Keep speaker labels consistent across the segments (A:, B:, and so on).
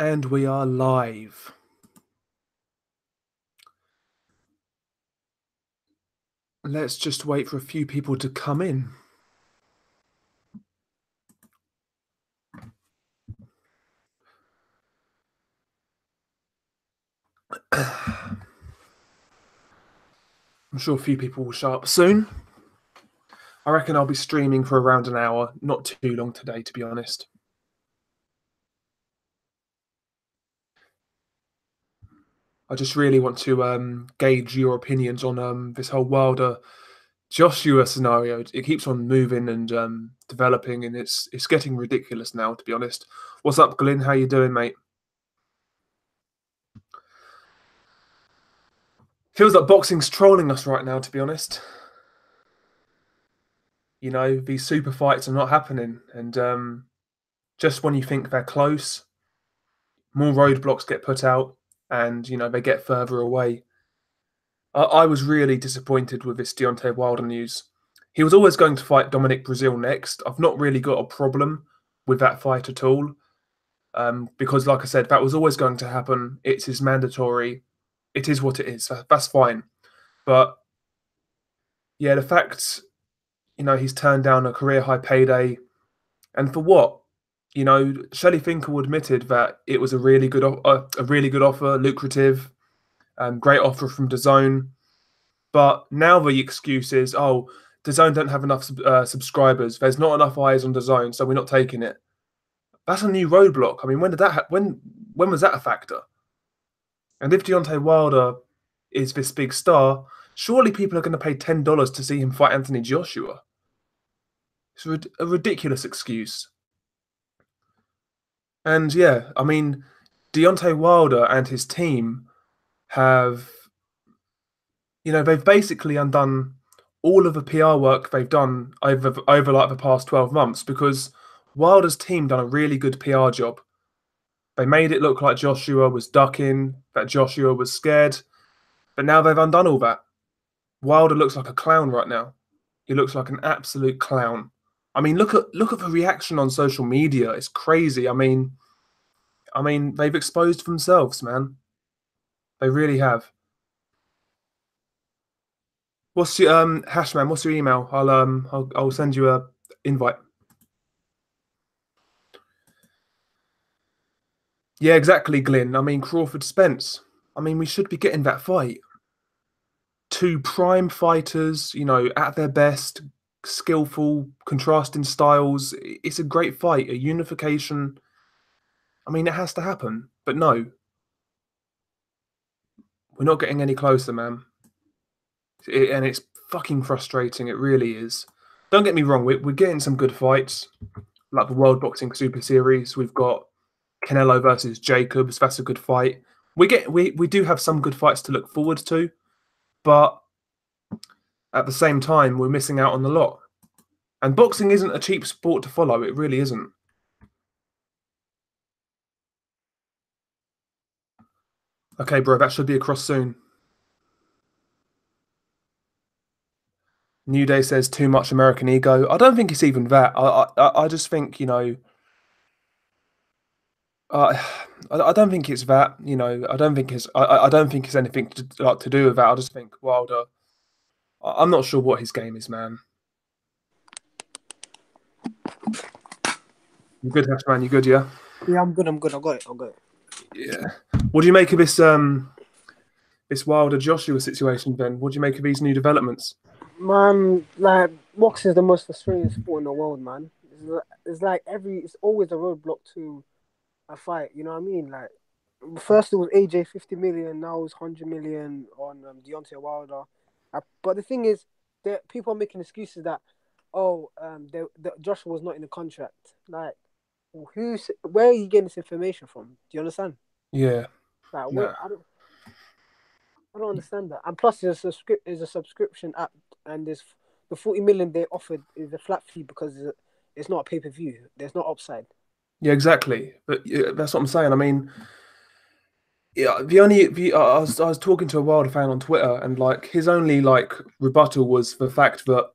A: And we are live. Let's just wait for a few people to come in. I'm sure a few people will show up soon. I reckon I'll be streaming for around an hour. Not too long today, to be honest. I just really want to gauge your opinions on this whole Wilder Joshua scenario. It keeps on moving and developing, and it's getting ridiculous now, to be honest. What's up, Glyn? How you doing, mate? Feels like boxing's trolling us right now, to be honest. You know, these super fights are not happening, and just when you think they're close, more roadblocks get put out, and you know they get further away. I was really disappointed with this Deontay Wilder news. He was always going to fight Dominic Breazeale next. I've not really got a problem with that fight at all, because, like I said, that was always going to happen. It is mandatory. It is what it is. That's fine. But yeah, the fact, you know, he's turned down a career high payday, and for what? You know, Shelley Finkel admitted that it was a really good offer, lucrative, great offer from DAZN. But now the excuse is, oh, DAZN don't have enough subscribers. There's not enough eyes on DAZN, so we're not taking it. That's a new roadblock. I mean, when did that? When was that a factor? And if Deontay Wilder is this big star, surely people are going to pay $10 to see him fight Anthony Joshua. It's a ridiculous excuse. And yeah, I mean, Deontay Wilder and his team have, you know, they've basically undone all of the PR work they've done over like the past 12 months, because Wilder's team done a really good PR job. They made it look like Joshua was ducking, that Joshua was scared, but now they've undone all that. Wilder looks like a clown right now. He looks like an absolute clown. I mean, look at the reaction on social media. It's crazy. I mean, they've exposed themselves, man. They really have. What's your Hashman? What's your email? I'll send you a invite. Yeah, exactly, Glyn. I mean, Crawford, Spence. I mean, we should be getting that fight. Two prime fighters, you know, at their best, skillful, contrasting styles. It's a great fight, a unification. I mean, it has to happen, but no. We're not getting any closer, man. And it's fucking frustrating. It really is. Don't get me wrong. We're getting some good fights, like the World Boxing Super Series. We've got Canelo versus Jacobs. That's a good fight. We do have some good fights to look forward to, but at the same time, we're missing out on a lot. And boxing isn't a cheap sport to follow. It really isn't. Okay, bro, that should be across soon. New Day says too much American ego. I don't think it's even that. I just think, you know, I don't think it's that. You know, I don't think it's anything to do with that. I just think Wilder. I'm not sure what his game is, man. You good, man? You good? Yeah.
B: Yeah, I'm good. I got it.
A: Yeah. What do you make of this this Wilder Joshua situation, Ben? What do you make of these new developments?
B: Man, like, boxing is the most frustrating sport in the world, man. It's always a roadblock to a fight. You know what I mean? Like, first it was AJ 50 million, now it's 100 million on Deontay Wilder. But the thing is, that people are making excuses that, Joshua was not in the contract. Like, where are you getting this information from? Do you understand?
A: Yeah.
B: Like, I don't understand that. And plus, it's a subscription app, and the 40 million they offered is a flat fee because it's not a pay-per-view. There's no upside.
A: Yeah, exactly. But that's what I'm saying. I mean, yeah, I was talking to a Wilder fan on Twitter, and like his only like rebuttal was the fact that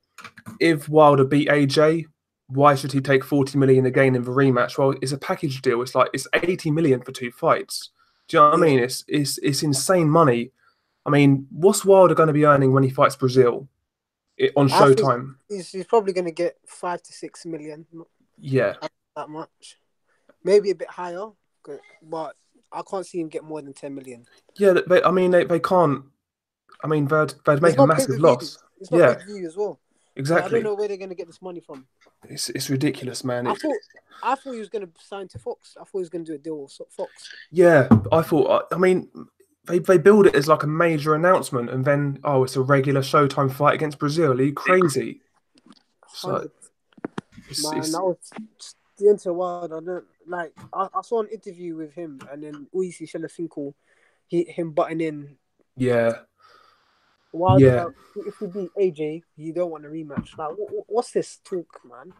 A: if Wilder beat AJ, why should he take 40 million again in the rematch? Well, it's a package deal. It's like it's 80 million for 2 fights. Do you know what I
B: Yeah,
A: mean? It's insane money. I mean, what's Wilder going to be earning when he fights Brazil on
B: I think
A: Showtime?
B: he's probably gonna get 5 to 6 million. Not
A: Yeah,
B: that much, maybe a bit higher, but I can't see him get more than 10 million.
A: yeah. I mean, they can't. I mean, they'd
B: It's
A: make a
B: not pay per
A: massive
B: view.
A: loss.
B: It's not pay
A: Yeah,
B: per view as well. So I don't
A: exactly.
B: know where they're gonna get this money from.
A: It's ridiculous, man.
B: I thought I thought he was gonna sign to Fox. I thought he was gonna do a deal with Fox.
A: Yeah, I thought. I mean, they build it as like a major announcement, and then it's a regular Showtime fight against Brazil. Are you crazy? So
B: 100. Man,
A: it's
B: that was Deontay Wilder. I don't like. I saw an interview with him, and then Uisi Shelefinko, him butting in.
A: yeah,
B: Wilder's
A: yeah.
B: like, if we beat AJ, you don't want a rematch. Like, what's this talk, man?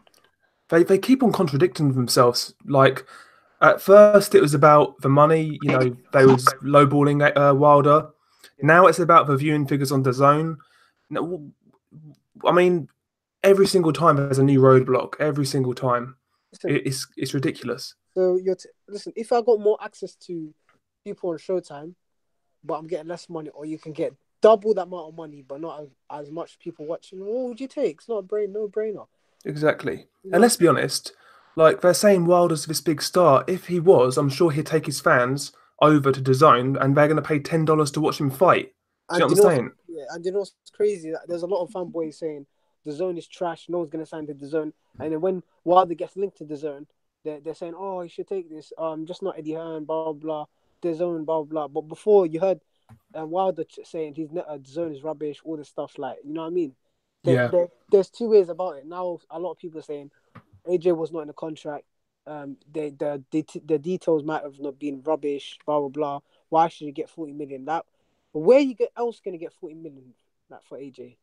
A: They keep on contradicting themselves. Like at first, it was about the money. You know, they was lowballing Wilder.
B: Yeah.
A: Now it's about the viewing figures on the zone. No, I mean, every single time there's a new roadblock. Every single time,
B: Listen,
A: it's ridiculous.
B: so listen. If I got more access to people on Showtime, but I'm getting less money, or you can get double that amount of money, but not as much people watching, what would you take? It's not no brainer.
A: Exactly.
B: You
A: And
B: know,
A: let's be honest, like they're saying Wilder's this big star. If he was, I'm sure he'd take his fans over to DAZN and they're going to pay $10 to watch him fight. Do you
B: and
A: know what I'm saying?
B: yeah, and you know what's crazy? That there's a lot of fanboys saying the zone is trash. No one's gonna sign to the zone. And then when Wilder gets linked to the zone, they're saying, "Oh, you should take this. Just not Eddie Hearn, blah blah blah. The zone, blah blah blah." But before you heard Wilder saying the zone is rubbish, all this stuff. Like, you know what I mean?
A: Yeah,
B: There's two ways about it. Now a lot of people are saying AJ was not in the contract. The details might have not been rubbish. Blah blah blah. Why should he get 40 million? That where you get else gonna get 40 million like for AJ?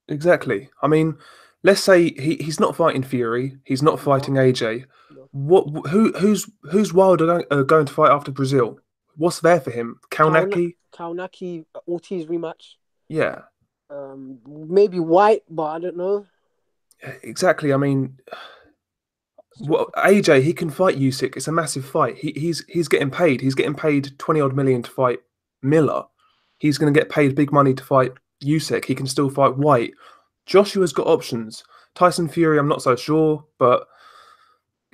A: exactly. I mean, let's say he's not fighting Fury, he's not
B: No,
A: fighting AJ.
B: no.
A: Who's Wilder going to fight after Brazil? What's there for him? Kaunaki?
B: Kaunaki Ortiz rematch.
A: Yeah,
B: Maybe Whyte, but I don't know.
A: exactly. I mean,
B: So,
A: AJ, he can fight Usyk. It's a massive fight. He's getting paid. He's getting paid 20 odd million to fight Miller. He's going to get paid big money to fight Usyk. He can still fight Whyte. Joshua's got options. Tyson Fury, I'm not so sure, but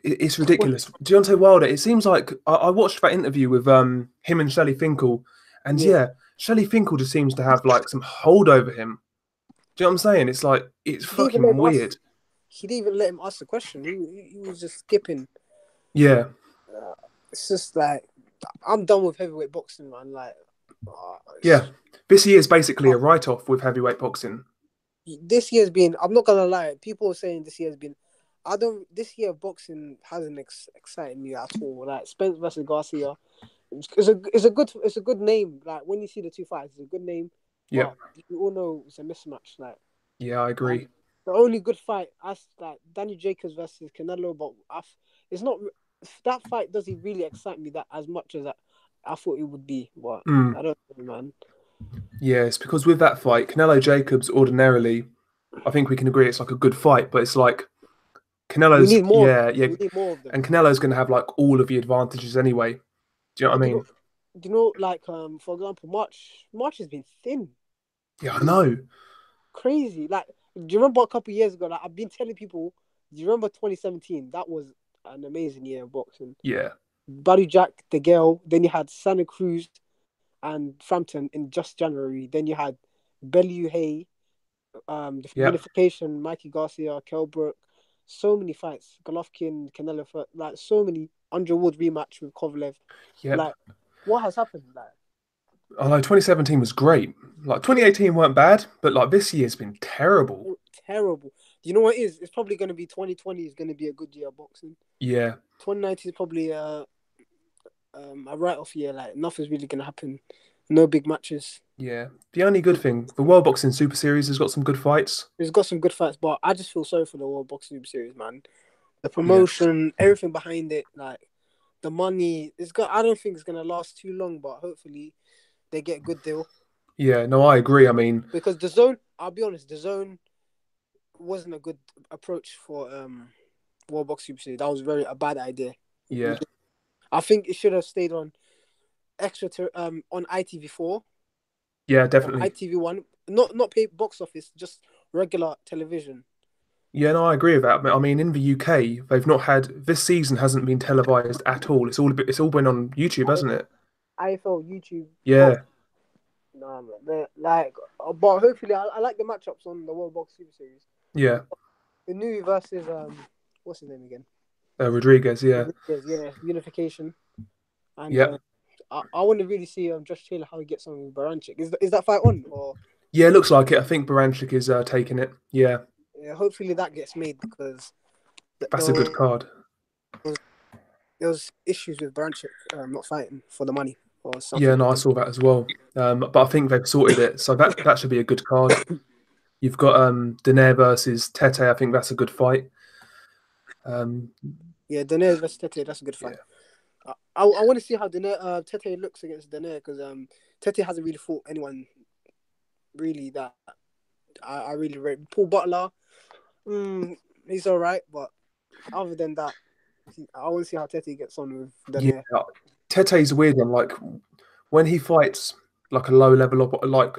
A: it's ridiculous. Deontay Wilder. It seems like I watched that interview with him and Shelley Finkel, and
B: yeah.
A: yeah, Shelley Finkel just seems to have like some hold over him. Do you know what I'm saying? It's like it's
B: He didn't even let
A: fucking
B: him ask.
A: weird.
B: He didn't even let him ask the question. He was just skipping.
A: Yeah,
B: It's just like I'm done with heavyweight boxing, man. Like,
A: yeah. This year is basically
B: uh,
A: a write-off with heavyweight boxing.
B: this year's been. I'm not gonna lie. People are saying this year's been. I don't. This year boxing hasn't excited me at all. Like Spence versus Garcia. It's a good name. Like when you see the two fights, it's a good name.
A: Yeah,
B: But you all know it's a mismatch. Like,
A: yeah, I agree.
B: and the only good fight, as like Danny Jacobs versus Canelo, but it's not that fight doesn't really excite me that as much as I thought it would be. But
A: Mm.
B: I don't know, man.
A: Yeah, it's because with that fight, Canelo Jacobs ordinarily, I think we can agree it's like a good fight, but it's like
B: We
A: Canelo's,
B: need more of them.
A: yeah, yeah,
B: We need more of them.
A: and Canelo's going to have like all of the advantages anyway. Do you know what I
B: And
A: mean?
B: like for example, March has been thin.
A: Yeah, I know.
B: Crazy. Like, do you remember a couple of years ago? Like, I've been telling people. Do you remember 2017? That was an amazing year of boxing.
A: Yeah,
B: Buddy Jack, the girl. Then you had Santa Cruz and Frampton in just January. Then you had Bellew Hay, the
A: yeah,
B: unification, Mikey Garcia, Kell Brook. So many fights. Golovkin, Canelo, like so many. Andre Ward rematch with Kovalev.
A: yep.
B: Like, what has happened? Like,
A: I know 2017 was great. Like 2018 weren't bad, but like this year's been terrible.
B: terrible. Do you know what it is? It's probably going to be 2020 is going to be a good year of boxing.
A: Yeah,
B: 2019 is probably a write-off year. Like nothing's really gonna happen. No big matches.
A: yeah. The only good thing, the World Boxing Super Series has got some good fights.
B: It's got some good fights, but I just feel sorry for the World Boxing Super Series, man. The
A: Yeah,
B: promotion, everything behind it, like the money. It's got. I don't think it's gonna last too long, but hopefully they get a good deal
A: yeah. No, I agree. I mean,
B: because the zone. I'll be honest, the zone wasn't a good approach for World Box Super Series. That was a bad idea.
A: Yeah,
B: I think it should have stayed on on ITV4
A: yeah,
B: or
A: definitely.
B: ITV1. Not pay box office, just regular television.
A: Yeah, no, I agree with that. I mean, in the UK, they've not had this season hasn't been televised at all. It's all been on YouTube, hasn't it?
B: IFL, YouTube, box.
A: Yeah,
B: Nah, man. Like, but hopefully, I like the matchups on the World Box Super Series.
A: yeah.
B: The new versus what's his name again?
A: Rodriguez, yeah,
B: Rodriguez, yeah, unification, and
A: yeah,
B: I want to really see Josh Taylor how he gets on with Baranchik. Is that fight on or?
A: yeah. It looks like it. I think Baranchik is taking it. Yeah,
B: Yeah, hopefully that gets made because there
A: that's a good
B: was,
A: card.
B: there was issues with Baranchik not fighting for the money or
A: Yeah,
B: something.
A: no, I saw that as well. But I think they've sorted it, so that should be a good card. You've got Daenerys versus Tete. I think that's a good fight.
B: Yeah, Daenerys versus Tete, that's a good fight.
A: Yeah,
B: I want to see how Tete looks against Daenerys because Tete hasn't really fought anyone really that I really rate. Paul Butler, he's all right, but other than that, I want to see how Tete gets on with
A: yeah.
B: Daenerys.
A: Tete's a weird one. Like when he fights like a low level like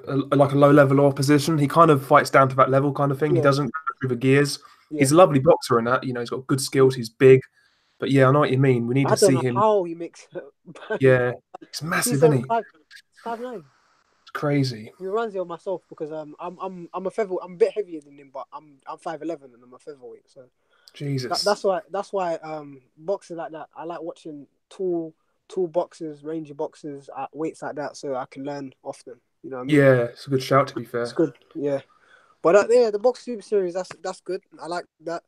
A: a low level opposition, he kind of fights down to that level kind of thing. He
B: Yeah,
A: doesn't go through the gears.
B: yeah.
A: He's a lovely boxer in that. You know, he's got good skills. He's big, but yeah, I know what you mean. We need
B: I
A: to
B: don't
A: see
B: know
A: him.
B: how he makes.
A: Yeah, he's massive, isn't he?
B: 275, 5'9".
A: It's crazy.
B: He reminds me of myself because I'm a feather. I'm a bit heavier than him, but I'm 5'11" and I'm a featherweight. So
A: Jesus.
B: that's why boxing like that. I like watching tall boxers, rangy boxers at weights like that, so I can learn off them. You know what I mean?
A: Yeah, it's a good shout. To be
B: It's
A: fair.
B: good. Yeah, but yeah, the box super series that's good. I like that.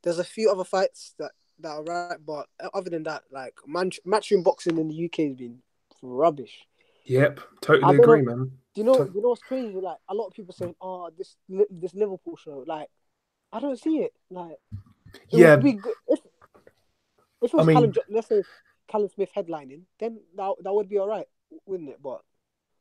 B: There's a few other fights that are right, but other than that, like matchroom boxing in the UK has been rubbish.
A: Yep,
B: I
A: totally
B: don't know.
A: agree, man.
B: Do you know what's crazy? Like a lot of people saying, "Oh, this Liverpool show." Like I don't see it. Like it would
A: Yeah,
B: be good if it
A: I
B: was
A: mean,
B: let's say Callum Smith headlining, then that would be all right, wouldn't it? But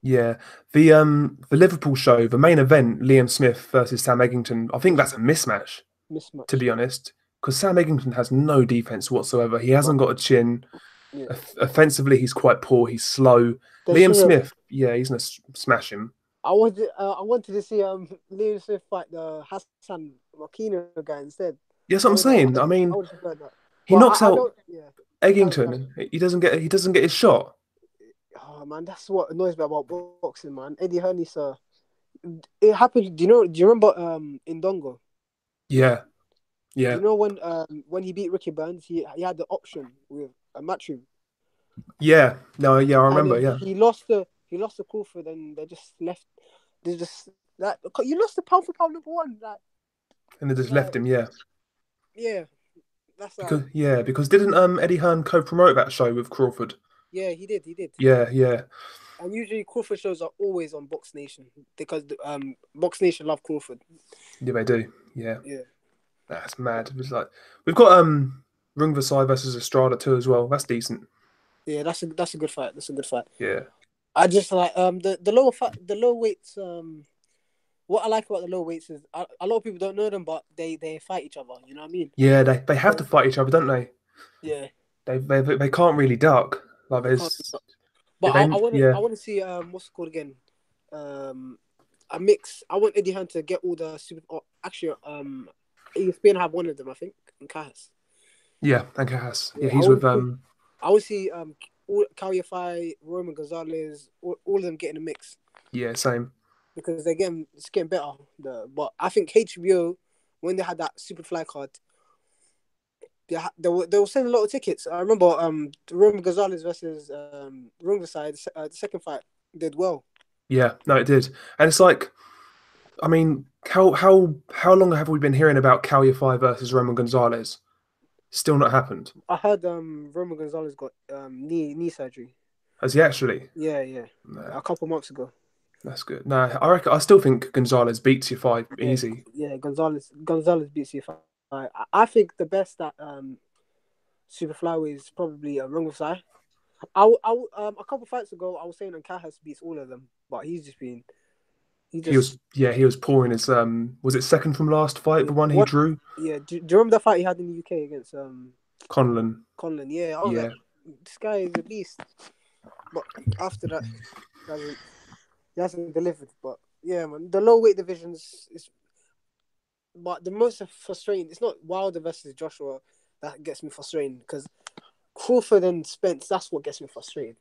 A: yeah, the Liverpool show, the main event, Liam Smith versus Sam Eggington. I think that's a mismatch, to
B: mismatch.
A: be honest, because Sam Eggington has no defense whatsoever. He
B: But
A: hasn't got a chin.
B: yeah,
A: Offensively, he's quite poor. He's slow.
B: they
A: Liam
B: should have.
A: Smith, yeah, he's gonna smash him.
B: I wanted to see Liam Smith fight the Hassan Makino guy instead.
A: Yeah, that's what
B: I
A: I'm
B: would
A: saying. I
B: I
A: mean,
B: would have preferred that.
A: he
B: But
A: knocks
B: I
A: out
B: don't. Yeah,
A: Eggington,
B: carry on.
A: and he doesn't get his shot.
B: Oh man, that's what annoys me about boxing, man. Eddie Hearn's it happened. Do you remember in Dongo?
A: Yeah,
B: Do
A: yeah,
B: you know when he beat Ricky Burns, he had the option with a matchroom,
A: yeah. No, yeah, I
B: and
A: remember.
B: then
A: Yeah,
B: he lost to Crawford, and they just left. They just like you lost the pound for pound number one,
A: and they just left
B: like
A: him. Yeah,
B: yeah, that's like
A: because didn't Eddie Hearn co-promote that show with Crawford?
B: yeah, he did,
A: Yeah, yeah,
B: and usually Crawford shows are always on Box Nation because Box Nation love Crawford.
A: yeah, they do. Yeah,
B: Yeah,
A: that's mad. It was like we've got Rungvisai versus Estrada too as well. That's decent.
B: yeah, that's a good fight. That's a good fight.
A: Yeah,
B: I just like the low weights. What I like about the low weights is a lot of people don't know them, but they fight each other. You know what I mean?
A: yeah. They have to fight each other, don't they?
B: Yeah,
A: They can't really duck. Like
B: they can't.
A: there's
B: But
A: if they
B: I
A: yeah
B: want to see what's it called again? A mix. I want Eddie Hunt to get all the super. Or actually, ESPN have one of them, I think, in Cahas.
A: yeah Ancajas.
B: Yeah,
A: Yeah, he's with um
B: I want to see all Calify, Roman Gonzalez, all of them getting a mix
A: yeah same.
B: because it's getting better. But I think HBO when they had that Superfly card, they were selling a lot of tickets. I remember Roman Gonzalez versus Ringside, the second fight did well.
A: Yeah, no, it did, and it's like I mean how long have we been hearing about Calyafai versus Roman Gonzalez? Still not happened.
B: I heard Roman Gonzalez got knee surgery.
A: Has he actually?
B: Yeah, yeah,
A: Nah,
B: a couple months ago.
A: that's good. No, I still think Gonzalez beats you five
B: Yeah,
A: easy.
B: yeah. Gonzalez beats you. I think the best that super flyweight is probably Rungvisai. A couple fights ago, I was saying Ancajas beats all of them, but he's just been He
A: He
B: just
A: was, yeah, he was poor in his was it second from last fight, the one he
B: what?
A: drew?
B: Yeah. Do you remember the fight he had in the UK against
A: Conlon.
B: Conlon? Yeah, I was like,
A: Yeah.
B: this guy is a beast. But after that, he hasn't delivered. But yeah, man, the low weight divisions is. But the most frustrating, it's not Wilder versus Joshua that gets me frustrated because Crawford and Spence, that's what gets me frustrated.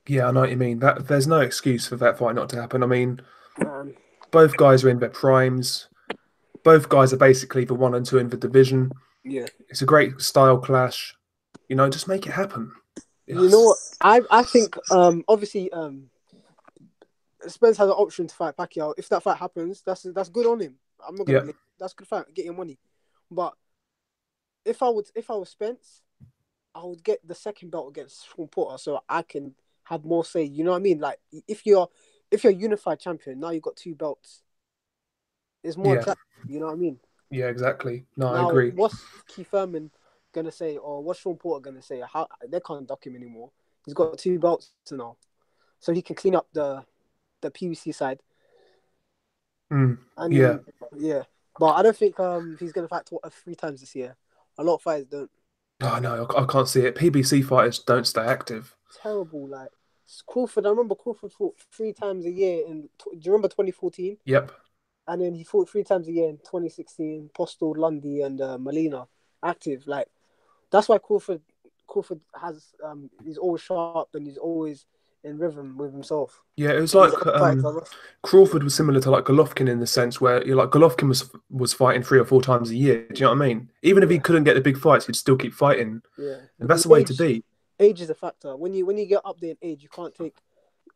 A: Yeah, I know what you mean. That there's no excuse for that fight not to happen. I mean,
B: Man,
A: both guys are in their primes. Both guys are basically the one and two in the division.
B: yeah.
A: It's a great style clash. You know, just make it happen.
B: You know
A: Yes.
B: what? I think obviously Spence has an option to fight Pacquiao. If that fight happens, that's good on him. I'm not gonna
A: Yeah.
B: blame. That's good fight. Get your money. But if I was Spence, I would get the second belt against Sean Porter so I can have more say. You know what I mean? Like if you're unified champion, now you've got two belts. It's more
A: Yeah.
B: attractive. You know what I mean?
A: Yeah. Exactly. No, I
B: Now,
A: agree.
B: what's Keith Thurman gonna say, or what's Sean Porter gonna say? How they can't dock him anymore. He's got two belts now, so he can clean up the PVC side.
A: Mm, yeah.
B: And yeah, but I don't think he's gonna fight three times this year. A lot of fighters don't.
A: Oh no, I can't see it. PBC fighters don't stay active.
B: Terrible. Like Crawford, I remember Crawford fought three times a year. Do you remember 2014?
A: Yep.
B: And then he fought three times a year in 2016. Postol, Lundy, and Molina active. Like that's why Crawford has he's always sharp and he's always in rhythm with himself.
A: Yeah, it was
B: And his
A: like
B: fighters are rough.
A: Crawford was similar to like Golovkin in the sense where you like Golovkin was fighting 3 or 4 times a year. Do you know what I mean? Even if he
B: Yeah,
A: couldn't get the big fights, he'd still keep fighting,
B: yeah.
A: and that's
B: And
A: the way to be.
B: age is a factor. When you get up there in age, you can't take.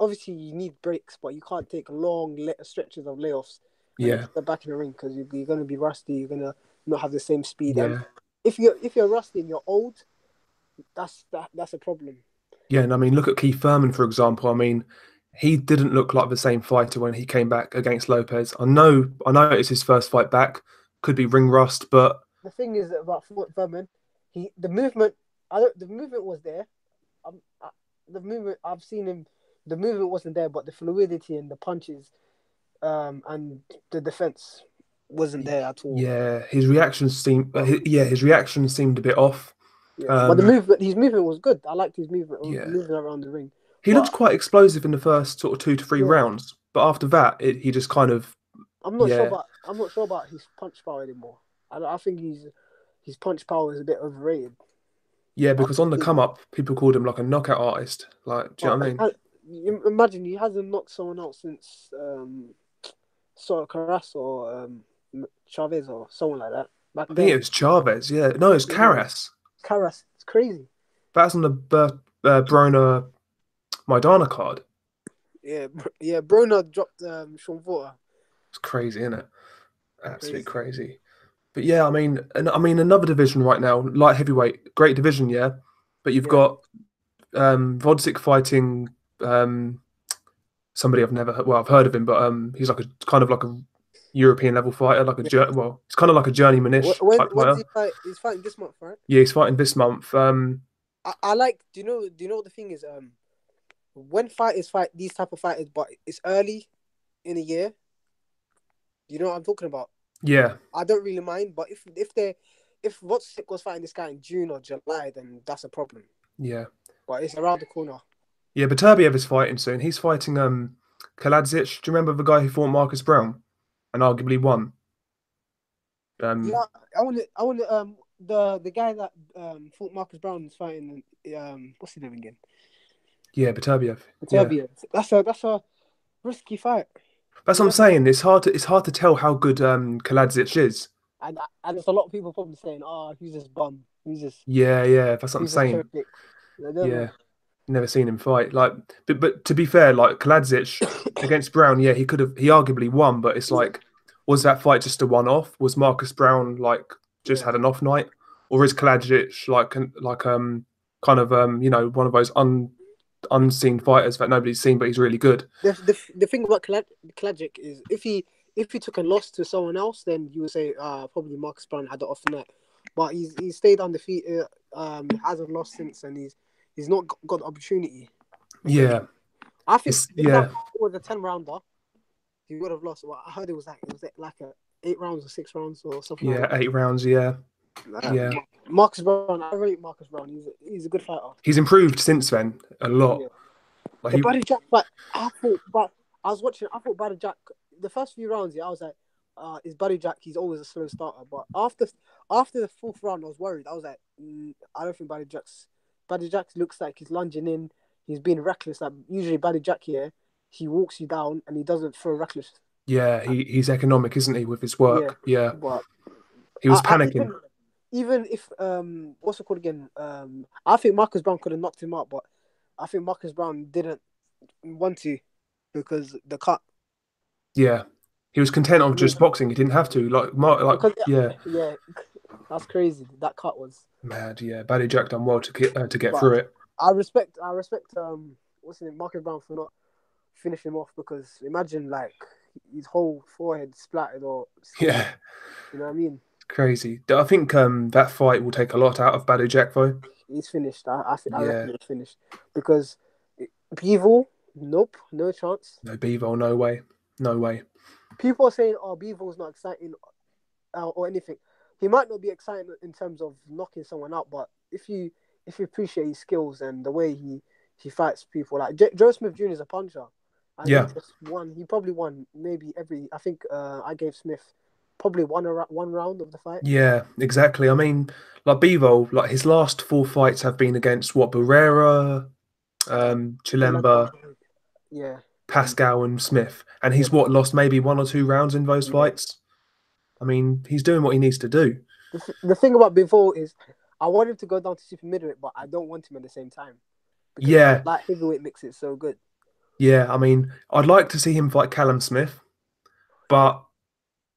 B: Obviously, you need breaks, but you can't take long stretches of layoffs and then
A: Yeah,
B: get back in the ring because you're gonna be rusty. You're gonna not have the same speed. And
A: yeah,
B: if you're rusty and you're old, that's a problem.
A: yeah. And I mean, look at Keith Thurman for example. I mean, he didn't look like the same fighter when he came back against Lopez. I know it's his first fight back. Could be ring rust, but
B: The thing is about Vermin, the movement. The movement was there. The movement I've seen him. The movement wasn't there, but the fluidity and the punches, and the defense wasn't there at all.
A: yeah, his reactions seemed his reactions seemed a bit off.
B: Yeah, but
A: Um,
B: his movement was good. I liked his movement,
A: yeah,
B: moving around the ring.
A: he looked
B: But
A: quite explosive in the first sort of 2 to 3
B: yeah,
A: rounds, but after that, he just kind of yeah,
B: I'm not sure about his punch power anymore. I think his punch power is a bit overrated.
A: yeah,
B: I
A: because on the
B: think,
A: come up, people called him like a knockout artist. Like, do you know
B: but
A: what I mean?
B: imagine he hasn't knocked someone out since sort of Carras or Chavez or someone like that back
A: I think it
B: then.
A: was Chavez. Yeah, no, it was
B: Yeah,
A: Carras.
B: Carras, it's crazy.
A: That's on the Broner Maidana card.
B: Yeah, yeah. Broner dropped Sean Porter.
A: It's crazy, isn't it? Absolutely
B: Crazy.
A: crazy. But yeah, I mean, another division right now, light heavyweight, great division, yeah. But you've
B: Yeah,
A: got Vodzik fighting somebody I've never heard. Well, I've heard of him, but he's like a kind of like a European level fighter, like
B: yeah.
A: well, it's kind of like a journeymanish type
B: When does
A: fighter.
B: he fight? He's fighting this month, right?
A: Yeah, he's fighting this month.
B: I like. Do you know what the thing is? When fighters fight these type of fighters, but it's early in the year. You know what I'm talking about?
A: Yeah,
B: I don't really mind, but if Votsick was fighting this guy in June or July, then that's a problem.
A: yeah,
B: But it's around the corner.
A: yeah. But Turbiev is fighting soon. He's fighting Kaladzic. Do you remember the guy who fought Marcus Brown and arguably won?
B: Yeah,
A: Um,
B: the guy that fought Marcus Brown is fighting what's his name again?
A: yeah, Beterbiev. Yeah,
B: Serbia. That's a risky fight.
A: that's
B: You
A: what I'm
B: know,
A: saying. It's hard to tell how good Kaladzic is.
B: and there's a lot of people probably saying, "Oh, who's this bum?
A: Yeah, yeah. That's what I'm
B: Who's this
A: saying.
B: turkey?" I don't
A: Yeah.
B: know.
A: Never seen him fight. Like, but to be fair, like Kaladzic against Brown, yeah, he arguably won, but it's
B: Yeah,
A: like, was that fight just a one-off? Was Marcus Brown like just
B: yeah.
A: had an off night, or is Kaladzic kind of one of those unseen fighters that nobody's seen, but he's really good?
B: The thing about Klajic is if he took a loss to someone else, then you would say probably Marcus Brown had the off night. But he's stayed undefeated. He hasn't lost since, and he's not got the opportunity again.
A: Yeah,
B: I think
A: it's
B: if that
A: yeah,
B: was a 10 rounder, he would have lost. Well, I heard it was like a 8 rounds or 6 rounds or something like
A: Yeah,
B: that.
A: 8 rounds. Yeah, yeah.
B: Marcus Brown, I rate Marcus Brown. He's a good fighter.
A: He's improved since then a lot.
B: Yeah.
A: Like
B: The Buddy Jack fight, I was watching. I thought Buddy Jack the first few rounds. Yeah, I was like, is Buddy Jack? He's always a slow starter. But after the fourth round, I was worried. I was like, I don't think Buddy Jack looks like he's lunging in. He's being reckless. Like usually Buddy Jack here, he walks you down and he doesn't throw reckless.
A: yeah, he's economic, isn't he, with his work? Yeah,
B: But
A: he was panicking.
B: even if what's it called again? I think Marcus Brown could have knocked him out, but I think Marcus Brown didn't want to because the cut.
A: Yeah, he was content on just boxing. He didn't have to. Yeah,
B: That's crazy. That cut was
A: mad. Yeah, Baddy Jack done well to get
B: but
A: through it.
B: I respect what's his name, Marcus Brown for not finishing him off because imagine like his whole forehead splattered or
A: Yeah,
B: you know what I mean.
A: crazy. I think that fight will take a lot out of Baddy Jack though.
B: He's finished. I
A: Yeah.
B: reckon he's finished because Bivol, nope, no chance.
A: No Bivol, no way, no way.
B: People are saying, "Oh, Bivol's not exciting or anything." He might not be exciting in terms of knocking someone out, but if you appreciate his skills and the way he fights people, like Joe Smith Jr. is a puncher, and
A: Yeah.
B: he just won. He probably won maybe every. I think I gave Smith probably one round of the fight.
A: Yeah, exactly. I mean, like Bivol, like his last 4 fights have been against what Barrera, Chilemba,
B: Yeah.
A: Pascal, and Smith, and he's lost maybe 1 or 2 rounds in those fights. I mean, he's doing what he needs to do.
B: The thing about Bivol is, I want him to go down to super middleweight, but I don't want him at the same time. Because
A: Yeah,
B: that heavyweight mix is so good.
A: yeah. I mean, I'd like to see him fight Callum Smith, but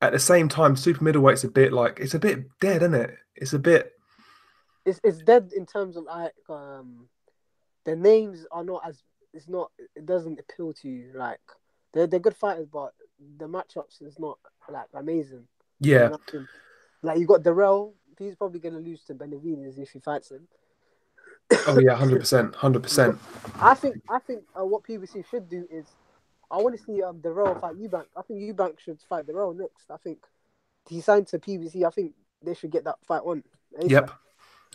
A: at the same time, super middleweight's it's a bit dead, isn't it? It's a bit.
B: It's dead in terms of like the names are not as it doesn't appeal to you. Like they're good fighters, but the matchups is not like amazing.
A: Yeah.
B: Like you got Darrell, he's probably gonna lose to Benavidez if he fights him.
A: Oh yeah, 100%, 100%.
B: I think what PBC should do is I want to see Darrell fight Eubank. I think Eubank should fight Darrell next. I think he signed to PBC. I think they should get that fight on. ASAP.
A: Yep.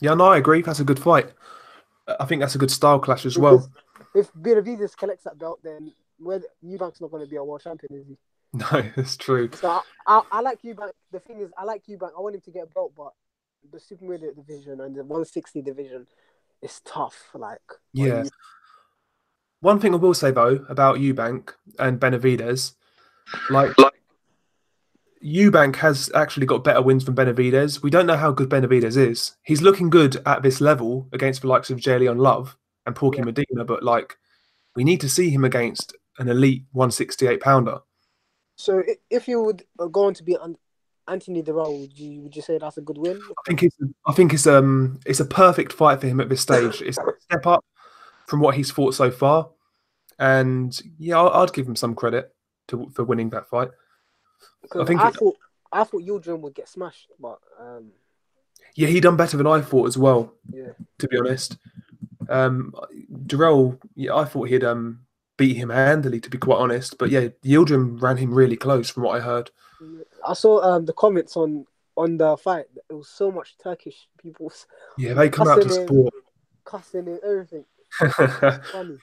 A: Yeah, no, I agree. That's a good fight. I think that's a good style clash as well.
B: If Benavidez collects that belt, then Eubank's not going to be a world champion, is he?
A: No, that's true.
B: So I like Eubank. The thing is, I like Eubank. I want him to get a belt, but the super middleweight division and the 160 division is tough. Like
A: yeah. One thing I will say though about Eubank and Benavidez, like Eubank has actually got better wins than Benavidez. We don't know how good Benavidez is. He's looking good at this level against the likes of Jalen Love and Porky Medina, but like we need to see him against an elite 168-pounder.
B: So if you would go on to be Anthony Darrell, would you say that's a good win?
A: I think it's a perfect fight for him at this stage. It's a step up from what he's fought so far, and yeah, I'd give him some credit for winning that fight.
B: I thought Yildirim would get smashed, but
A: yeah, he done better than I thought as well.
B: Yeah,
A: to be honest, Darrell, yeah, I thought he'd beat him handily, to be quite honest. But yeah, Yildirim ran him really close, from what I heard.
B: I saw the comments on the fight. It was so much Turkish people.
A: Yeah, they come out to support,
B: cussing and everything. Funny.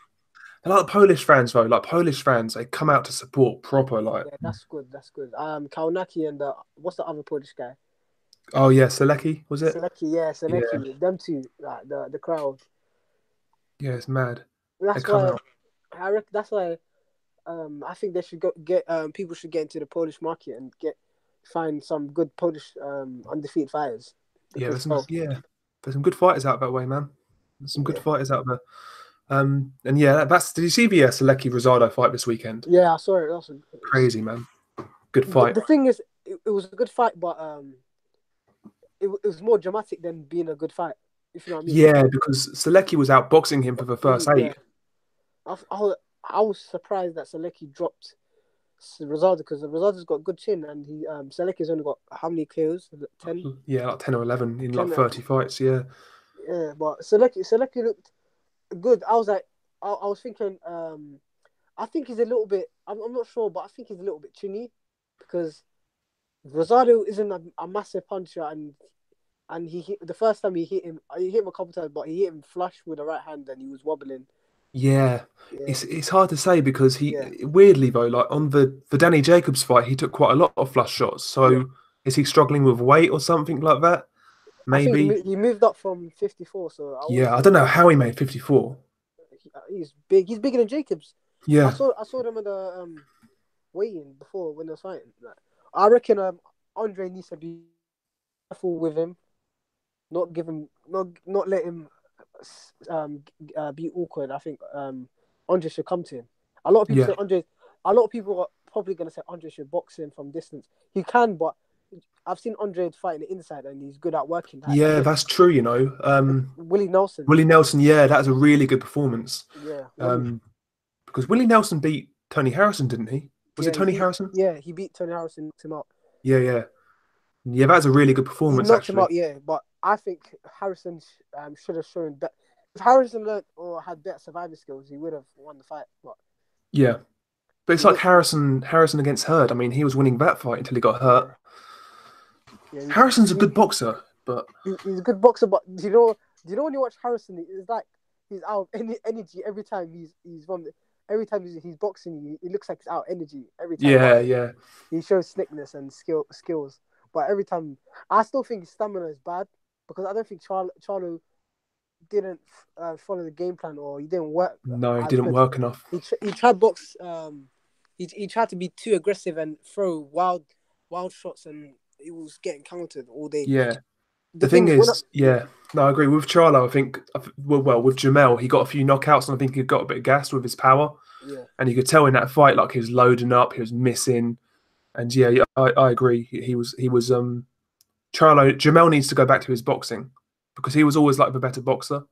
A: They're like Polish fans though. Like Polish fans, they come out to support proper. Like
B: yeah, that's good. That's good. Kaunaki and what's the other Polish guy?
A: Oh yeah, Selecki, was it?
B: Selecki, yeah. Them two, like the crowd.
A: Yeah, it's mad.
B: That's why I reckon. That's why I think they should people should get into the Polish market and find some good Polish undefeated fighters.
A: Yeah, there's some good fighters out that way, man. There's some good fighters out there. And yeah, did you see the Selecki Rosado fight this weekend?
B: Yeah, I saw it. That's
A: crazy, man. Good fight.
B: The thing is, it was a good fight, but it was more dramatic than being a good fight. If you know what I mean.
A: Yeah, because Selecki was outboxing him for the first 8.
B: I was surprised that Selecki dropped Rosado because Rosado's got a good chin and Selecki's only got how many KOs? 10?
A: Yeah, like 10 or 11 in like 30 fights. Yeah.
B: Yeah, but Selecki looked good. I was like, I was thinking, I think he's a little bit. I'm not sure, but I think he's a little bit chinny because Rosado isn't a massive puncher, and he hit the first time he hit him a couple times, but he hit him flush with the right hand, and he was wobbling.
A: Yeah,
B: Yeah,
A: it's hard to say because he
B: yeah,
A: weirdly though, like on the Danny Jacobs fight, he took quite a lot of flush shots.
B: yeah.
A: So is he struggling with weight or something like that?
B: I think
A: Maybe.
B: he moved up from 54, so I want to
A: Yeah, I
B: say
A: don't know how he made 54.
B: he's big. He's bigger than Jacobs.
A: Yeah,
B: I saw them at the weigh-in before when they were fighting. Like, I reckon Andre needs to be careful with him, not let him be awkward. I think Andre should come to him. A lot of people
A: yeah,
B: say Andre. A lot of people are probably gonna say Andre should box him from distance. He can, but I've seen Andre fight in the inside, and he's good at working that.
A: yeah. That's true.
B: Willie Nelson.
A: Willie Nelson. Yeah, that was a really good performance.
B: Yeah,
A: Because Willie Nelson beat Tony Harrison, didn't he? Was it Tony Harrison?
B: he beat Tony Harrison, knocked him out.
A: Yeah, yeah, yeah. That was a really good
B: He
A: performance,
B: knocked him
A: actually.
B: out, yeah. But I think Harrison should have shown that. If Harrison learned or had better surviving skills, he would have won the fight. But
A: Yeah, but it's
B: he
A: like
B: looked,
A: Harrison against Hurd. I mean, he was winning that fight until he got hurt.
B: yeah,
A: Harrison's a good boxer, but
B: he's a good boxer. But do you know when you watch Harrison, it's like he's out of energy every time every time he's boxing. He looks like he's out of energy every time.
A: yeah,
B: But
A: yeah,
B: he shows slickness and skills. But every time, I still think his stamina is bad because I don't think Charlo didn't follow the game plan or he didn't work
A: no, he
B: as
A: didn't
B: good.
A: work enough.
B: He tried box. He tried to be too aggressive and throw wild shots, and he was getting countered all day.
A: Yeah,
B: The
A: the
B: thing
A: thing
B: is,
A: is, yeah, no, I agree with Charlo. I think, well, with Jamel, he got a few knockouts, and I think he got a bit gassed with his power,
B: yeah,
A: and you could tell in that fight, like he was loading up, he was missing, and yeah, I agree. He was Charlo. Jamel needs to go back to his boxing because he was always like the better boxer.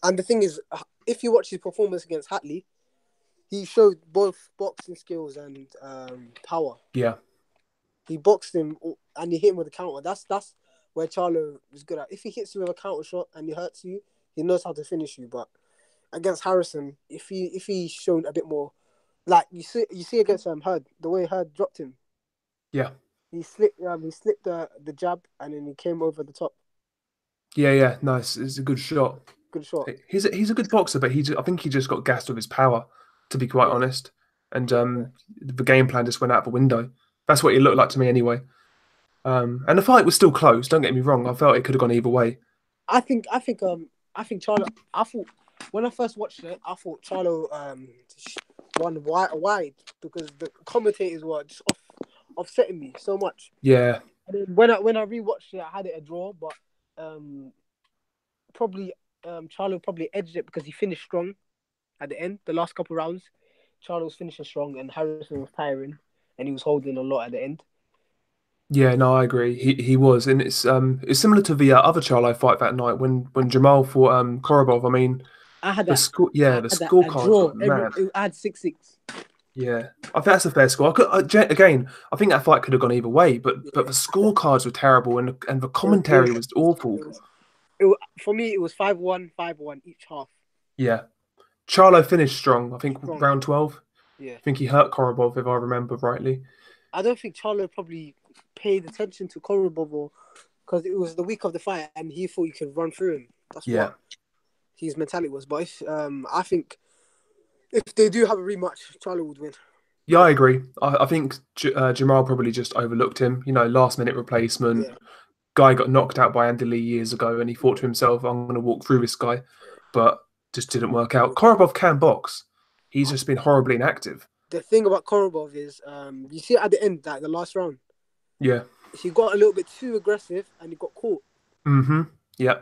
B: and the thing is, if you watch his performance against Hatley, he showed both boxing skills and power.
A: Yeah,
B: He boxed him and he hit him with a counter. That's where Charlo is good at. If he hits you with a counter shot and he hurts you, he knows how to finish you. But against Harrison, if he's shown a bit more, like you see against Hurd, the way Hurd dropped him,
A: yeah,
B: he slipped the jab and then he came over the top.
A: yeah, yeah. Nice, it's a good shot.
B: Good shot.
A: He's a good boxer, but I think he just got gassed with his power, to be quite
B: Yeah,
A: honest. And
B: yeah.
A: the game plan just went out the window. That's what it looked like to me anyway. And the fight was still close. Don't get me wrong. I felt it could have gone either way.
B: I think Charlo. I thought when I first watched it, I thought Charlo won wide because the commentators were just offsetting me so much.
A: Yeah,
B: And then when I rewatched it, I had it a draw, but probably Charlo probably edged it because he finished strong at the end. The last couple of rounds, Charlo was finishing strong, and Harrison was tiring, and he was holding a lot at the end.
A: yeah. No, I agree. He was, and it's similar to the other Charlo fight that night when Jamal fought Korobov. I mean,
B: I had
A: the
B: that.
A: score,
B: I
A: yeah, the
B: had that a
A: scorecards
B: draw.
A: were mad.
B: I had 6-6.
A: Yeah, I think that's a fair score. Again, I think that fight could have gone either way, but the scorecards were terrible, and the commentary was awful.
B: For me, it was 5-1, 5-1 each half.
A: Yeah, Charlo finished strong. I think
B: Strong.
A: round 12.
B: Yeah.
A: I think he hurt Korobov, if I remember rightly.
B: I don't think Charlo probably paid attention to Korobov because it was the week of the fight and he thought you could run through him. That's what his mentality was. But I think if they do have a rematch, Charlo would win.
A: Yeah, I agree. I think Jamal probably just overlooked him. Last minute replacement.
B: Yeah.
A: Guy got knocked out by Andy Lee years ago, and he thought to himself, "I'm going to walk through this guy," but just didn't work out. Korobov can box. He's just been horribly inactive.
B: The thing about Korobov is, you see at the end, like the last round,
A: Yeah.
B: he got a little bit too aggressive and he got caught.
A: Mm-hmm. Yeah.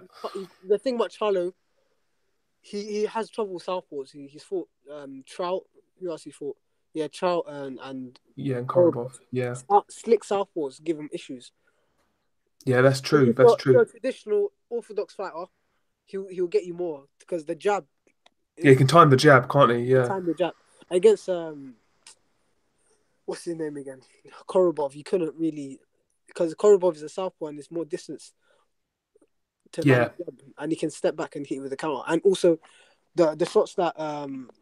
B: The thing about Charlo, he has trouble with southpaws. He's fought Trout. Who else he fought? Yeah, Trout and
A: Yeah, and Korobov. Yeah.
B: Slick southpaws give him issues.
A: Yeah, that's true.
B: If
A: That's
B: you're
A: true.
B: a traditional orthodox fighter, he'll get you more because the jab.
A: Yeah, he can time the jab, can't he? Yeah.
B: Time the jab against what's his name again? Korobov. You couldn't really because Korobov is a southpaw and there's more distance to land the jab, and he can step back and hit with the counter. And also, the shots that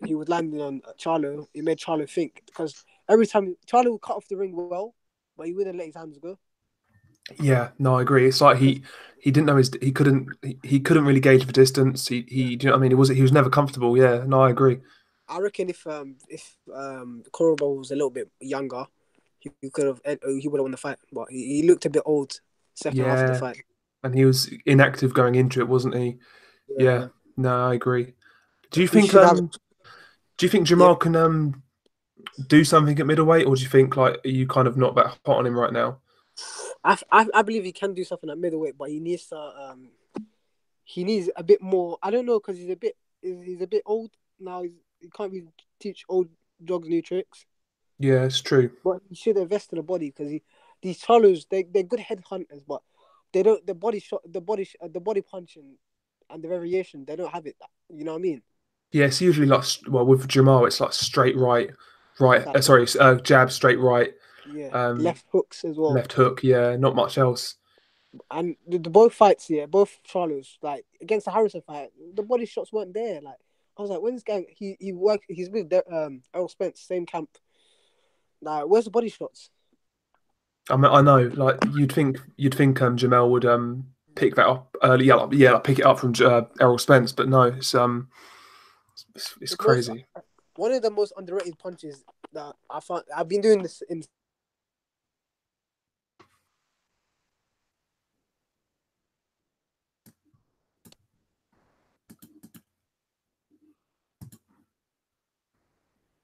B: he was landing on Charlo, it made Charlo think because every time Charlo would cut off the ring well, but he wouldn't let his hands go.
A: Yeah, no, I agree. It's like
B: Because
A: he didn't know he couldn't really gauge the distance.
B: yeah,
A: Do you know what I mean? He was never comfortable. Yeah, no, I agree.
B: I reckon if Corobel was a little bit younger, he could have he would have won the fight. But he looked a bit old second half of the
A: Yeah,
B: fight.
A: and he was inactive going into it, wasn't he? Yeah,
B: Yeah,
A: no, I agree. Do you
B: he
A: think
B: should have.
A: um do you think
B: Yeah,
A: Jamal can do something at middleweight, or do you think like are you kind of not that hot on him right now?
B: I believe he can do something at middleweight, but he needs a bit more. I don't know because he's a bit old now. He can't really teach old dogs new tricks.
A: Yeah, it's true.
B: But he should invest in the body because these Charlos they're good head hunters, but they don't the body shot the body punching and the variation they don't have it. You know what I mean?
A: Yeah, it's usually like well with Jamal, it's like straight right, right.
B: Like
A: Sorry, jab straight right,
B: yeah,
A: um,
B: left hooks as well.
A: left hook. Yeah, not much else.
B: And the both fights, yeah, both Charlos like against the Harrison fight, the body shots weren't there. Like I was like, when this guy he's with Errol Spence same camp. Like where's the body shots?
A: I mean, I know, like you'd think Jamel would pick that up early, like pick it up from Errol Spence, but no, it's
B: The most
A: crazy.
B: one of the most underrated punches that I found. I've been doing this in.
A: I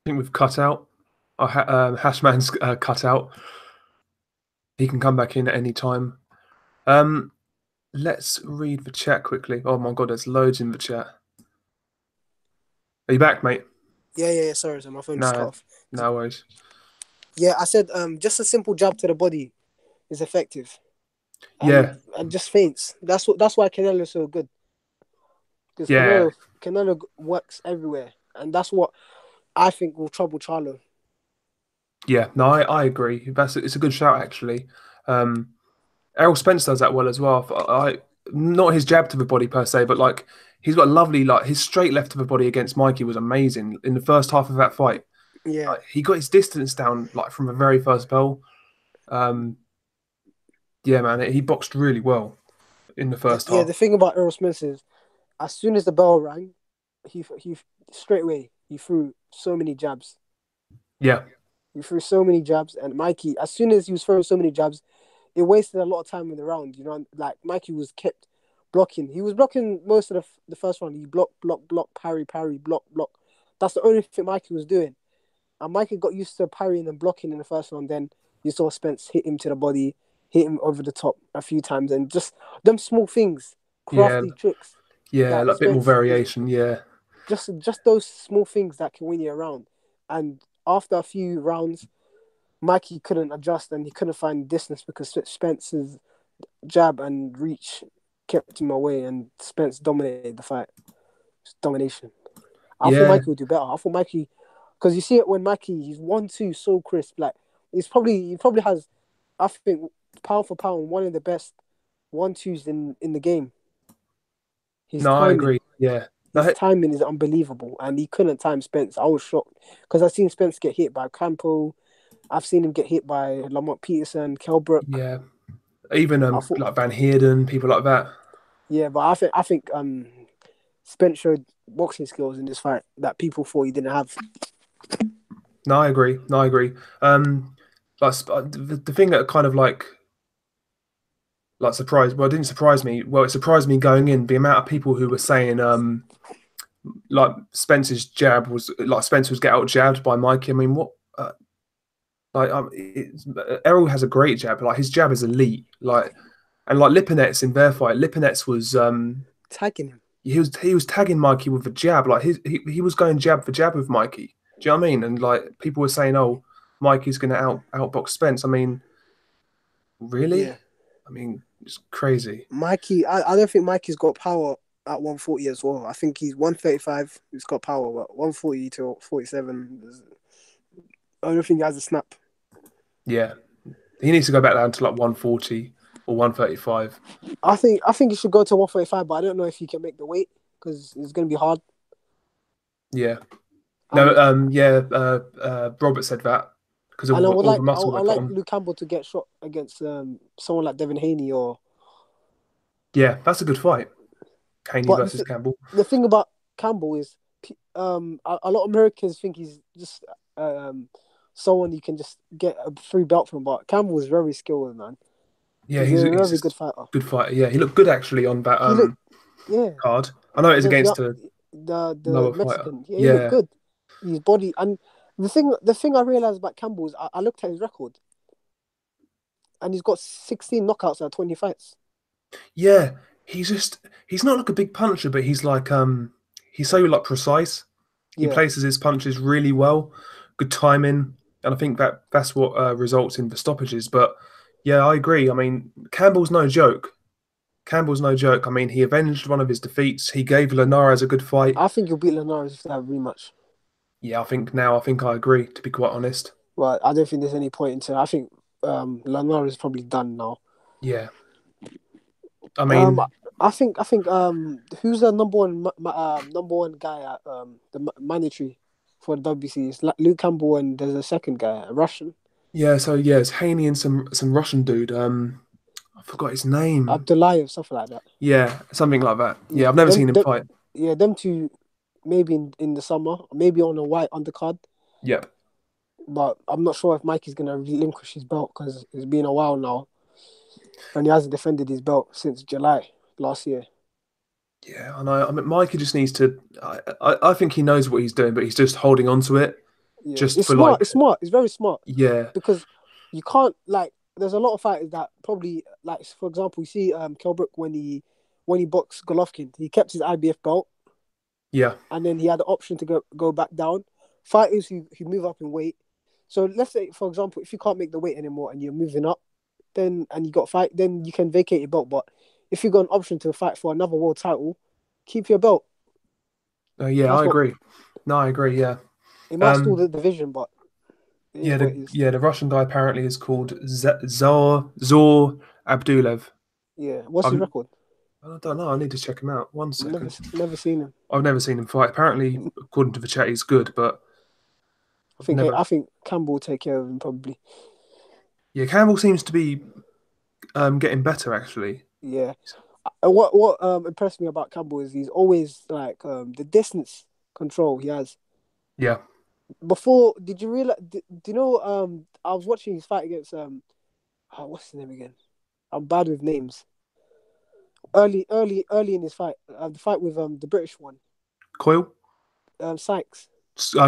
A: think we've cut out. Hashman's cut out. He can come back in at any time. Um, let's read the chat quickly. Oh my God, there's loads in the chat. Are you back, mate?
B: Yeah. Sorry, so my phone just cut
A: No,
B: off.
A: no worries.
B: Yeah, I said just a simple jab to the body is effective,
A: Yeah,
B: and just feints. That's why Canelo's so good because
A: yeah,
B: Canelo works everywhere, and that's what I think will trouble Charlo.
A: yeah. No, I agree. It's a good shout actually. Um, Errol Spence does that well as well. Not his jab to the body per se, but like he's got a lovely like his straight left to the body against Mikey was amazing in the first half of that fight.
B: Yeah,
A: Like, he got his distance down like from the very first bell. Um, yeah, man, he boxed really well in the first
B: yeah.
A: half.
B: The thing about Errol Spence is, as soon as the bell rang, he straight away he threw so many jabs.
A: Yeah,
B: He threw so many jabs, and Mikey, as soon as he was throwing so many jabs, it wasted a lot of time in the round. You know, like Mikey was kept blocking. He was blocking most of the first round. He block, parry, block. That's the only thing Mikey was doing. And Mikey got used to parrying and blocking in the first round. Then you saw Spence hit him to the body, hit him over the top a few times, and just them small things,
A: yeah,
B: crafty tricks
A: yeah,
B: that
A: like a bit more
B: Spence is
A: variation. Yeah,
B: just those small things that can win you a round. And after a few rounds, Mikey couldn't adjust and he couldn't find distance because Spence's jab and reach kept him away, and Spence dominated the fight. It's domination. I thought
A: yeah,
B: Mikey would do better. I thought Mikey, because you see it when Mikey he's 1-2 so crisp. Like he probably has, I think pound for pound one of the best 1-2s in the game. His
A: no, I
B: timing,
A: agree. Yeah,
B: his
A: no,
B: timing is unbelievable, and he couldn't time Spence. I was shocked because I've seen Spence get hit by Campbell. I've seen him get hit by Lamont Peterson, Kelbrook.
A: yeah, even
B: I thought,
A: like Van Heerden, people like that.
B: yeah, but I think Spence showed boxing skills in this fight that people thought he didn't have.
A: No, I agree. No, I agree. The thing that kind of like surprised, well, it didn't surprise me. Well, it surprised me going in the amount of people who were saying like Spence's jab was like Spence was get out jabbed by Mikey. I mean, what? Errol has a great jab. Like his jab is elite. Like and like Lipinets in their fight, Lipinets was
B: Tagging him.
A: he was tagging Mikey with a jab. Like he was going jab for jab with Mikey. Do you know what I mean? And like people were saying, "Oh, Mikey's going to outbox Spence." I mean, really?
B: Yeah,
A: I mean, it's crazy.
B: Mikey. I don't think Mikey's got power at 140 as well. I think he's 135. He's got power, but 140 to 47. I don't think he has a snap.
A: Yeah, he needs to go back down to like 140 or 135.
B: I think he should go to 135, but I don't know if he can make the weight because it's gonna be hard.
A: Yeah. No,
B: And
A: yeah, Robert said that because of
B: and
A: all the
B: I
A: muscle they
B: would
A: put
B: like
A: on.
B: Luke Campbell to get shot against someone like Devin Haney or.
A: Yeah, that's a good fight. Haney
B: But
A: versus Campbell.
B: the thing about Campbell is, a lot of Americans think he's just someone you can just get a free belt from. But Campbell is very skilled, man.
A: Yeah,
B: He's a
A: he's
B: very good
A: just
B: fighter.
A: good fighter. Yeah, he looked good actually on that
B: He looked, yeah,
A: card. I know it is
B: against
A: against a
B: the
A: lower fighter.
B: Mexican. Yeah, he looked
A: Yeah,
B: good. His body and the thing I realized about Campbell is I looked at his record and he's got 16 knockouts out of 20 fights.
A: yeah. He's not like a big puncher, but he's so like precise. He
B: Yeah,
A: places his punches really well, good timing, and I think that's what results in the stoppages. But yeah, I agree. I mean, Campbell's no joke. Campbell's no joke. I mean, he avenged one of his defeats. He gave Linares a good fight.
B: I think he'll beat Linares if they have a rematch.
A: Yeah, I think I agree, to be quite honest.
B: Well, I don't think there's any point into. I think Linares is probably done now.
A: Yeah. I
B: Um,
A: mean,
B: I think who's the number one guy at the mandatory for the WBC? It's like Luke Campbell and there's a second guy, a Russian,
A: yeah, so yeah, it's Haney and some Russian dude. I forgot his name.
B: Abdullayev, something like that.
A: Yeah, something like that.
B: Yeah,
A: Yeah, I've never seen him fight.
B: yeah, them two maybe in the summer, maybe on a Whyte undercard.
A: Yep.
B: But I'm not sure if Mikey's gonna relinquish his belt because it's been a while now, and he hasn't defended his belt since July last year.
A: Yeah, I know. I mean, Mikey just needs to. I think he knows what he's doing, but he's just holding on to it,
B: Yeah,
A: just
B: it's
A: for
B: smart.
A: like,
B: It's smart. It's very smart
A: yeah,
B: because you can't like. There's a lot of fighters that probably like, for example, you see Kell Brook when he boxed Golovkin, he kept his IBF belt
A: yeah,
B: and then he had the option to go back down. Fighters who move up in weight. So let's say, for example, if you can't make the weight anymore and you're moving up, then and you got fight, then you can vacate your belt. But if you got an option to fight for another world title, keep your belt.
A: yeah.
B: That's
A: I
B: what
A: agree. No, I agree. Yeah,
B: it might stall
A: um,
B: the division, but it is
A: yeah,
B: what it is.
A: the Russian guy apparently is called Zor Abdulev.
B: Yeah. What's his
A: I've,
B: record?
A: I don't know. I need to check him out. One second.
B: Never seen him.
A: I've never seen him fight. Apparently, according to the chat, he's good, but I've never.
B: I think Campbell will take care of him probably.
A: Yeah, Campbell seems to be getting better actually.
B: Yeah. And what impressed me about Campbell is he's always like the distance control he has.
A: Yeah,
B: Before, did you realize? Do you know? I was watching his fight against what's his name again? I'm bad with names. Early in his fight, the fight with the British one,
A: Coyle,
B: Sykes,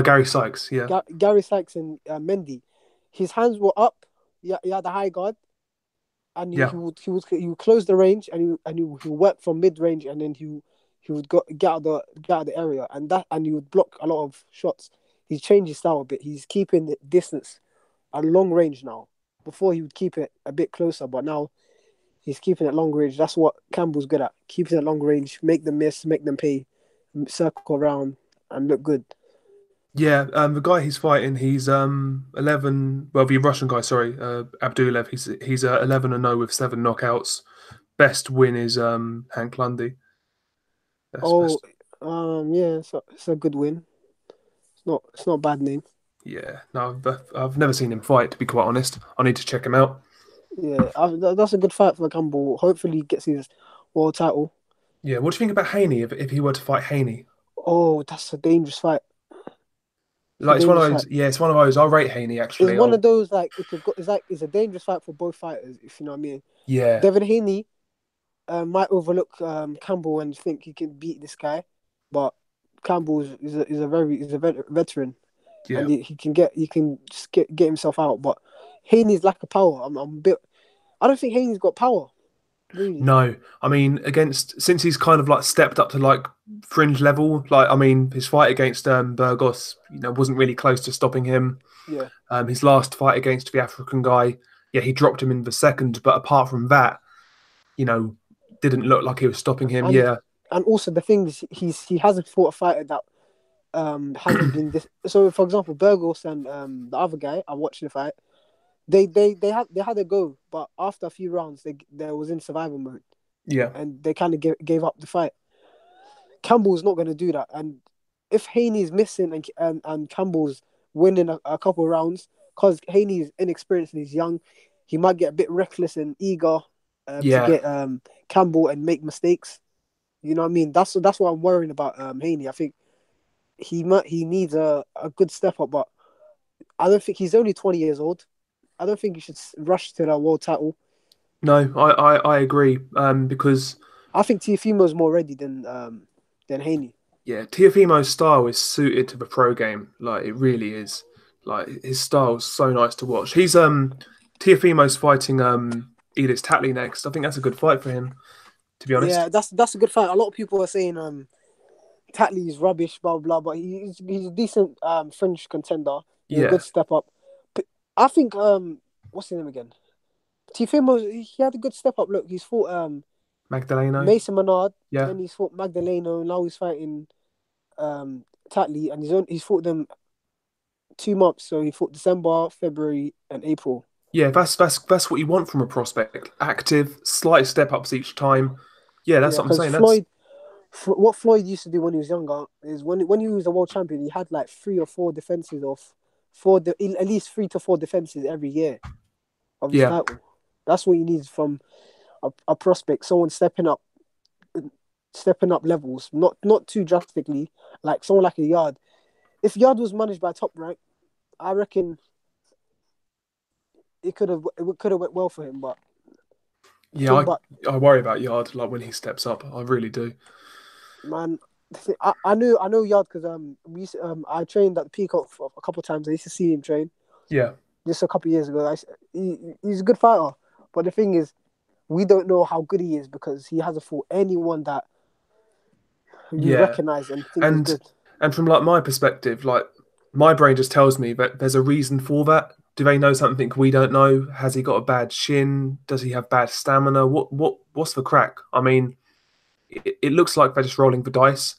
A: Gary Sykes. Yeah,
B: Gary Sykes and Mendy. His hands were up. Yeah, he had a high guard, and
A: yeah,
B: he would close the range and he would work from mid range, and then he would get out of the area, and he would block a lot of shots. He's changed his style a bit. He's keeping the distance at long range now. Before he would keep it a bit closer, but now he's keeping it long range. That's what Campbell's good at. Keeping it long range, make them miss, make them pay, circle around and look good.
A: yeah. The guy he's fighting, he's 11. Well, the Russian guy, sorry, Abdulev. He's 11-0 with 7 knockouts. Best win is Hank Lundy. That's
B: Oh,
A: best.
B: yeah, it's a good win. It's not a bad name.
A: Yeah, no, I've never seen him fight. To be quite honest, I need to check him out.
B: Yeah, that's a good fight for Campbell. Hopefully, he gets his world title.
A: Yeah, what do you think about Haney if he were to fight Haney?
B: Oh, that's a dangerous fight. It's a
A: Like it's one of
B: dangerous fight.
A: those. Yeah, it's one of those. I rate Haney
B: It's
A: actually.
B: one
A: I'll.
B: of those like it could go. It's like it's a dangerous fight for both fighters. If you know what I mean.
A: Yeah,
B: Devin Haney might overlook Campbell and think he can beat this guy, but Campbell is a veteran
A: yeah.
B: and he can just get himself out. But Haney's lack of power. I'm a bit. I don't think Haney's got power really.
A: No, I mean against since he's kind of like stepped up to like fringe level. Like I mean, his fight against Burgos, wasn't really close to stopping him.
B: Yeah,
A: His last fight against the African guy, yeah, he dropped him in the second. But apart from that, you know, didn't look like he was stopping him.
B: and
A: Yeah,
B: and also the thing is he hasn't fought a fighter that hasn't been this. So for example, Burgos and the other guy, I watched the fight. They had a go, but after a few rounds, they was in survival mode,
A: yeah,
B: and they kind of gave up the fight. Campbell's not going to do that, and if Haney's missing and Campbell's winning a couple of rounds, because Haney's inexperienced and he's young, he might get a bit reckless and eager to
A: Yeah,
B: get Campbell and make mistakes. You know what I mean? That's what I'm worrying about Haney. I think he needs a good step up, but I don't think he's only 20 years old. I don't think he should rush to the world title.
A: no, I agree. Because
B: I think Tiafimo's more ready than Haney.
A: yeah, Tiafimo's style is suited to the pro game. Like it really is. Like his style's so nice to watch. He's Tiafimo's fighting Edith Tatley next. I think that's a good fight for him, to be honest.
B: Yeah, that's a good fight. A lot of people are saying Tatley is rubbish, blah blah, but he's a decent French contender. He's a
A: Yeah,
B: good step up. I think what's his name again? Tifimo, he had a good step up. Look, he's fought
A: Magdaleno.
B: Mason Menard,
A: Yeah,
B: then he's fought Magdaleno, now he's fighting Tatley, and he's fought them 2 months. So he fought December, February, and April.
A: yeah. That's what you want from a prospect. Active, slight step ups each time. Yeah, that's
B: Yeah,
A: what I'm
B: because
A: saying. That's
B: What Floyd used to do when he was younger is when he was a world champion, he had like 3 or 4 defenses at least 3 to 4 defenses every year of his
A: yeah,
B: title. That's what you need from a prospect, someone stepping up levels, not too drastically, like someone like a Yarde. If Yarde was managed by Top Rank, I reckon it could have went well for him. But the
A: yeah.
B: thing about
A: I worry about Yard like when he steps up. I really do.
B: man, I know Yarde because I trained at the Peacock for a couple of times. I used to see him train
A: Yeah,
B: just a couple of years ago. He's a good fighter, but the thing is, we don't know how good he is because he hasn't fought anyone that we
A: yeah.
B: recognize and think is
A: And
B: good.
A: and from like my perspective, like my brain just tells me that there's a reason for that. Do they know something we don't know? Has he got a bad shin? Does he have bad stamina? What's the crack? I mean, it looks like they're just rolling the dice.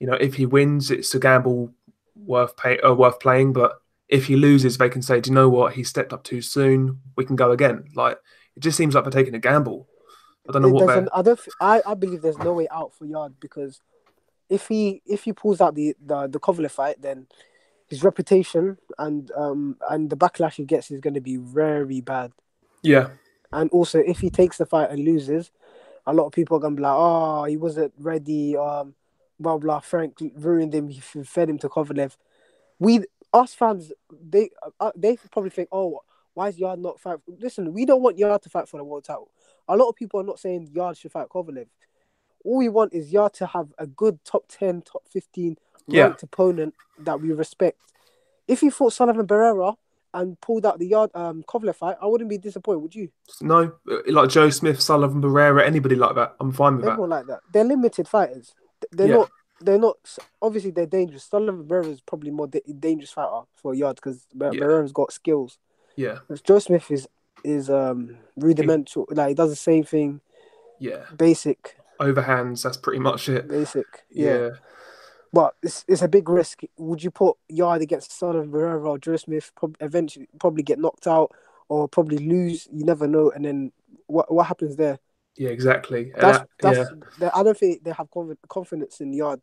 A: You know, if he wins, it's a gamble worth playing. But if he loses, they can say, "Do you know what? He stepped up too soon. We can go again." Like it just seems like they're taking a gamble. I don't know what
B: There's
A: they're.
B: an I don't I believe there's no way out for Yard because if he pulls out the Kovalev fight, then his reputation and the backlash he gets is going to be very bad.
A: Yeah,
B: And also, if he takes the fight and loses, a lot of people are going to be like, "Oh, he wasn't ready." Blah blah. Frank ruined him. He fed him to Kovalev. We us fans, they probably think, "Oh, why is Yard not fight?" Listen, we don't want Yard to fight for the world title. A lot of people are not saying Yard should fight Kovalev. All we want is Yard to have a good top 10, top 15
A: yeah.
B: ranked opponent that we respect. If he fought Sullivan Barrera and pulled out the Yard Kovalev fight, I wouldn't be disappointed, would you?
A: No, like Joe Smith, Sullivan Barrera, anybody like that. I'm fine with that.
B: Everyone like that. They're limited fighters. They're
A: Yeah,
B: not. They're not. Obviously, they're dangerous. Sullivan Barrera is probably more dangerous fighter for Yard because
A: yeah,
B: Barrera's got skills.
A: yeah.
B: Whereas Joe Smith is
A: He,
B: rudimental. Like he does the same thing,
A: yeah.
B: basic,
A: Overhands, that's pretty much it.
B: basic. Yeah.
A: Yeah,
B: But it's a big risk. Would you put Yard against Sullivan Barrera or Joe Smith? Eventually, probably get knocked out or probably lose. You never know. And then what happens there?
A: yeah, exactly. And yeah,
B: That's. I don't think they have confidence in Yard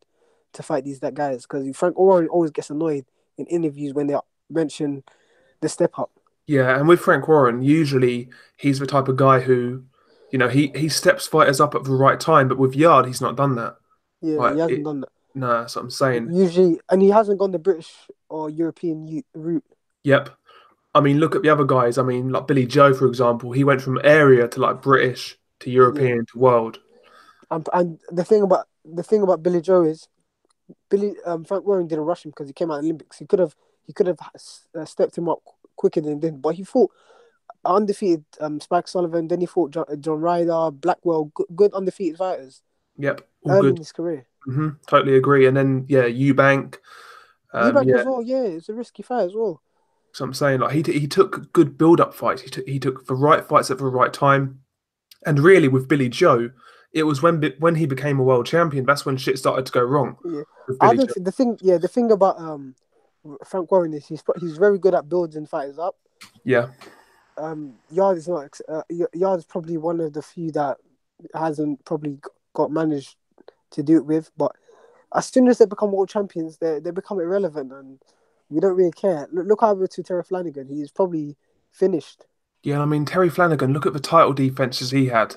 B: to fight that guys because Frank Warren always gets annoyed in interviews when they mention the step up.
A: yeah. And with Frank Warren, usually he's the type of guy who, he steps fighters up at the right time. But with Yard, he's not done that.
B: Yeah,
A: Like
B: he hasn't
A: it,
B: done that
A: no, that's what I'm saying.
B: usually, and he hasn't gone the British or European route.
A: Yep. I mean, look at the other guys. I mean, like Billy Joe, for example. He went from area to like British to
B: Yeah,
A: European to world.
B: and the thing about Billy Joe is Frank Warren didn't rush him because he came out of the Olympics. He could have stepped him up quicker than he did, but he fought undefeated Spike Sullivan. Then he fought John Ryder, Blackwell, good undefeated fighters
A: Yep, all
B: early in
A: good.
B: his career.
A: Totally agree. And then yeah, Eubank.
B: Eubank
A: Yeah,
B: as well, yeah, it's a risky fight as well.
A: so I'm saying like he took good build up fights. He took the right fights at the right time. And really, with Billy Joe, it was when he became a world champion. That's when shit started to go wrong
B: Yeah,
A: with
B: I
A: Billy
B: don't
A: Joe.
B: think the thing about Frank Warren is he's very good at building fighters up.
A: Yeah,
B: Yard is not. Yard is probably one of the few that hasn't probably got managed to do it with. But as soon as they become world champions, they become irrelevant, and we don't really care. Look over to Terry Flanagan; he's probably finished.
A: Yeah, I mean Terry Flanagan. Look at the title defenses he had.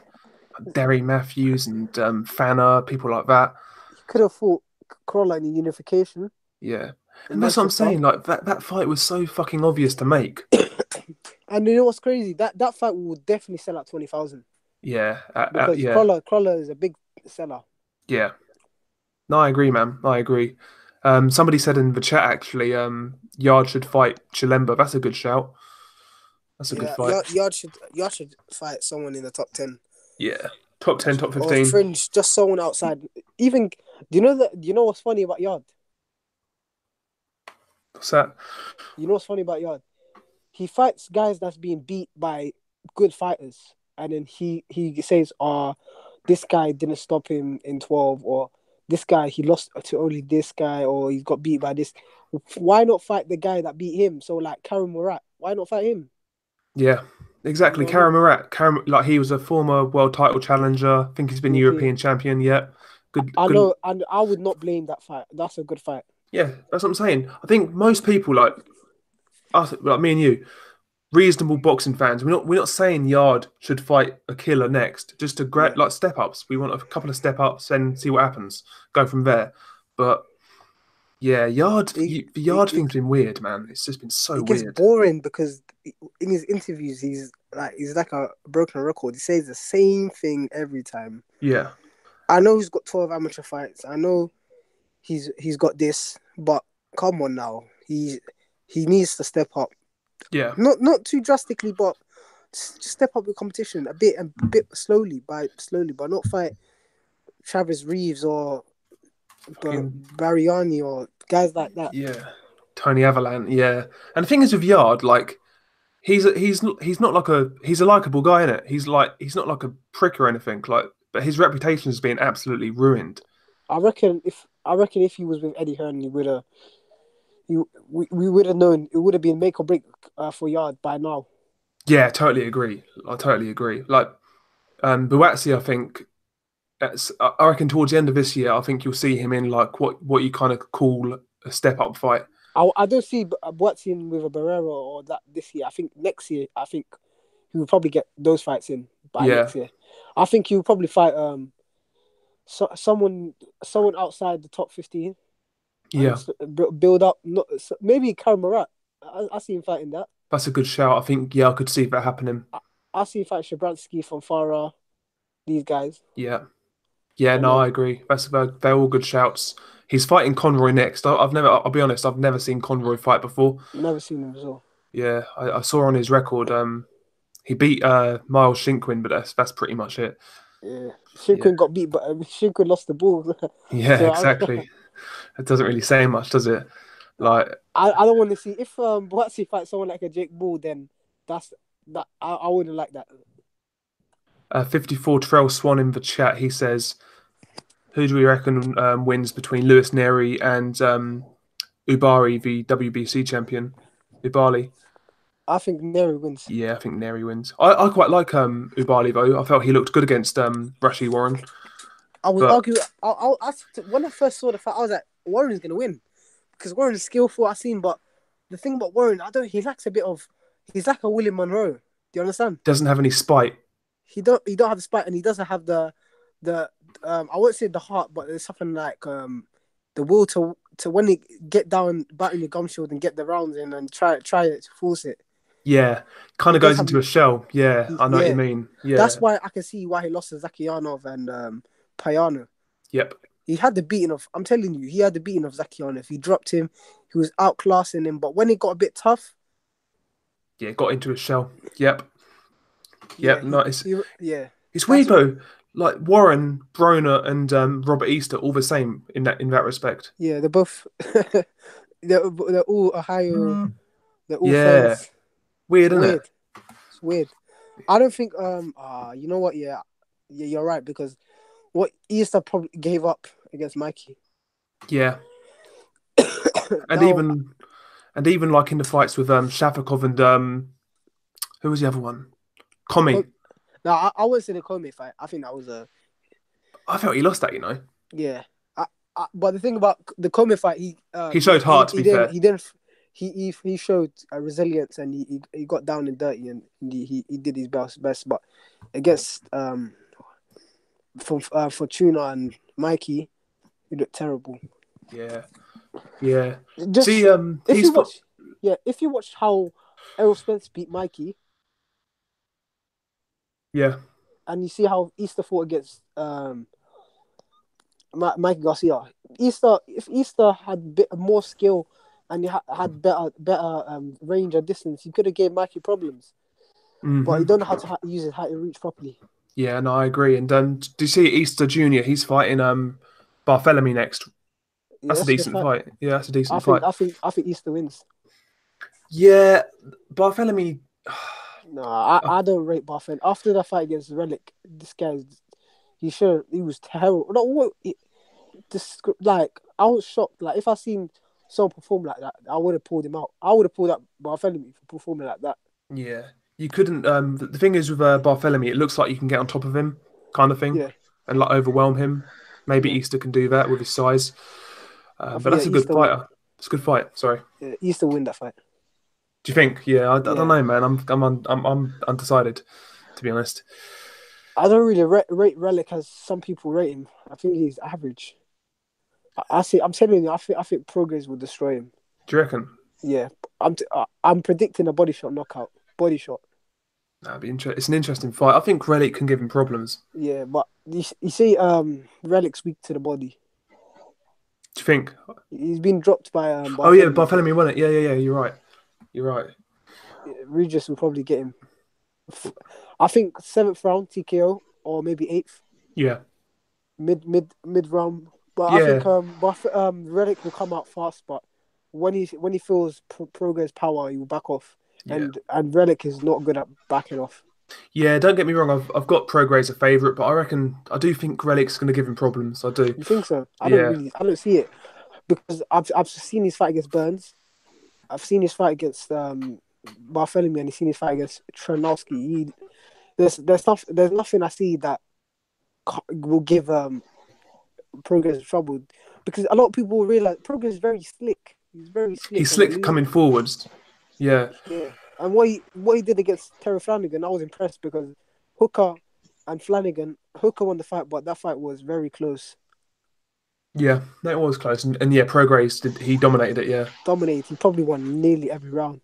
A: Derry Matthews and Fanner, people like that.
B: He could have fought Crawler in the unification
A: Yeah,
B: in
A: and that's what I'm
B: Manchester.
A: saying. Like that fight was so fucking obvious to make.
B: And you know what's crazy? That fight will definitely sell at 20,000
A: Yeah,
B: because
A: yeah,
B: Crawler is a big seller.
A: yeah. No, I agree, man. I agree. Somebody said in the chat actually, Yarde should fight Chilemba. That's a good shout. That's a good
B: Yeah,
A: fight.
B: Yard should fight someone in the top 10
A: Yeah, top 10, top
B: or
A: 15.
B: fringe, just someone outside. Even do you know what's funny about Yard?
A: What's that?
B: You know what's funny about Yard? He fights guys that's being beat by good fighters, and then he says, this guy didn't stop him in 12, or this guy he lost to only this guy, or he got beat by this. Why not fight the guy that beat him? So like Karen Murat, why not fight him?
A: Yeah,
B: You
A: exactly.
B: know what I mean?
A: Karen Murat. Like he was a former world title challenger. I think he's been
B: European.
A: European champion. Yeah, good,
B: I
A: good.
B: know, and I would not blame that fight. That's a good fight.
A: Yeah, that's what I'm saying. I think most people like us, like me and you, reasonable boxing fans. We're not saying Yard should fight a killer next. Just to
B: Yeah,
A: like step ups. We want a couple of step ups and see what happens. Go from there. But yeah,
B: it,
A: The
B: it,
A: Yard
B: it,
A: thing's been weird, man. It's just been so
B: it gets
A: weird.
B: boring because in his interviews he's like a broken record. He says the same thing every time.
A: Yeah,
B: I know he's got 12 amateur fights. I know he's got this, but come on now, he needs to step up.
A: yeah,
B: Not too drastically, but step up the competition a bit slowly, but not fight Travis Reeves or
A: fucking
B: Bariani or guys like that.
A: yeah. Tony Avalan, yeah. And the thing is with Yard, like he's not like he's a likable guy in it. He's not like a prick or anything. Like, but his reputation has been absolutely ruined.
B: I reckon if he was with Eddie Hearn, we would have known it would have been make or break for Yard by now.
A: Yeah, totally agree. I totally agree. Like, Buatsi, I think I reckon towards the end of this year, I think you'll see him in like what you kind of call a step up fight.
B: I don't see Boatsing with a Barrera or that this year. I think next year, I think he will probably get those fights in by
A: Yeah,
B: next year. I think he will probably fight someone outside the top 15 and
A: yeah,
B: build up. Not maybe Karen Murat. I see him fighting that.
A: that's a good shout. I think I could see that happening.
B: I see him fight Shabransky from Farah. These guys,
A: Yeah, yeah.
B: and
A: No, I
B: then
A: agree. They're all good shouts. He's fighting Conroy next. I've never. I'll be honest. I've never seen Conroy fight before.
B: never seen him as well.
A: Yeah, I saw on his record. He beat Miles Shinkwin, but that's pretty much it.
B: Yeah,
A: Yeah,
B: Shinkwin got beat, but Shinkwin lost the ball.
A: yeah,
B: so
A: exactly. It doesn't really say much, does it? Like
B: I don't want to see if Boatsy fights someone like a Jake Bull, then that's that I wouldn't like that.
A: 54 Trail Swan in the chat. He says, "Who do we reckon wins between Lewis Nery and Ubari, the WBC champion?" Ubali.
B: I think Nery wins.
A: Yeah, I think Nery wins. I quite like Ubali though. I felt he looked good against Rashid Warren,
B: I would
A: but
B: argue. When I first saw the fight, I was like, Warren's gonna win because Warren's skillful. I've seen, but the thing about Warren, I don't. He lacks a bit of. He's like a William Monroe. Do you understand?
A: doesn't have any spite.
B: He don't have the spite, and he doesn't have the I won't say the heart, but there's something like the will to when he get down, batten your gum shield and get the rounds in and try it to force it.
A: Yeah, kind
B: He
A: of
B: does
A: goes
B: have.
A: into a shell. Yeah, I know what you
B: Yeah,
A: mean. Yeah,
B: that's why I can see why he lost to Zakianov and Payano.
A: yep.
B: He had the beating of. I'm telling you, he had the beating of Zakianov. He dropped him. He was outclassing him. But when it got a bit tough,
A: Yeah, got into a shell. Yep,
B: yeah,
A: yep. Nice.
B: yeah.
A: It's weird
B: That's
A: though. Like Warren, Broner, and Robert Easter, all the same in that respect.
B: yeah. They're both. they're all Ohio. They're all
A: Yeah,
B: friends.
A: weird,
B: It's
A: isn't it?
B: weird. It's weird. I don't think you know what? Yeah, you're right because what Easter probably gave up against Mikey.
A: Yeah, and
B: Now,
A: even like in the fights with Shafikov and who was the other one?
B: the
A: Commie.
B: now I wouldn't say the Comey fight. I think that was a
A: I felt he lost that.
B: yeah. But the thing about the Coleman fight,
A: He showed heart, to be fair.
B: He showed resilience, and he got down and dirty, and he did his best. But against for Tuna and Mikey, he looked terrible.
A: Yeah, yeah.
B: Just
A: See,
B: if you watch how Errol Spence beat Mikey,
A: yeah,
B: and you see how Easter fought against Mike Garcia. If Easter had a bit more skill and he had better range or distance, he could have gave Mikey problems.
A: mm-hmm.
B: But he don't know how to use his height and reach properly.
A: Yeah, no, I agree. And do you see Easter Jr? He's fighting Barthélemy next. That's a decent fight. Yeah, that's a decent fight.
B: I think Easter wins.
A: Yeah, Barthélemy.
B: No, I don't rate Barthélemy. After the fight against Relic, this guy, he was terrible. No, what? I was shocked. Like, if I seen someone perform like that, I would have pulled him out. I would have pulled out Barthélemy for performing like that.
A: Yeah, you couldn't. The thing is with Barthélemy, it looks like you can get on top of him, kind of thing, and like overwhelm him. Maybe Easter can do that with his size. But that's a good fighter. It's a good fight. Sorry.
B: Yeah, Easter win that fight.
A: Do you think? Yeah, I don't know, man. I'm undecided, to be honest.
B: I don't really rate Relic as some people rate him. I think he's average. I'm telling you, I think Prograis will destroy him.
A: Do you reckon?
B: Yeah, I'm predicting a body shot knockout. Body shot.
A: That'd be interesting. It's an interesting fight. I think Relic can give him problems.
B: Yeah, but you see, Relic's weak to the body.
A: Do you think?
B: He's been dropped by.
A: Oh yeah, Barthélemy won it. Yeah. You're right.
B: Regis will probably get him. I think 7th round TKO or maybe 8th.
A: Yeah.
B: Mid round, but I think Relic will come out fast. But when he feels Prograis' power, he will back off.
A: Yeah.
B: And Relic is not good at backing off.
A: Yeah, don't get me wrong. I've got Prograis a favourite, but I do think Relic's going to give him problems. I do.
B: You think so? I don't see it, because I've seen his fight against Burns. I've seen his fight against Barthélemy, and I've seen his fight against Tranowski. There's nothing I see that will give Prograis trouble, because a lot of people realize Prograis is very slick. He's very slick.
A: He's slick coming forwards. Yeah.
B: And what he did against Terry Flanagan, I was impressed, because Hooker won the fight, but that fight was very close.
A: Yeah, that was close. And Prograis, he dominated it, yeah.
B: Dominated. He probably won nearly every round.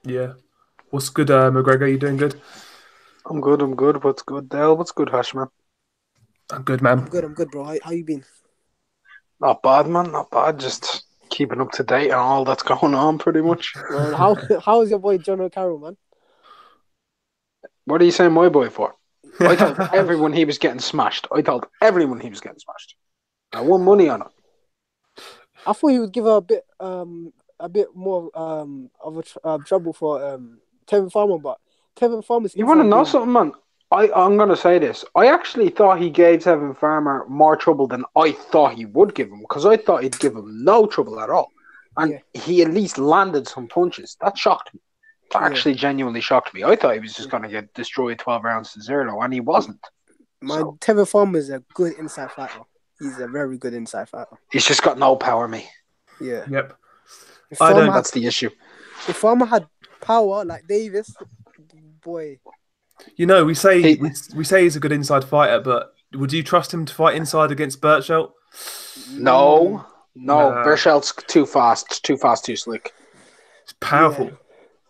A: Yeah. What's good, McGregor? You doing good?
C: I'm good. What's good, Dale? What's good, Hashman?
A: I'm good, man.
B: I'm good, bro. How you been?
C: Not bad, man. Not bad. Just keeping up to date on all that's going on, pretty much.
B: Well, how is your boy John O'Carroll, man?
C: What are you saying my boy for? I told everyone he was getting smashed. I won money on it.
B: I thought he would give her a bit more of a trouble for Tevin Farmer, but Tevin Farmer's.
C: You want to know something, man? I'm going to say this. I actually thought he gave Tevin Farmer more trouble than I thought he would give him, because I thought he'd give him no trouble at all. And he at least landed some punches. That shocked me. That actually genuinely shocked me. I thought he was just going to get destroyed 12 rounds to 0, and he wasn't.
B: Tevin Farmer is a good inside fighter. He's a very good inside fighter.
C: He's just got no power, me.
B: Yeah.
A: Yep.
C: That's the issue.
B: If Farmer had power like Davis, boy.
A: You know, we say he's a good inside fighter, but would you trust him to fight inside against Berchelt?
C: No. Berchelt's too fast, too slick.
A: It's powerful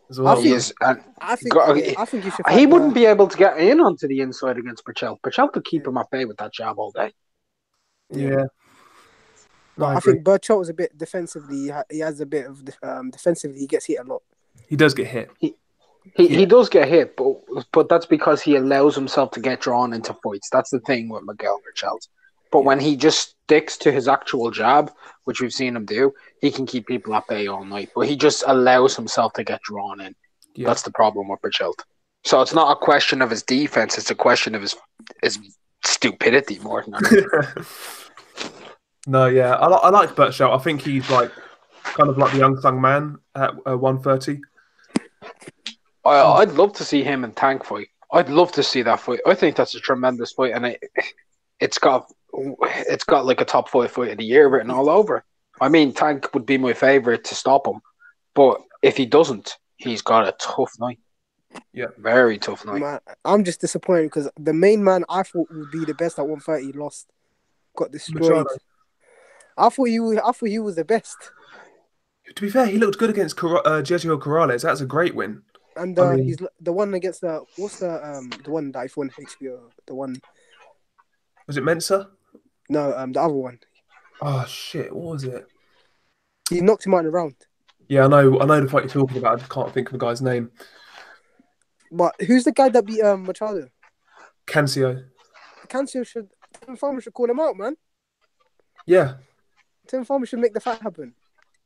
A: as well.
C: He is.
B: I think you should.
C: He wouldn't be able to get in onto the inside against Berchelt. Berchelt could keep him at bay with that jab all day.
A: Yeah.
B: I think Berchelt is a bit defensively. He has a bit of defensively. He gets hit a lot.
A: He does get hit.
C: He does get hit, but that's because he allows himself to get drawn into fights. That's the thing with Miguel Berchelt. But when he just sticks to his actual jab, which we've seen him do, he can keep people at bay all night. But he just allows himself to get drawn in. Yeah. That's the problem with Berchelt. So it's not a question of his defense; it's a question of his stupidity more than anything.
A: No, yeah, I like Berchelt. I think he's like kind of like the unsung man at 130.
C: I'd love to see him in Tank fight. I'd love to see that fight. I think that's a tremendous fight, and it's got it's got like a top 5 fight of the year written all over it. I mean, Tank would be my favourite to stop him, but if he doesn't, he's got a tough night.
A: Yeah,
C: very tough night.
B: Man, I'm just disappointed because the main man I thought would be the best at 130 lost, got destroyed.
A: Machado.
B: I thought you was the best.
A: To be fair, he looked good against Sergio Corrales. That's a great win.
B: And
A: I mean-
B: he's the one against the one that I won HBO, the one.
A: Was it Mensa?
B: No, the other one.
A: Oh shit! What was it?
B: He knocked him out in the round.
A: Yeah, I know the fight you're talking about. I just can't think of the guy's name.
B: But who's the guy that beat Machado?
A: Cancio.
B: Cancio Tim Farmer should call him out, man.
A: Yeah,
B: Tim Farmer should make the fight happen.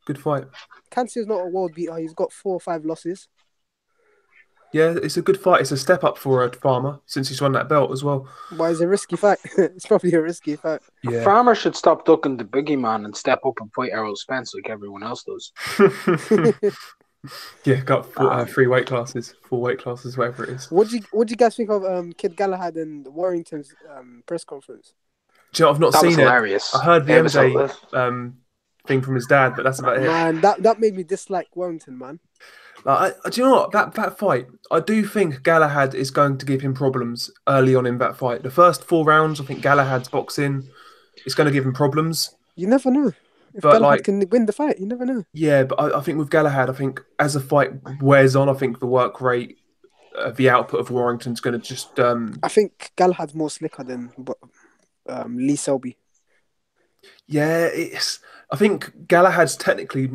A: good fight.
B: Cancio's not a world beater. He's got 4 or 5 losses.
A: Yeah, it's a good fight. It's a step up for Farmer since he's won that belt as well.
B: But it's a risky fight. It's probably a risky fight.
A: Yeah.
C: Farmer should stop ducking the biggie man and step up and fight Errol Spence like everyone else does.
A: Yeah, got 3 weight classes, 4 weight classes, whatever it is.
B: What do you guys think of Kid Galahad and Warrington's press conference?
A: Do you know, I've not
C: That was
A: seen it.
C: hilarious.
A: I heard the
C: It was
A: MJ thing from his dad, but that's about it.
B: Man, that made me dislike Warrington, man.
A: Like, do you know what? That fight, I do think Galahad is going to give him problems early on in that fight. The first 4 rounds, I think Galahad's boxing is going to give him problems.
B: You never know. If
A: But,
B: Galahad can win the fight, you never know.
A: Yeah, but I think with Galahad, I think as the fight wears on, I think the work rate, the output of Warrington's going to just...
B: I think Galahad's more slicker than Lee Selby.
A: Yeah, I think Galahad's technically,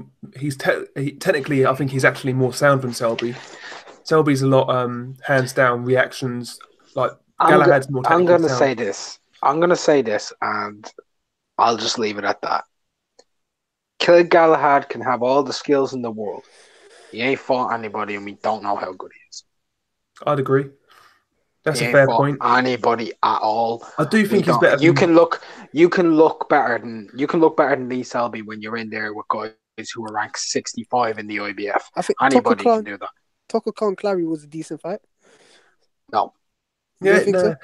A: technically, I think he's actually more sound than Selby. Selby's a lot hands down reactions. Like Galahad's more.
C: I'm going to
A: sound.
C: say this. I'm going to say this, and I'll just leave it at that. Kid Galahad can have all the skills in the world. He ain't fought anybody, and we don't know how good he is.
A: I'd agree. That's
C: He
A: a
C: ain't
A: fair
C: fought
A: point.
C: anybody at all.
A: I do think
C: We
A: he's
C: don't-
A: better.
C: You can look better than Lee Selby when you're in there with guys who are ranked 65 in the IBF.
B: I think
C: Anybody can do that.
B: Tucker Khan Clary was a decent fight.
C: No,
B: You don't think so?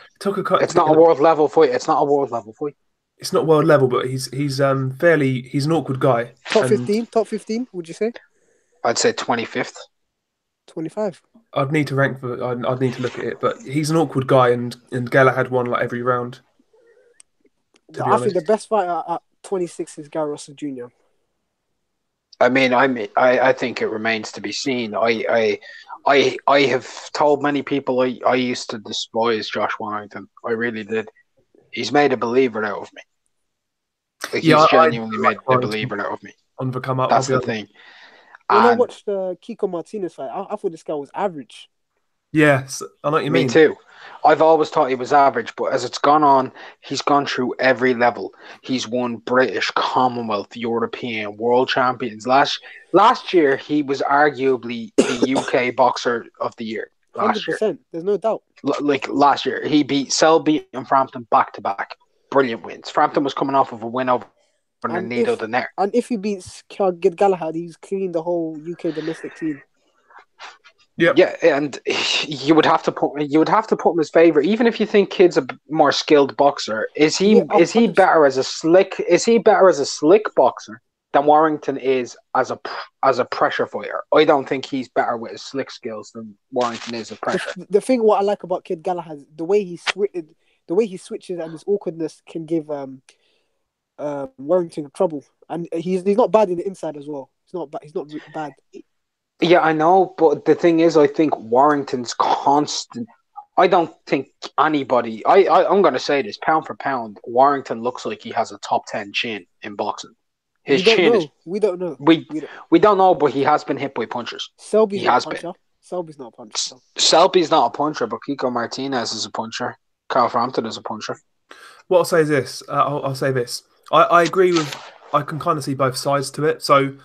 C: it's not a world level fight. It's not a world level fight.
A: It's not world level, but he's he's an awkward guy.
B: Top
A: And
B: 15, would you say?
C: I'd say 25th.
B: 25.
A: I'd need to rank for. I'd need to look at it, but he's an awkward guy, and Galahad won like every round. To be
B: I think
A: honest.
B: the best fighter at 26 is Gary Russell Jr.
C: I think it remains to be seen. I have told many people I used to despise Josh Warrington. I really did. He's made a believer out of me. Like,
A: Yeah,
C: he's
A: I
C: genuinely made a
A: Warrington.
C: believer out of me.
A: On the come up.
C: That's
A: I'll
C: the
A: be honest.
C: thing.
B: When I
C: And
B: watched the Kiko Martinez fight, I thought this guy was average.
A: Yes, I know what you
C: me
A: mean.
C: too. I've always thought he was average, but as it's gone on, he's gone through every level. He's won British, Commonwealth, European, World Champions. Last year, he was arguably the UK Boxer of the Year. Last year.
B: 100%. There's no doubt.
C: Like last year, he beat Selby and Frampton back to back. Brilliant wins. Frampton was coming off of a win over
B: And
C: Nanido the Nair.
B: And if he beats Kid Galahad, he's cleaned the whole UK domestic scene.
A: Yep.
C: Yeah, and you would have to put him as favorite, even if you think Kid's a more skilled boxer. Is he
B: Yeah,
C: better as a slick boxer than Warrington is as a pressure fighter? I don't think he's better with his slick skills than Warrington is with pressure.
B: The thing what I like about Kid Galahad, the way he switches and his awkwardness can give Warrington trouble, and he's not bad in the inside as well. He's not bad.
C: Yeah, I know, but the thing is, I think Warrington's constant. I don't think anybody. I'm going to say this, pound for pound, Warrington looks like he has a top 10 chin in boxing. His chin is.
B: We don't know.
C: We don't know, but he has been hit by punchers.
B: Selby's
C: He
B: not
C: has
B: a puncher. Selby's not a puncher.
C: Selby's not a puncher, but Kiko Martinez is a puncher. Carl Frampton is a puncher.
A: What I'll say is this. I'll say this. I agree with. I can kind of see both sides to it. So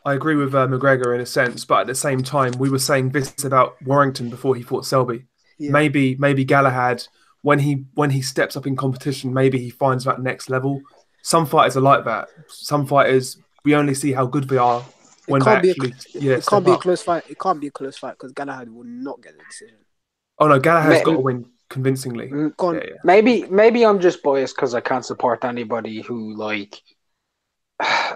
A: I agree with McGregor in a sense, but at the same time, we were saying this about Warrington before he fought Selby.
B: Yeah.
A: Maybe Galahad, when he steps up in competition, maybe he finds that next level. Some fighters are like that. Some fighters, we only see how good they are when they actually
B: It
A: step
B: can't be a
A: up.
B: close fight. It can't be a close fight because Galahad will not get the decision.
A: Oh no, Galahad's
C: Mate,
A: got to win. convincingly.
B: Gone.
A: Yeah.
C: Maybe I'm just biased because I can't support anybody who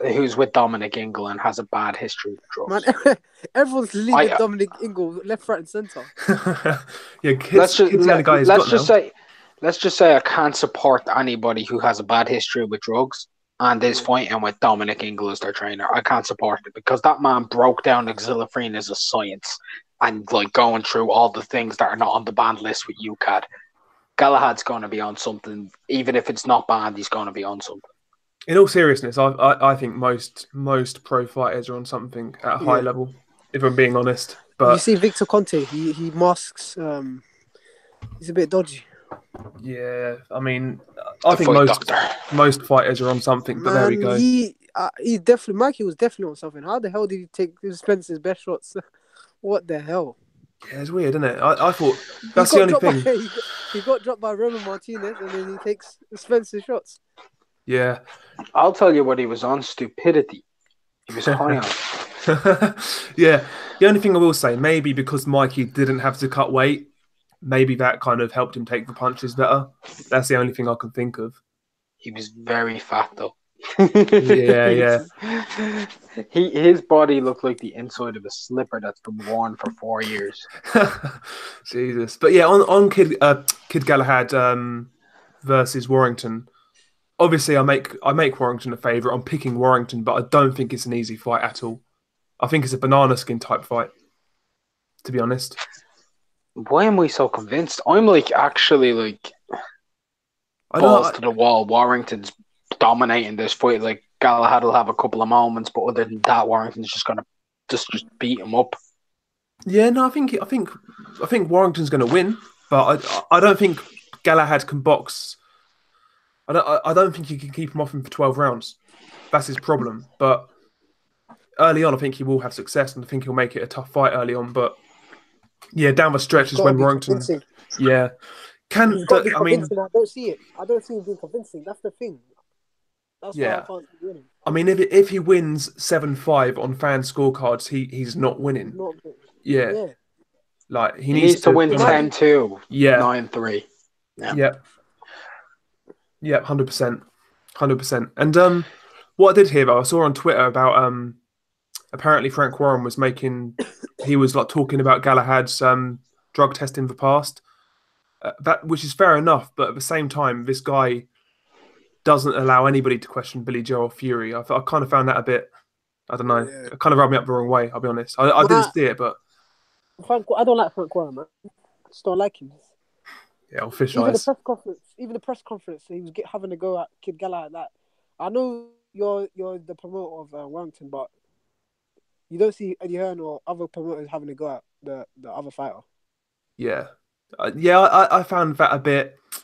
C: who's with Dominic Ingle and has a bad history with
B: Man,
C: drugs.
B: everyone's leaving Dominic Ingle left, right, and centre.
A: Yeah, kid's the only guy he's got now.
C: Let's just say I can't support anybody who has a bad history with drugs and is fighting with Dominic Ingle as their trainer. I can't support it because that man broke down Xylophone as a science and going through all the things that are not on the banned list with UCAD. Galahad's going to be on something, even if it's not banned. He's going to be on something.
A: In all seriousness, I think most pro fighters are on something at a high level, if I'm being honest. But
B: you see Victor Conte, he masks. He's a bit dodgy.
A: Yeah, I mean, I think most fighters are on something. But there we go.
B: He definitely, Mikey was definitely on something. How the hell did he take Spence's best shots? What the hell?
A: Yeah, it's weird, isn't it? I thought that's the only thing.
B: He got dropped by Roman Martinez, and then he takes Spence's shots.
A: Yeah.
C: I'll tell you what he was on: stupidity. He was high on.
A: Yeah. The only thing I will say, maybe because Mikey didn't have to cut weight, maybe that kind of helped him take the punches better. That's the only thing I can think of.
C: He was very fat, though.
A: Yeah.
C: His body looked like the inside of a slipper that's been worn for 4 years.
A: Jesus. But yeah, on Kid Galahad versus Warrington. Obviously, I make Warrington a favourite. I'm picking Warrington, but I don't think it's an easy fight at all. I think it's a banana skin type fight, to be honest.
C: Why am we so convinced? I'm actually balls to the wall. Warrington's dominating this fight. Galahad will have a couple of moments, but other than that, Warrington's just gonna just beat him up.
A: Yeah, no, I think Warrington's gonna win, but I don't think Galahad can box. I don't think he can keep him off him for 12 rounds. That's his problem. But early on, I think he will have success, and I think he'll make it a tough fight early on. But yeah, down the stretch is when Warrington.
B: Convincing.
A: Yeah, I mean,
B: I don't see it. I don't see him being convincing. That's the thing. That's why I can't see winning.
A: I mean, if he wins 7-5 on fan scorecards, he's not winning. Yeah. He needs
C: to win 10-2.
A: Yeah.
C: 9-3.
A: Yeah. Yeah, 100%. 100%. And what I did hear about, I saw on Twitter about apparently Frank Warren was talking about Galahad's drug test in the past. Which is fair enough, but at the same time, this guy doesn't allow anybody to question Billy Joe or Fury. I kind of found that a bit, I don't know, it kind of rubbed me up the wrong way, I'll be honest. I didn't see it, but...
B: I don't like Frank Warren, man. I just don't like him.
A: Yeah, well, fish
B: even
A: eyes.
B: Even the press conference, he was having to go at Kid Galahad. I know you're the promoter of Warrington, but you don't see Eddie Hearn or other promoters having to go at the other fighter.
A: Yeah. I found that a bit, I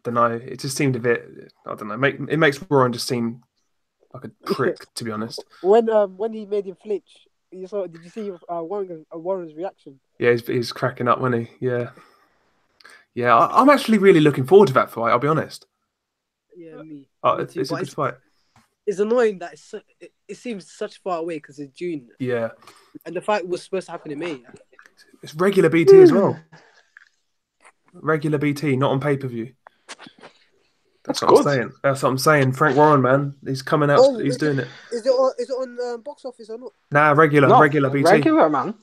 A: don't know, it just seemed a bit, I don't know, it makes Warren just seem like a prick, to be honest.
B: When he made him flinch, did you see Warren's reaction? Yeah,
A: he's cracking up, wasn't he? Yeah. Yeah, I'm actually really looking forward to that fight, I'll be honest.
B: Yeah, me.
A: It's a good fight.
B: It's annoying that it seems such far away because it's June.
A: Yeah.
B: And the fight was supposed to happen in May.
A: It's regular BT as well. Regular BT, not on pay-per-view. That's what I'm saying. That's what I'm saying. Frank Warren, man, he's coming out. He's doing it.
B: Is it on box office or not?
A: Nah, regular BT.
C: Regular, man.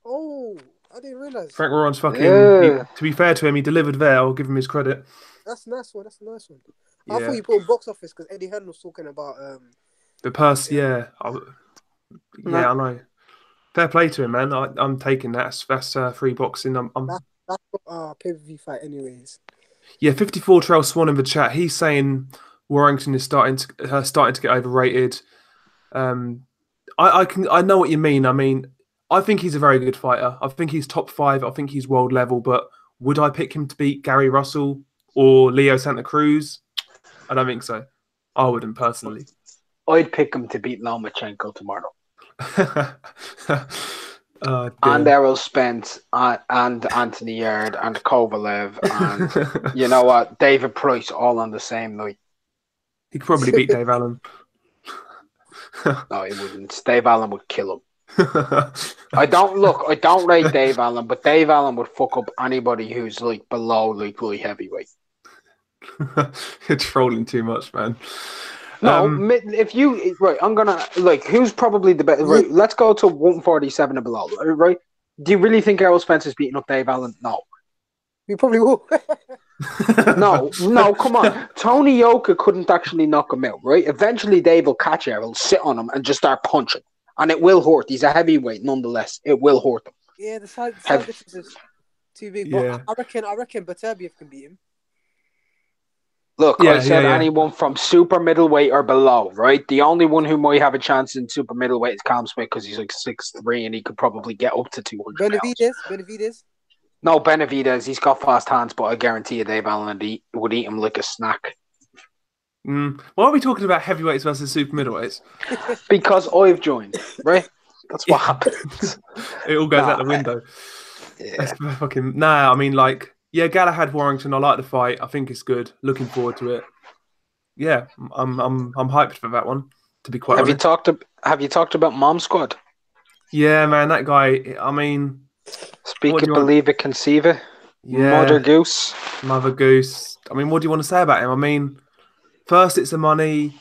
B: Oh, I didn't realize.
A: Frank Warren's fucking. To be fair to him, he delivered there. I'll give him his credit.
B: That's a nice one. I thought you put on box office because Eddie Hearn was talking about
A: the purse. Yeah, I know. Fair play to him, man. I'm taking that. That's free boxing.
B: That's pay-per-view fight, anyways.
A: Yeah, 54 Trail Swan in the chat. He's saying Warrington is starting to get overrated. I know what you mean. I mean, I think he's a very good fighter. I think he's top 5. I think he's world level. But would I pick him to beat Gary Russell or Leo Santa Cruz? I don't think so. I wouldn't personally.
C: I'd pick him to beat Lomachenko tomorrow. And Errol Spence and Anthony Yarde and Kovalev and you know what, David Price all on the same night.
A: He'd probably beat Dave Allen.
C: No, he wouldn't. Dave Allen would kill him. I don't rate Dave Allen, but Dave Allen would fuck up anybody who's like below like really heavyweight.
A: You're trolling too much, man.
C: No, if you right, I'm gonna like who's probably the best. Right, let's go to 147 and below. Right, do you really think Errol Spence is beating up Dave Allen? No.
B: You probably will.
C: No, come on. Tony Yoka couldn't actually knock him out, right? Eventually, Dave will catch Errol, sit on him, and just start punching. And it will hurt. He's a heavyweight, nonetheless. It will hurt him.
B: Yeah, the side difference is too big.
A: Yeah.
B: But I reckon Batabiyev can beat him.
C: Look, I said anyone from super middleweight or below, right? The only one who might have a chance in super middleweight is Cam Smith because he's like 6'3" and he could probably get up to 200 pounds.
B: Benavidez. No,
C: Benavidez, he's got fast hands, but I guarantee you Dave Allen would eat him like a snack.
A: Why are we talking about heavyweights versus super middleweights?
C: Because I've joined, right? That's what happens.
A: It all goes out the window.
C: Yeah.
A: I mean, like, Galahad Warrington. I like the fight. I think it's good. Looking forward to it. Yeah, I'm hyped for that one. To be quite honest.
C: Have you talked about Mom Squad?
A: Yeah, man, that guy. I mean,
C: speak it, believe it, conceive it.
A: Yeah,
C: Mother Goose.
A: I mean, what do you want to say about him? I mean, first it's the money,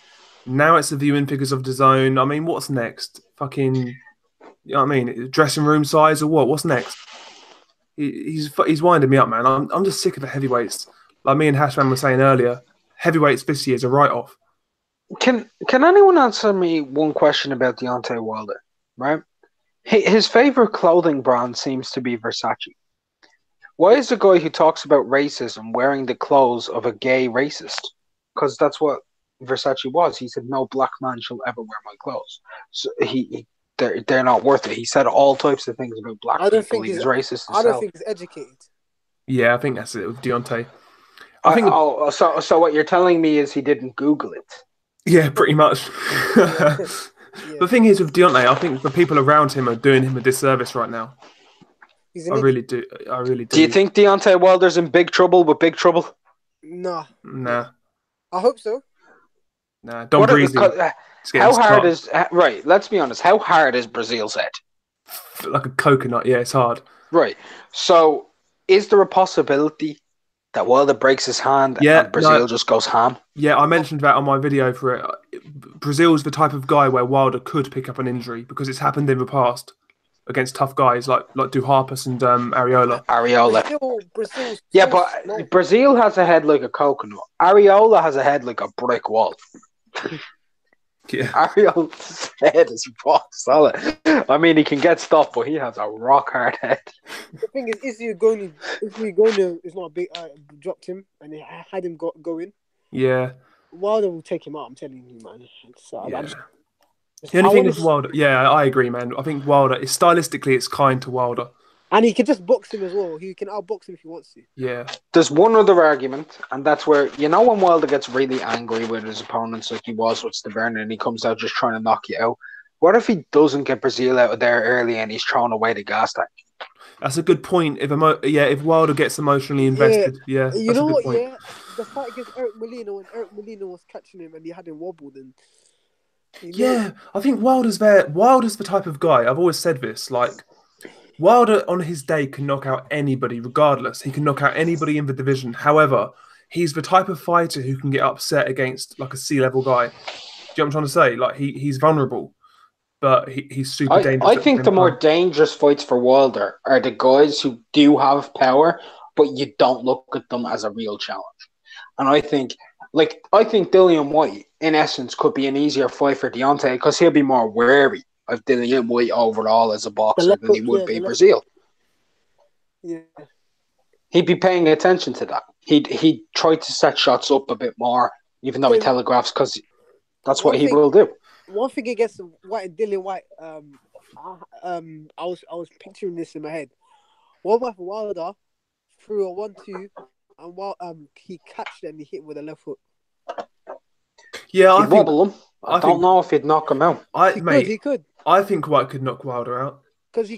A: now it's the viewing figures of DAZN. I mean, what's next? Fucking, you know what I mean? Dressing room size or what? What's next? He's winding me up, man. I'm just sick of the heavyweights. Like me and Hashman were saying earlier, heavyweights this year is a write-off.
C: Can anyone answer me one question about Deontay Wilder? Right, his favorite clothing brand seems to be Versace. Why is the guy who talks about racism wearing the clothes of a gay racist? Because that's what Versace was. He said, "No black man shall ever wear my clothes." So they're not worth it. He said all types of things about black people. He's racist.
B: I don't think he's educated.
A: Yeah, I think that's it with Deontay.
C: So what you're telling me is he didn't Google it?
A: Yeah, pretty much. The thing is with Deontay, I think the people around him are doing him a disservice right now. I really do.
C: Do you think Deontay Wilder's in big trouble with Big Trouble?
A: Nah.
B: I hope so.
A: Nah, don't breathe.
C: How hard is right? Let's be honest. How hard is Brazil's head?
A: Like a coconut. Yeah, it's hard.
C: Right. So, is there a possibility that Wilder breaks his hand and Brazil just goes ham?
A: Yeah, I mentioned that on my video for it. Brazil's the type of guy where Wilder could pick up an injury because it's happened in the past against tough guys like Duhaupas and Arreola.
C: But Brazil has a head like a coconut. Arreola has a head like a brick wall.
A: Yeah.
C: Ariel's head is rock solid. I mean, he can get stuff, but he has a rock hard head.
B: The thing is he going to is not a big dropped him and he had him go in.
A: Yeah.
B: Wilder will take him out. I'm telling you, man.
A: The only thing is Wilder. Yeah, I agree, man. I think Wilder is stylistically, it's kind to Wilder.
B: And he can just box him as well. He can outbox him if he wants to.
A: Yeah.
C: There's one other argument, and that's where, when Wilder gets really angry with his opponents like he was with Stavern and he comes out just trying to knock you out. What if he doesn't get Brazil out of there early and he's throwing away the gas tank?
A: That's a good point. If Wilder gets emotionally invested,
B: you know what? Point. Yeah, the fight against Eric Molina when Eric Molina was catching him and he had him wobbled and.
A: I think Wilder's there. Wilder's the type of guy. I've always said this. Like Wilder on his day can knock out anybody, regardless. He can knock out anybody in the division. However, he's the type of fighter who can get upset against like a C-level guy. Do you know what I'm trying to say? Like he's vulnerable, but he's super dangerous.
C: I think the more dangerous fights for Wilder are the guys who do have power, but you don't look at them as a real challenge. And I think Dillian Whyte, in essence, could be an easier fight for Deontay because he'll be more wary of Dillian Whyte overall as a boxer than he would be Brazil.
B: Yeah.
C: He'd be paying attention to that. He'd try to set shots up a bit more, even though he telegraphs, because that's what he will do.
B: One thing against Dillian Whyte, I was picturing this in my head. What about Wilder threw a 1-2 and he catched it and he hit with a left hook?
A: Yeah,
C: he'd wobble him. I don't know if he'd knock him out.
B: He could.
A: I think Whyte could knock Wilder out.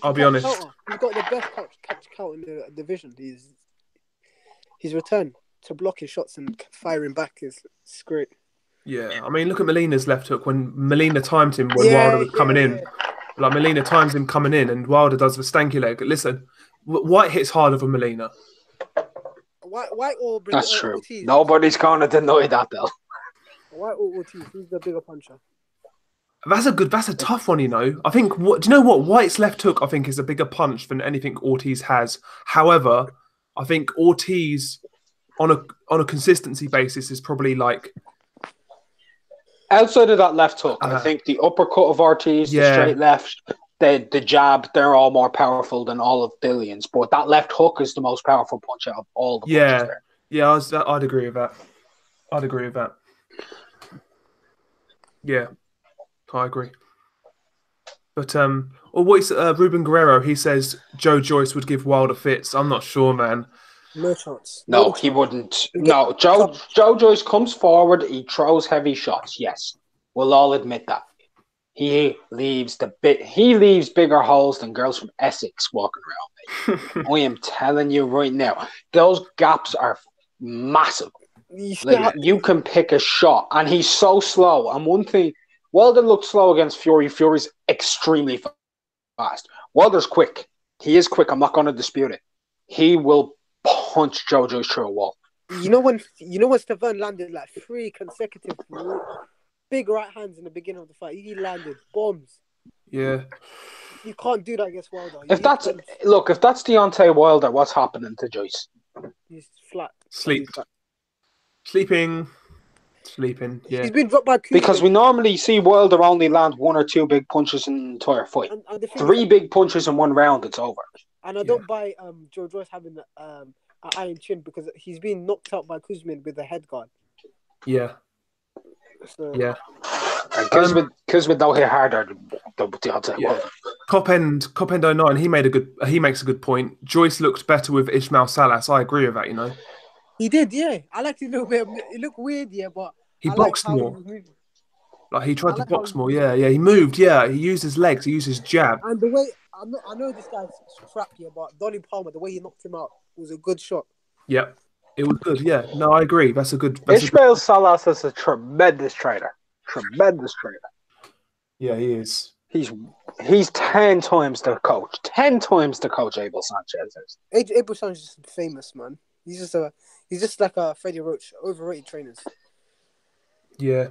A: I'll be honest.
B: Counter. He's got the best catch count in the division. His return to blocking shots and firing back is great.
A: Yeah, I mean, look at Molina's left hook when Molina timed him when Wilder was coming in. Like Molina times him coming in, and Wilder does the stanky leg. Listen, Whyte hits harder than Molina.
B: Whyte or
C: That's true.
B: Ortiz?
C: Nobody's going to deny that, though.
B: Whyte or Ortiz? Who's the bigger puncher?
A: That's a tough one, you know. I think do you know what? White's left hook, I think, is a bigger punch than anything Ortiz has. However, I think Ortiz on a consistency basis is probably like
C: outside of that left hook, I think the uppercut of Ortiz, the straight left, the jab, they're all more powerful than all of Dillion's. But that left hook is the most powerful punch out of all the punches there.
A: Yeah, I'd agree with that. Yeah, I agree. But Ruben Guerrero, he says Joe Joyce would give Wilder fits. I'm not sure, man.
B: No chance.
C: No, he wouldn't. No, Joe Joyce comes forward, he throws heavy shots, yes. We'll all admit that. He leaves bigger holes than girls from Essex walking around, mate. I am telling you right now, those gaps are massive. Like, you can pick a shot, and he's so slow. And one thing, Wilder looked slow against Fury. Fury's extremely fast. Wilder's quick. He is quick. I'm not going to dispute it. He will punch Joe Joyce through a wall.
B: You know when Stefan landed like 3 consecutive big right hands in the beginning of the fight. He landed bombs.
A: Yeah.
B: You can't do that against Wilder.
C: If that's Deontay Wilder, what's happening to Joyce?
B: He's flat.
A: Sleeping. Yeah.
B: He's been dropped by Crucifies.
C: Because we normally see Wilder only land 1 or 2 big punches in an entire fight. And 3 big punches in 1 round, it's over.
B: And I don't buy Joe Joyce having an iron chin because he's been knocked out by Kuzmin with a head guard.
A: Yeah.
B: So,
A: yeah.
C: And Kuzmin don't hit harder than Deontay Wilder.
A: Cop end 09, he makes a good point. Joyce looked better with Ismail Salas. I agree with that, you know.
B: He did, yeah. I liked it a little bit. It looked weird, yeah, but
A: he boxed more. Like he tried to box more, yeah. He moved, yeah. He used his legs, he used his jab.
B: And the way I know this guy's crap here, but Donny Palmer, the way he knocked him out was a good shot.
A: Yeah, it was good. Yeah, no, I agree.
C: Ismail Salas is a tremendous trainer.
A: Yeah, he is.
C: He's 10 times the coach. 10 times the coach Abel Sanchez is.
B: Abel Sanchez is just famous, man. He's just like a Freddie Roach, overrated trainers.
A: Yeah.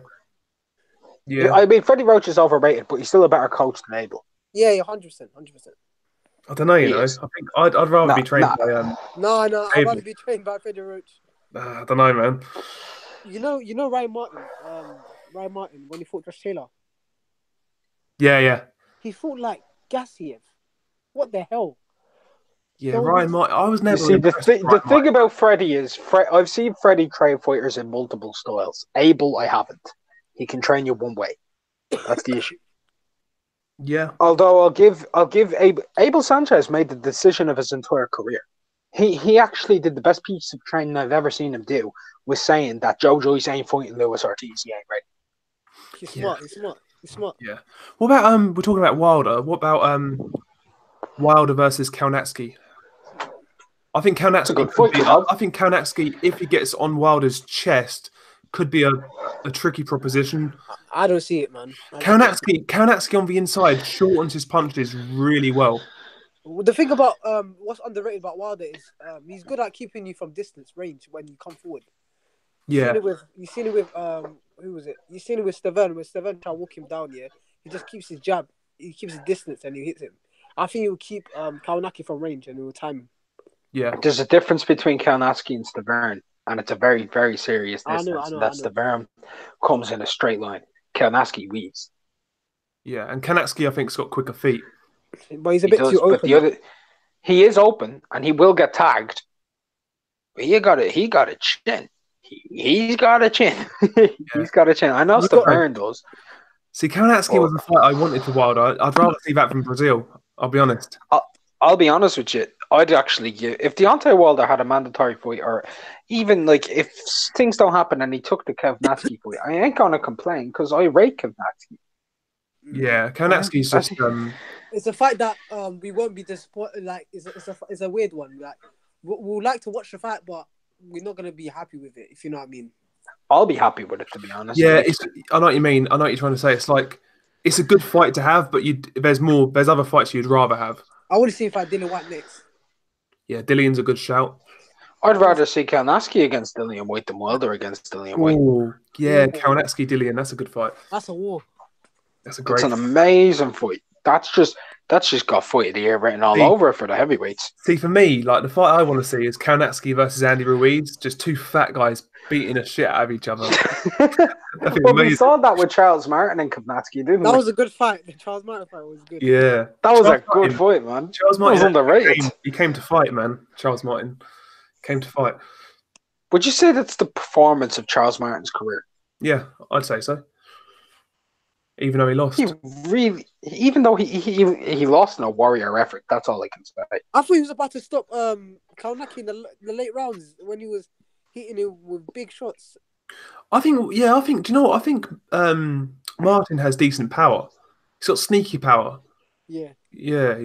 C: I mean, Freddie Roach is overrated, but he's still a better coach than Abel.
B: Yeah, 100%.
A: I don't know, you know. I think I'd rather be trained by
B: No, I'd rather be trained by Freddie Roach.
A: I don't know, man.
B: You know Ryan Martin when he fought Josh Taylor.
A: Yeah.
B: He fought like Gassiev. What the hell?
A: Yeah, Ryan Martin. I was never.
C: See, the thing about Freddie is, I've seen Freddie train fighters in multiple styles. Abel, I haven't. He can train you one way. That's the issue.
A: Yeah.
C: Although I'll give Abel Sanchez made the decision of his entire career. He actually did the best piece of training I've ever seen him do, was saying that Joe Joyce ain't fighting Luis Ortiz. He ain't ready.
B: He's smart.
A: Yeah. What about we're talking about Wilder. What about Wilder versus Kaunacki? I think Kaunacki.
C: A good fight,
A: I think Kaunacki, if he gets on Wilder's chest, could be a tricky proposition.
B: I don't see it, man.
A: Kaunacki on the inside shortens his punches really well.
B: The thing about what's underrated about Wilder is he's good at keeping you from distance range when you come forward.
A: Yeah.
B: You've seen it with who was it? You've seen it with Steven. When Steven try to walk him down, yeah, he just keeps his jab. He keeps his distance and he hits him. I think he will keep Kaunacki from range and he will time him.
C: Yeah. There's a difference between Kaunacki and Steven, and it's a very, very serious distance. I know. Steven comes in a straight line. Kaunacki weaves.
A: Yeah, and Kaunacki, I think, has got quicker feet.
B: But he's a bit too open.
C: He is open, and he will get tagged. But he got a chin. He's got a chin. He's got a chin. I know Steven does.
A: See, Kaunacki was the fight I wanted for Wilder. I'd rather see that from Brazil. I'll be honest.
C: I'll be honest with you. I'd actually give, if Deontay Wilder had a mandatory fight, or even like if things don't happen and he took the Kaunacki fight, I ain't gonna complain because I rate Kaunacki.
A: Yeah, Kaunacki's just.
B: It's a fight that we won't be disappointed. Like it's a weird one. Like we'll like to watch the fight, but we're not gonna be happy with it. If you know what I mean.
C: I'll be happy with it, to be honest.
A: Yeah, I know what you mean. I know what you're trying to say. It's like it's a good fight to have, but there's other fights you'd rather have.
B: I want to see if I Dylan White next.
A: Yeah, Dillian's a good shout.
C: I'd rather see Kalnatsky against Dillian Whyte than Wilder against Dillian Whyte.
A: Oh, yeah,
B: Ooh.
A: Kaunatsky, Dillian, that's a good fight.
B: That's a war.
A: That's a
C: It's
A: great
C: an amazing fight. That's just got fight of the year written all over it for the heavyweights.
A: See, for me, like the fight I want to see is Kaunatsky versus Andy Ruiz, just two fat guys beating the shit out of each other.
C: But we saw that with Charles Martin and Kaunatsky, didn't we?
B: That was a good fight. The Charles Martin fight was good.
A: Yeah,
C: That was
A: Charles
C: a good fight, man.
A: Charles
C: That was
A: Martin
C: underrated.
A: He came to fight, man. Charles Martin came to fight.
C: Would you say that's the performance of Charles Martin's career?
A: Yeah, I'd say so. Even though he lost.
C: Even though he lost in a warrior effort, that's all I can say.
B: I thought he was about to stop Kaunatsky in the late rounds when he was hitting him with big shots.
A: I think, do you know what? I think Martin has decent power. He's got sneaky power.
B: Yeah.
A: Yeah,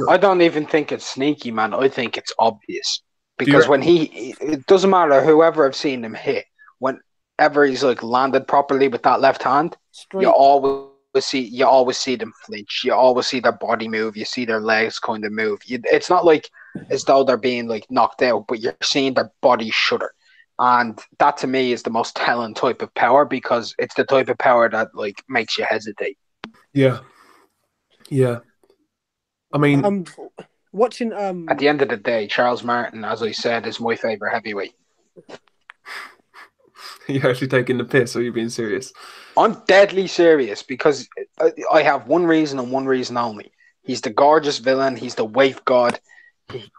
C: I don't even think it's sneaky, man. I think it's obvious. Because when it doesn't matter whoever I've seen him hit, whenever he's like landed properly with that left hand, you always see them flinch. You always see their body move. You see their legs kind of move. It's not like as though they're being like knocked out, but you're seeing their body shudder. And that to me is the most telling type of power, because it's the type of power that like makes you hesitate.
A: Yeah. Yeah. I mean,
B: watching
C: at the end of the day, Charles Martin, as I said, is my favorite heavyweight.
A: You're actually taking the piss, or are you being serious?
C: I'm deadly serious, because I have one reason and one reason only. He's the gorgeous villain. He's the waif god.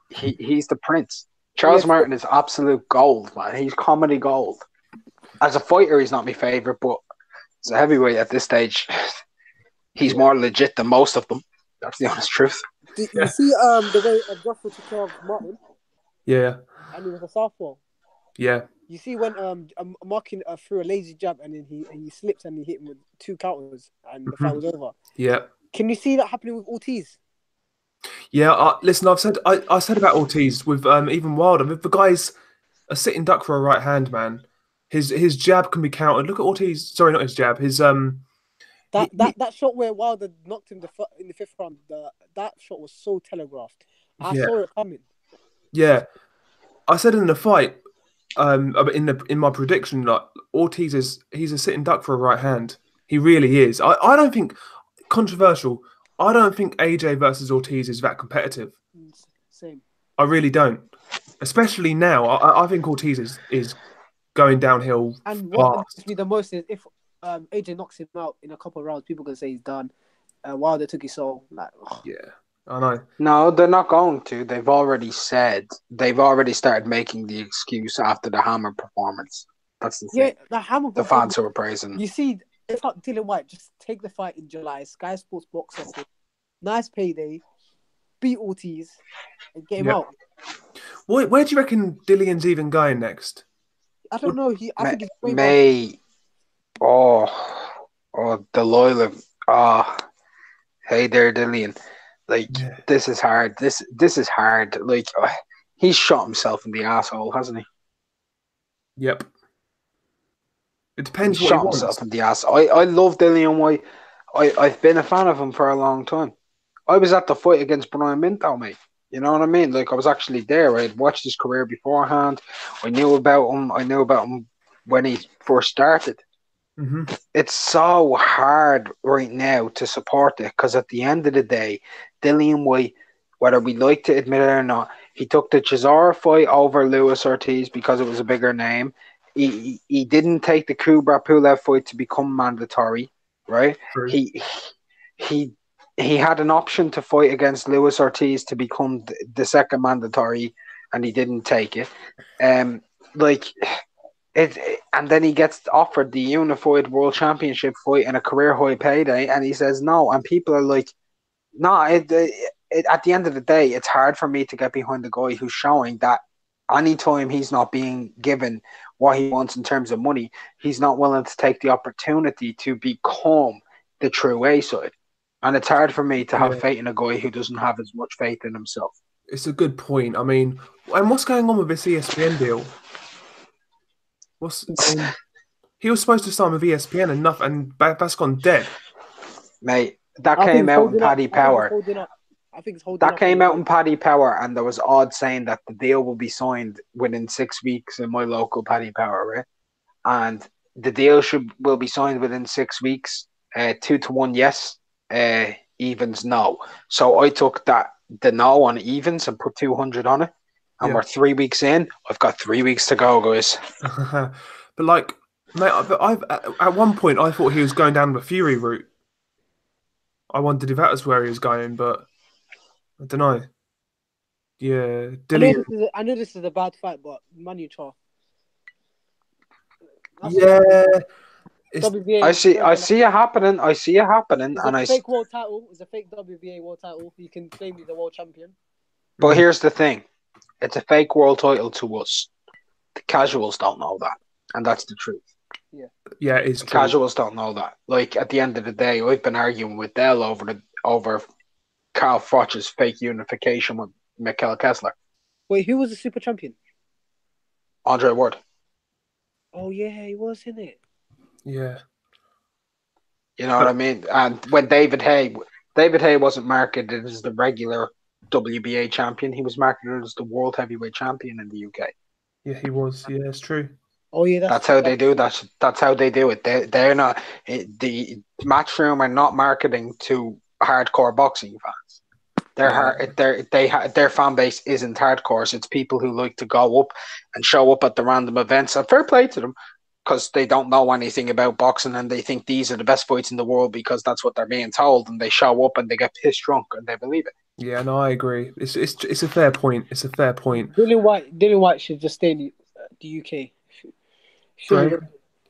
C: He's the prince. Charles Martin is absolute gold, man. He's comedy gold. As a fighter, he's not my favorite, but as a heavyweight at this stage, he's more legit than most of them. That's the honest truth.
B: You see the way Joshua took care of Martin?
A: Yeah.
B: And he was a southpaw.
A: Yeah.
B: You see when Martin threw a lazy jab and then he slipped and he hit him with 2 counters and the fight was over.
A: Yeah.
B: Can you see that happening with Ortiz?
A: Yeah, listen, I said about Ortiz with even Wilder. If the guy's a sitting duck for a right hand, man, his jab can be countered. Look at Ortiz. Sorry, not his jab. His
B: that shot where Wilder knocked him in the 5th round. That shot was so telegraphed. I saw it coming.
A: Yeah, I said in the fight, in my prediction, like Ortiz he's a sitting duck for a right hand. He really is. I don't think controversial. I don't think AJ versus Ortiz is that competitive.
B: Same.
A: I really don't. Especially now. I think Ortiz is going downhill.
B: And what annoys me the most is if AJ knocks him out in a couple of rounds, people can say he's done. Wilder took his soul. Like,
A: yeah, I know.
C: No, they're not going to. They've already started making the excuse after the Hammer performance. That's the thing.
B: Yeah, the Hammer
C: performance. The fans who are praising.
B: You see, it's not Dylan White. Just take the fight in July. Sky Sports box office. Nice payday. Beat Ortiz and get him out.
A: Where do you reckon Dillian's even going next?
B: I don't know. I think it's
C: May. Delilah. Hey there, Dillian. Like, this is hard. This is hard. Like, he's shot himself in the asshole, hasn't he?
A: Yep. It depends.
C: He shot himself in the ass. I love Dillian Whyte. I've been a fan of him for a long time. I was at the fight against Brian Minto, mate. You know what I mean? Like, I was actually there. I had watched his career beforehand. I knew about him. I knew about him when he first started.
A: Mm-hmm.
C: It's so hard right now to support it, because at the end of the day, Dillian Whyte, whether we like to admit it or not, he took the Chisora fight over Luis Ortiz because it was a bigger name. He didn't take the Kubrat Pulev fight to become mandatory, right?
A: True.
C: He had an option to fight against Luis Ortiz to become the second mandatory, and he didn't take it. And then he gets offered the unified world championship fight in a career high payday, and he says no. And people are like, no. At the end of the day, it's hard for me to get behind the guy who's showing that anytime he's not being given what he wants in terms of money, he's not willing to take the opportunity to become the true A side. And it's hard for me to have faith in a guy who doesn't have as much faith in himself.
A: It's a good point. I mean, and what's going on with this ESPN deal? He was supposed to sign with ESPN and that's gone dead.
C: Mate, that
B: I think
C: came
B: it's
C: out in
B: holding up.
C: Paddy
B: I think it's
C: Power.
B: holding up. I think it's holding
C: That
B: up.
C: came out in Paddy Power, and there was odds saying that the deal will be signed within 6 weeks in my local Paddy Power, right? And the deal will be signed within 6 weeks. 2-1, yes. Evens, no. So I took the no on evens and put 200 on it, and we're 3 weeks in. I've got 3 weeks to go, guys.
A: But like, mate, I've at one point I thought he was going down the Fury route. I wondered if that was where he was going, but I don't know. Yeah, Dillian.
B: I know this is a bad fight, but Manu Char.
A: Yeah,
B: WBA.
C: I see it happening. I see it happening,
B: It's
C: and
B: a fake world title. It's a fake WBA world title. You can claim he's a world champion.
C: But here's the thing: it's a fake world title to us. The casuals don't know that, and that's the truth.
A: Yeah, it's
C: the
A: true.
C: Casuals don't know that. Like at the end of the day, I've been arguing with Dell over Carl Froch's fake unification with Mikel Kessler.
B: Wait, who was the super champion?
C: Andre Ward.
B: Oh yeah, he was in it.
A: Yeah.
C: You know what I mean? And when David Hay wasn't marketed as the regular WBA champion, he was marketed as the world heavyweight champion in the UK.
A: Yeah, he was. Yeah, it's true.
B: Oh yeah,
C: that's how they do that. That's how they do it. They're not the Matchroom are not marketing to hardcore boxing fans. Their fan base isn't hardcore. So it's people who like to go up and show up at the random events. And fair play to them, because they don't know anything about boxing and they think these are the best fights in the world because that's what they're being told, and they show up and they get pissed drunk and they believe it.
A: Yeah, no, I agree. It's a fair point. It's a fair point.
B: Dillian Whyte should just stay in the UK.
A: Right.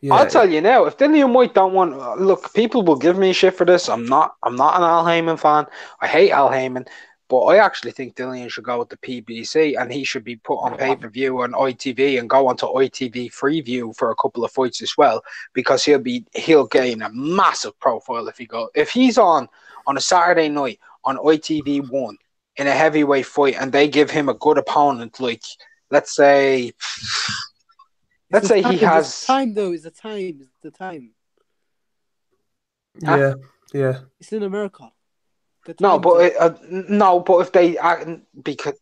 A: Yeah.
C: I'll tell you now, if Dillian Whyte don't want, look, people will give me shit for this. I'm not an Al Heyman fan. I hate Al Heyman, but I actually think Dillian should go with the PBC and he should be put on pay-per-view on ITV and go onto ITV Freeview for a couple of fights as well, because he'll gain a massive profile if he's on a Saturday night on ITV1 in a heavyweight fight and they give him a good opponent, like let's say he has
B: time though. It's the time. It's the time.
A: Yeah.
B: It's in America.
C: No, but if they because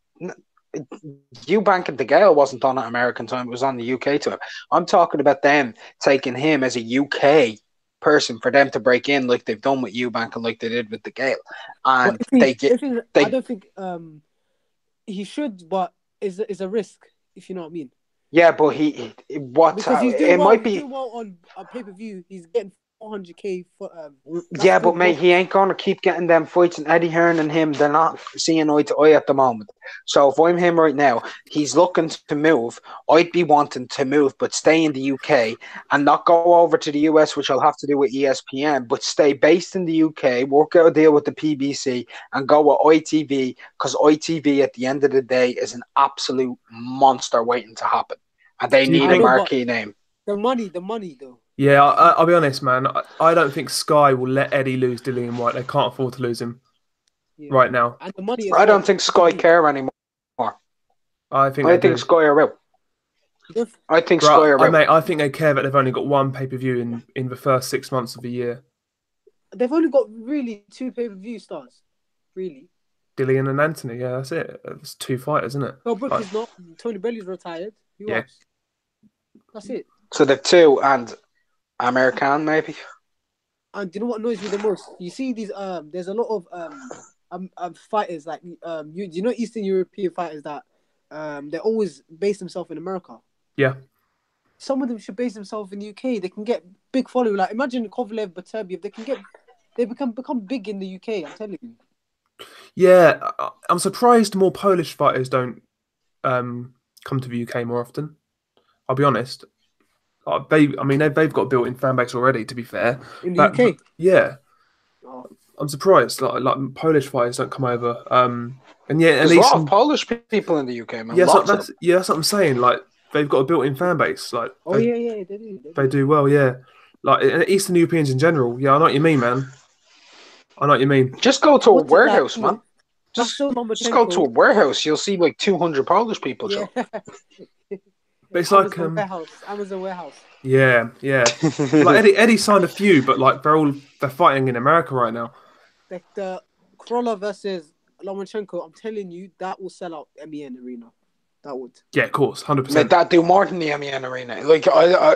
C: Eubank and DeGale wasn't on at American time; it was on the UK time. I'm talking about them taking him as a UK person for them to break in, like they've done with Eubank and like they did with DeGale. And
B: I don't think he should, but it's a risk, if you know what I mean.
C: Yeah, but
B: because he's doing well on pay-per-view. He's getting 400k for
C: yeah, but mate, he ain't gonna keep getting them fights, and Eddie Hearn and him, they're not seeing eye to eye at the moment. So if I'm him right now, he's looking to move. I'd be wanting to move, but stay in the UK and not go over to the US, which I'll have to do with ESPN, but stay based in the UK, work out a deal with the PBC and go with ITV, because ITV at the end of the day is an absolute monster waiting to happen. And they need a marquee name.
B: The money though.
A: Yeah, I'll be honest, man. I don't think Sky will let Eddie lose Dillian Whyte. They can't afford to lose him right now.
B: And the money.
C: I don't think Sky care anymore.
A: I think
C: Sky are out. I think Sky are out.
A: Mate, I think they care that they've only got one pay-per-view in the first 6 months of the year.
B: They've only got really 2 pay-per-view stars. Really.
A: Dillian and Anthony, yeah, that's it. It's 2 fighters, isn't it?
B: No, Brooks is not. Tony Belly's retired. Who else? That's it.
C: So they've 2 and American maybe.
B: And do you know what annoys me the most? You see these there's a lot of fighters like you know Eastern European fighters that they always base themselves in America.
A: Yeah.
B: Some of them should base themselves in the UK. They can get big following. Like imagine Kovalev, Beterbiev. They become big in the UK. I'm telling you.
A: Yeah, I'm surprised more Polish fighters don't come to the UK more often. I'll be honest. They've got a built-in fan base already. To be fair,
B: in the UK,
A: yeah. Oh. I'm surprised. Like Polish fighters don't come over. And
C: there's a lot of Polish people in the UK, man.
A: That's what I'm saying. Like they've got a built-in fan base. Like
B: they do.
A: They do well, yeah. Like Eastern Europeans in general. Yeah, I know what you mean, man. I know what you mean.
C: Just go to a warehouse, man. Just go to a warehouse. You'll see like 200 Polish people.
B: Yeah.
A: But it's like
B: Amazon warehouse.
A: Yeah. Like Eddie signed a few, but like they're fighting in America right now.
B: The Crawler versus Lomachenko, I'm telling you, that will sell out MEN Arena. That would.
A: Yeah, of course, 100%.
C: Mate, that do more than the MEN Arena. Like
B: I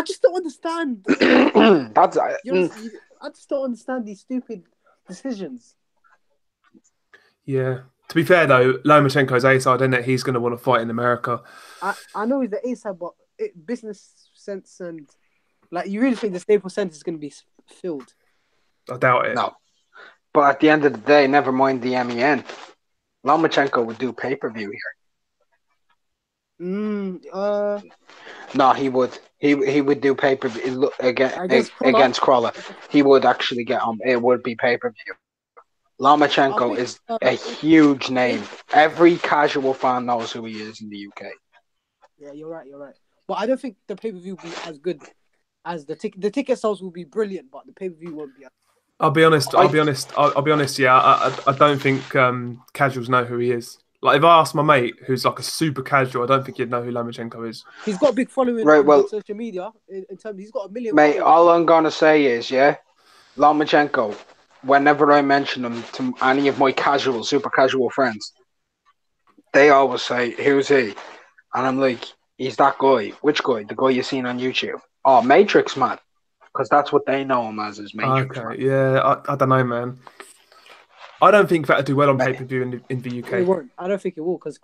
B: just don't understand.
C: that's
B: I just don't understand these stupid decisions.
A: Yeah. To be fair though, Lomachenko's A-side, isn't it? He's going to want to fight in America.
B: I know he's the A-side, but business sense and like, you really think the Staples Center is going to be filled?
A: I doubt it.
C: No. But at the end of the day, never mind the MEN. Lomachenko would do pay-per-view here.
B: No,
C: he would. He would do pay-per-view against Crawler. He would actually get on. It would be pay-per-view. Lomachenko is a huge name. Every casual fan knows who he is in the UK.
B: Yeah, you're right. But I don't think the pay-per-view will be as good as the ticket. The ticket sales will be brilliant, but the pay-per-view won't be.
A: I'll be honest. Yeah, I don't think casuals know who he is. Like, if I ask my mate, who's like a super casual, I don't think he'd know who Lomachenko is.
B: He's got a big following on social media. In terms, he's got 1 million.
C: Mate, all I'm gonna say is, Lomachenko. Whenever I mention him to any of my super casual friends, they always say, "Who's he?" And I'm like, "He's that guy." Which guy? The guy you seen on YouTube? Oh, Matrix Man, because that's what they know him as. Is Matrix Man.
A: Yeah, I don't know, man. I don't think that'd do well on pay-per-view in the UK.
B: It won't. I don't think it will, because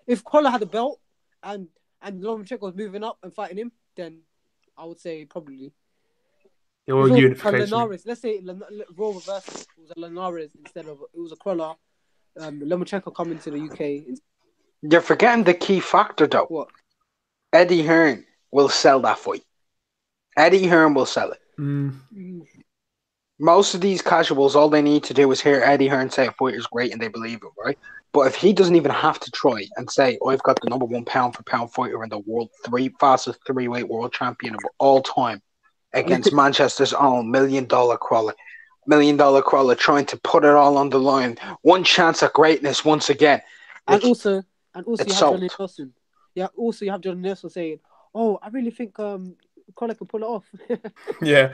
B: if Crawler had a belt and Lomachenko was moving up and fighting him, then I would say probably.
A: Or unification.
B: Linares. Let's say Raw reverse. It was a Linares instead of it was a Crawler. Lomachenko coming to the UK.
C: You're forgetting the key factor, though.
B: What?
C: Eddie Hearn will sell that fight. Eddie Hearn will sell it. Most of these casuals, all they need to do is hear Eddie Hearn say a fight is great and they believe it, right? But if he doesn't even have to try and say, I've got the number 1 pound-for-pound fighter in the world, fastest 3-weight world champion of all time, against Manchester's own $1 million Crawler. $1 million Crawler trying to put it all on the line. One chance at greatness once again.
B: And also you have Johnny Nelson. Yeah, also you have Johnny Nelson saying, "Oh, I really think Crawler can pull it off."
A: yeah.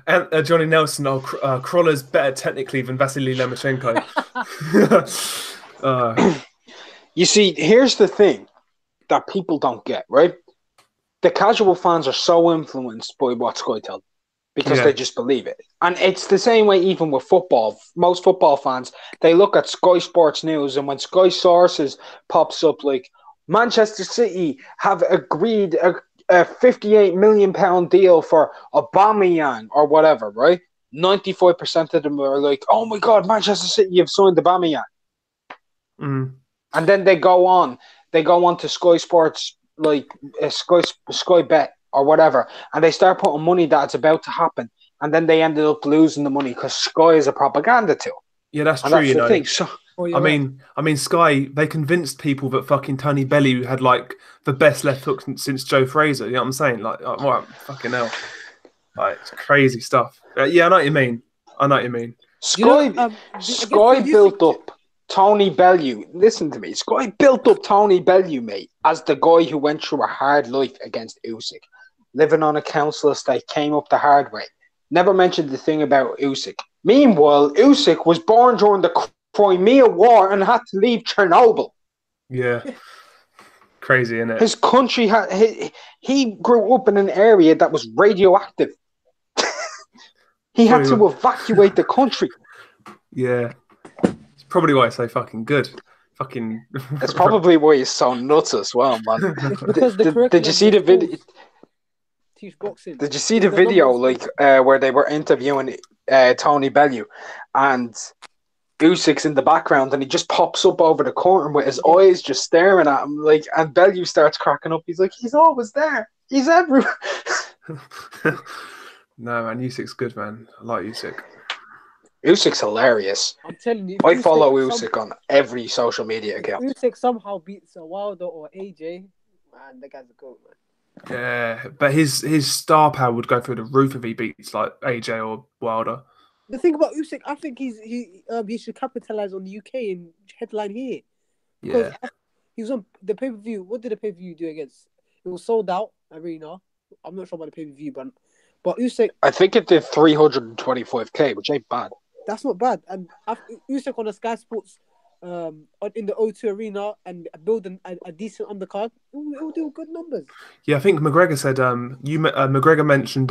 A: And Johnny Nelson, Crawler's better technically than Vasily Lomachenko.
C: You see, here's the thing that people don't get, right? The casual fans are so influenced by what Sky tell them because they just believe it. And it's the same way even with football. Most football fans, they look at Sky Sports News, and when Sky Sources pops up like, Manchester City have agreed a £58 million deal for Aubameyang or whatever, right? 95% of them are like, oh my God, Manchester City have signed Aubameyang. And then they go on to Sky Sports, like Sky Bet or whatever, and they start putting money that it's about to happen, and then they ended up losing the money because Sky is a propaganda tool.
A: Yeah, that's true.
C: That's the thing. So,
A: I mean, Sky, they convinced people that fucking Tony Bellew had like the best left hook since Joe Fraser. You know what I'm saying? Like, fucking hell, like, it's crazy stuff. Yeah, I know what you mean.
C: Sky built up Tony Bellew. Listen to me. Sky built up Tony Bellew, mate, as the guy who went through a hard life against Usyk, living on a council estate, came up the hard way. Never mentioned the thing about Usyk. Meanwhile, Usyk was born during the Crimea War and had to leave Chernobyl.
A: Yeah. Crazy, isn't it?
C: His country he grew up in an area that was radioactive. He had to evacuate the country.
A: Yeah. It's probably why it's so fucking good. Fucking.
C: It's probably why he's so nuts as well, man. Did you see the video?
B: Teach boxing.
C: Did you see the video, where they were interviewing Tony Bellew, and Usyk's in the background, and he just pops up over the corner with his eyes just staring at him, like, and Bellew starts cracking up. He's like, he's always there. He's everywhere.
A: No, man, Usyk's good, man. I like Usyk.
C: Usyk's hilarious.
B: I'm telling you,
C: I follow Usyk on every social media account.
B: Usyk somehow beats a Wilder or AJ, man, that guy's a goat, man.
A: Yeah, but his star power would go through the roof if he beats like AJ or Wilder.
B: The thing about Usyk, I think he should capitalize on the UK and headline here.
A: Yeah.
B: He was on the pay per view. What did the pay per view do against? It was sold out arena. I'm not sure about the pay per view, but Usyk.
C: I think it did 325K, which ain't bad.
B: That's not bad. And Usyk on the Sky Sports, in the O2 arena and building a decent undercard, it will do good numbers.
A: Yeah, I think McGregor said McGregor mentioned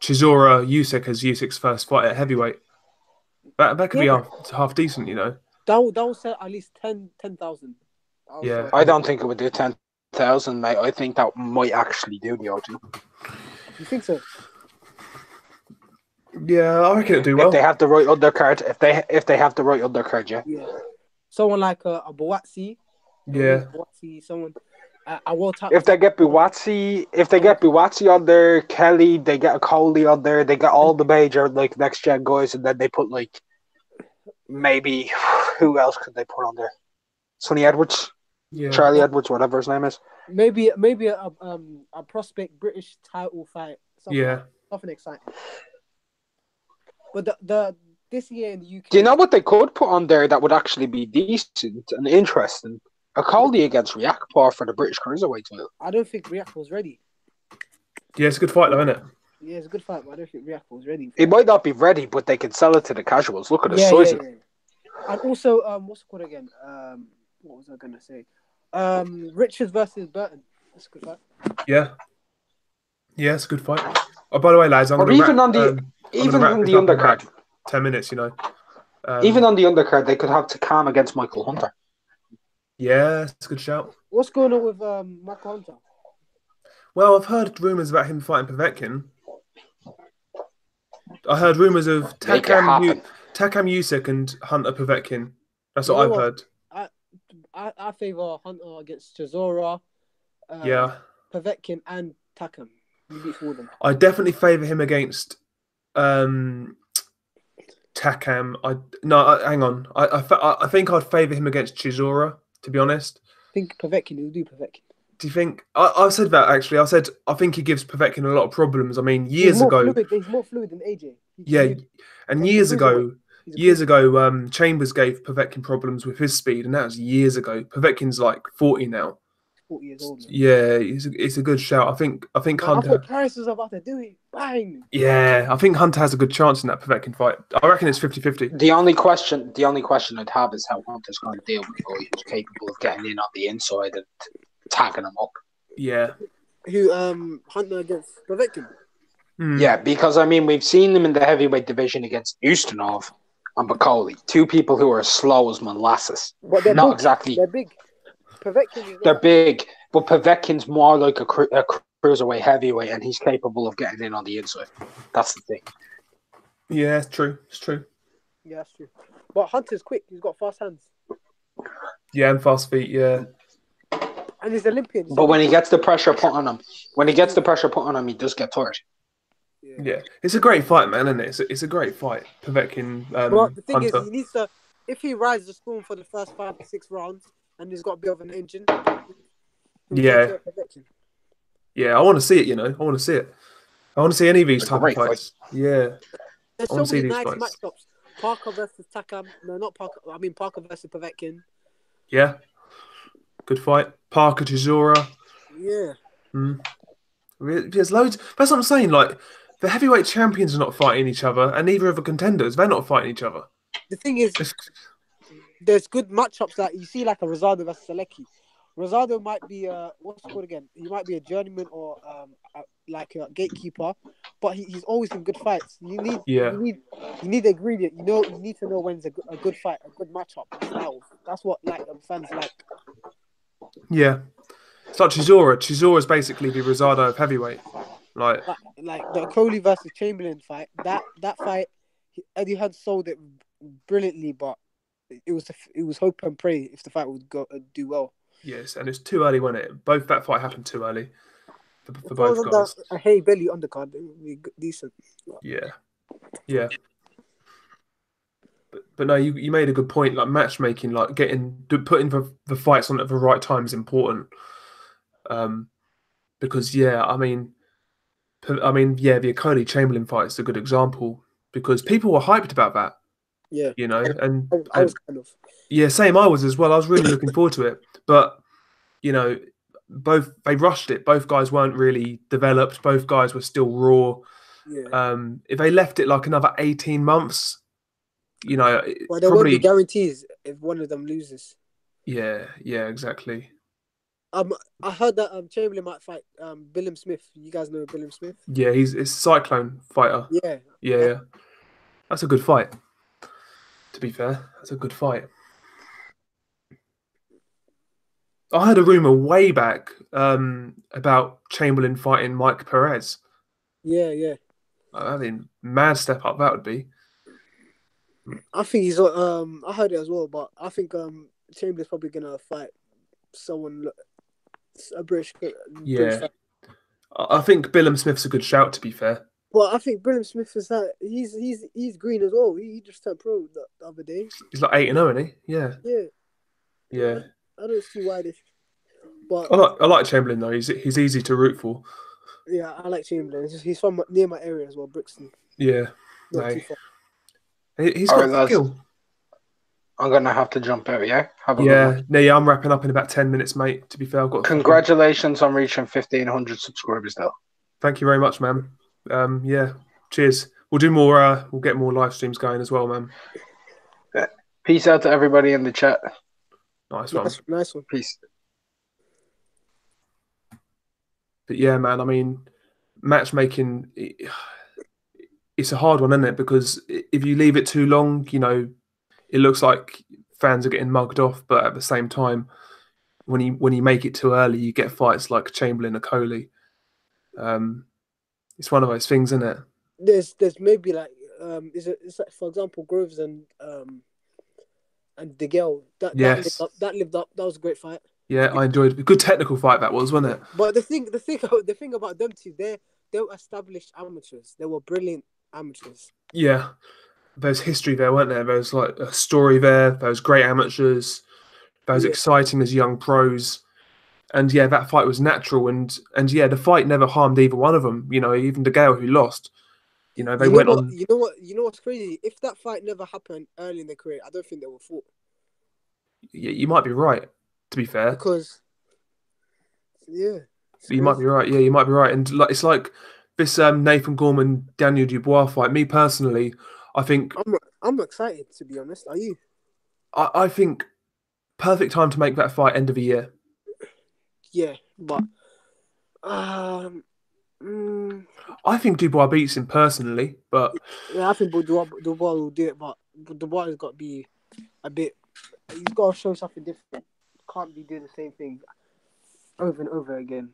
A: Chisora Usyk as Usyk's first fight at heavyweight. That could be half decent, you know.
B: That will sell at least 10,000.
A: Yeah,
C: I don't think it would do 10,000, mate. I think that might actually do the O2.
B: You think so?
A: Yeah, I reckon it'll do well.
C: If they have the right undercard, if they have the right undercard, yeah.
B: Yeah. Someone like a Boatsi.
A: Yeah.
B: Boatsi, someone. A world title.
C: If they get Buatsi on there, Kelly, they get a Coley on there, they get all the major like next gen guys, and then they put like maybe who else could they put on there? Sonny Edwards, Charlie Edwards, whatever his name is.
B: Maybe a prospect British title fight. Something exciting. But this year in the UK,
C: do you know what they could put on there that would actually be decent and interesting? A Coley against Riakpor for the British Cruiserweight title.
B: I don't think Riakpor was ready.
A: Yeah, it's a good fight though, isn't it?
B: Yeah, it's a good fight, but I don't think Riakpor was ready.
C: It might not be ready, but they can sell it to the casuals. Look at the size.
B: Yeah. And also, what's it called again? What was I gonna say? Richards versus Burton. That's a good fight.
A: Yeah, it's a good fight. Oh, by the way, lads,
C: even on the undercard,
A: 10 minutes, you know.
C: Even on the undercard, they could have Takam against Michael Hunter.
A: Yeah, it's a good shout.
B: What's going on with Michael Hunter?
A: Well, I've heard rumours about him fighting Povetkin. I heard rumours of Takam Usyk and Hunter Povetkin. That's what I've heard.
B: I favour Hunter against Chisora, Povetkin and Takam.
A: I definitely favour him against Takam. Hang on. I think I'd favour him against Chisora, to be honest.
B: I think Povetkin will do Povetkin.
A: Do you think? I said that actually. I said I think he gives Povetkin a lot of problems. I mean, years ago,
B: he's more fluid than AJ.
A: And years ago, Chambers gave Povetkin problems with his speed, and that was years ago. Povetkin's like 40 now.
B: 40 years old.
A: Yeah, it's a good shout. I think Hunter.
B: I thought Paris was about to do it. Bang.
A: Yeah, I think Hunter has a good chance in that Povetkin fight. I reckon it's 50-50.
C: The only question I'd have is how Hunter's going to deal with a guy who's capable of getting in on the inside and tagging him up.
A: Yeah.
B: Who Hunter against Povetkin?
C: Yeah, because I mean we've seen them in the heavyweight division against Ustinov and Bacoli, two people who are as slow as molasses.
B: But they're
C: not
B: big.
C: exactly.
B: They're big.
C: They're big, but Povetkin's more like a cruiserweight heavyweight, and he's capable of getting in on the inside. That's the thing.
A: Yeah, it's true. It's true.
B: Yeah, that's true. But Hunter's quick. He's got fast hands.
A: Yeah, and fast feet. Yeah.
B: And he's Olympian.
C: But when he gets the pressure put on him, he does get tired.
A: Yeah, it's a great fight, man, isn't it? It's a great fight. Povetkin.
B: Well, the thing
A: Hunter.
B: is, he needs to. If he rises the storm for the first 5 to 6 rounds, and he's got a bit of an engine.
A: Yeah. Yeah, I want to see it. You know, I want to see it. I want to see any of these type of fights. Yeah.
B: There's so many nice matchups. Parker versus Takam. No, not Parker. I mean Parker versus Povetkin.
A: Yeah. Good fight. Parker Chisora.
B: Yeah.
A: There's loads. That's what I'm saying. Like, the heavyweight champions are not fighting each other, and neither of the contenders. They're not fighting each other.
B: The thing is, there's good matchups that you see, like a Rosado versus Selecki. Rosado might be what's it called again? He might be a journeyman or like a gatekeeper, but he's always in good fights. You need the ingredient. You need to know when it's a good fight, a good matchup. That's what fans like.
A: Yeah, it's like Chisora. Chisora is basically the Rosado of heavyweight. Like
B: the Crowley versus Chamberlain fight. That fight, Eddie Hearn sold it brilliantly, but it was hope and pray if the fight would do well.
A: Yes, and it's too early, wasn't it? That fight happened too early for both guys.
B: A hay belly undercard, it would be decent.
A: Yeah. But no, you made a good point. Like matchmaking, like putting the fights on at the right time is important. Because the Okolie Chamberlain fight is a good example because people were hyped about that.
B: Yeah,
A: you know,
B: I was kind of.
A: yeah, same. I was as well. I was really looking forward to it, but you know, they rushed it. Both guys weren't really developed. Both guys were still raw.
B: Yeah.
A: If they left it like another 18 months, you know,
B: Well, there won't be
A: probably.
B: guarantees if one of them loses.
A: Yeah, yeah, exactly.
B: I heard that Chamberlain might fight Billam Smith. You guys know Billam Smith?
A: Yeah, it's a Cyclone fighter.
B: Yeah.
A: Yeah,
B: That,
A: yeah. That's a good fight. To be fair, that's a good fight. I heard a rumor way back about Chamberlain fighting Mike Perez.
B: yeah.
A: I mean, mad step up that would be.
B: I think he's I heard it as well, but I think Chamberlain's probably gonna fight someone a British
A: Yeah,
B: fight.
A: I think Billam Smith's a good shout. To be fair,
B: But I think Billam Smith is that he's green as well. He just turned pro the other day.
A: he's like 8-0, isn't he? Yeah,
B: Yeah.
A: yeah.
B: I don't see why they. But
A: I like Chamberlain though. He's easy to root for.
B: yeah, I like Chamberlain. He's from near my area as well, Brixton.
A: Yeah,
B: Not
A: no.
B: too far.
A: He's
C: All
A: got
C: right, lads.
A: skill.
C: I'm gonna have to jump out. Yeah, have a good
A: Yeah,
C: one.
A: no, yeah. I'm wrapping up in about 10 minutes, mate. To be fair, I've got.
C: Congratulations on reaching 1,500 subscribers, though.
A: Thank you very much, man. Yeah, cheers. We'll do more. We'll get more live streams going as well, man.
C: Peace out to everybody in the chat.
A: Nice one.
B: Nice one.
C: Peace.
A: But yeah, man. I mean, matchmaking. It's a hard one, isn't it? Because if you leave it too long, you know, it looks like fans are getting mugged off. But at the same time, when you make it too early, you get fights like Chamberlain or Coley. It's one of those things, isn't it?
B: There's maybe like it's like, for example, Groves and DeGale that
A: Yes.
B: that lived up. That was a great fight.
A: Yeah, I enjoyed it. A good technical fight that was, wasn't it?
B: But the thing about them two, they were established amateurs. They were brilliant amateurs.
A: Yeah. There's history there, weren't there? There's like a story there. Those great amateurs. Those exciting as young pros. And yeah, that fight was natural. And yeah, the fight never harmed either one of them. You know, even DeGale who lost. You know, they went on.
B: You know what's crazy? If that fight never happened early in their career, I don't think they would fought.
A: Yeah, you might be right. To be fair,
B: Because
A: you might be right. Yeah, you might be right. And like it's like this Nathan Gorman Daniel Dubois fight. Me personally, I think
B: I'm excited, to be honest. Are you?
A: I think perfect time to make that fight end of the year.
B: Yeah, but
A: I think Dubois beats him personally, but
B: yeah, I think Dubois will do it. But Dubois has got to be a bit. He's got to show something different. Can't be doing the same thing over and over again.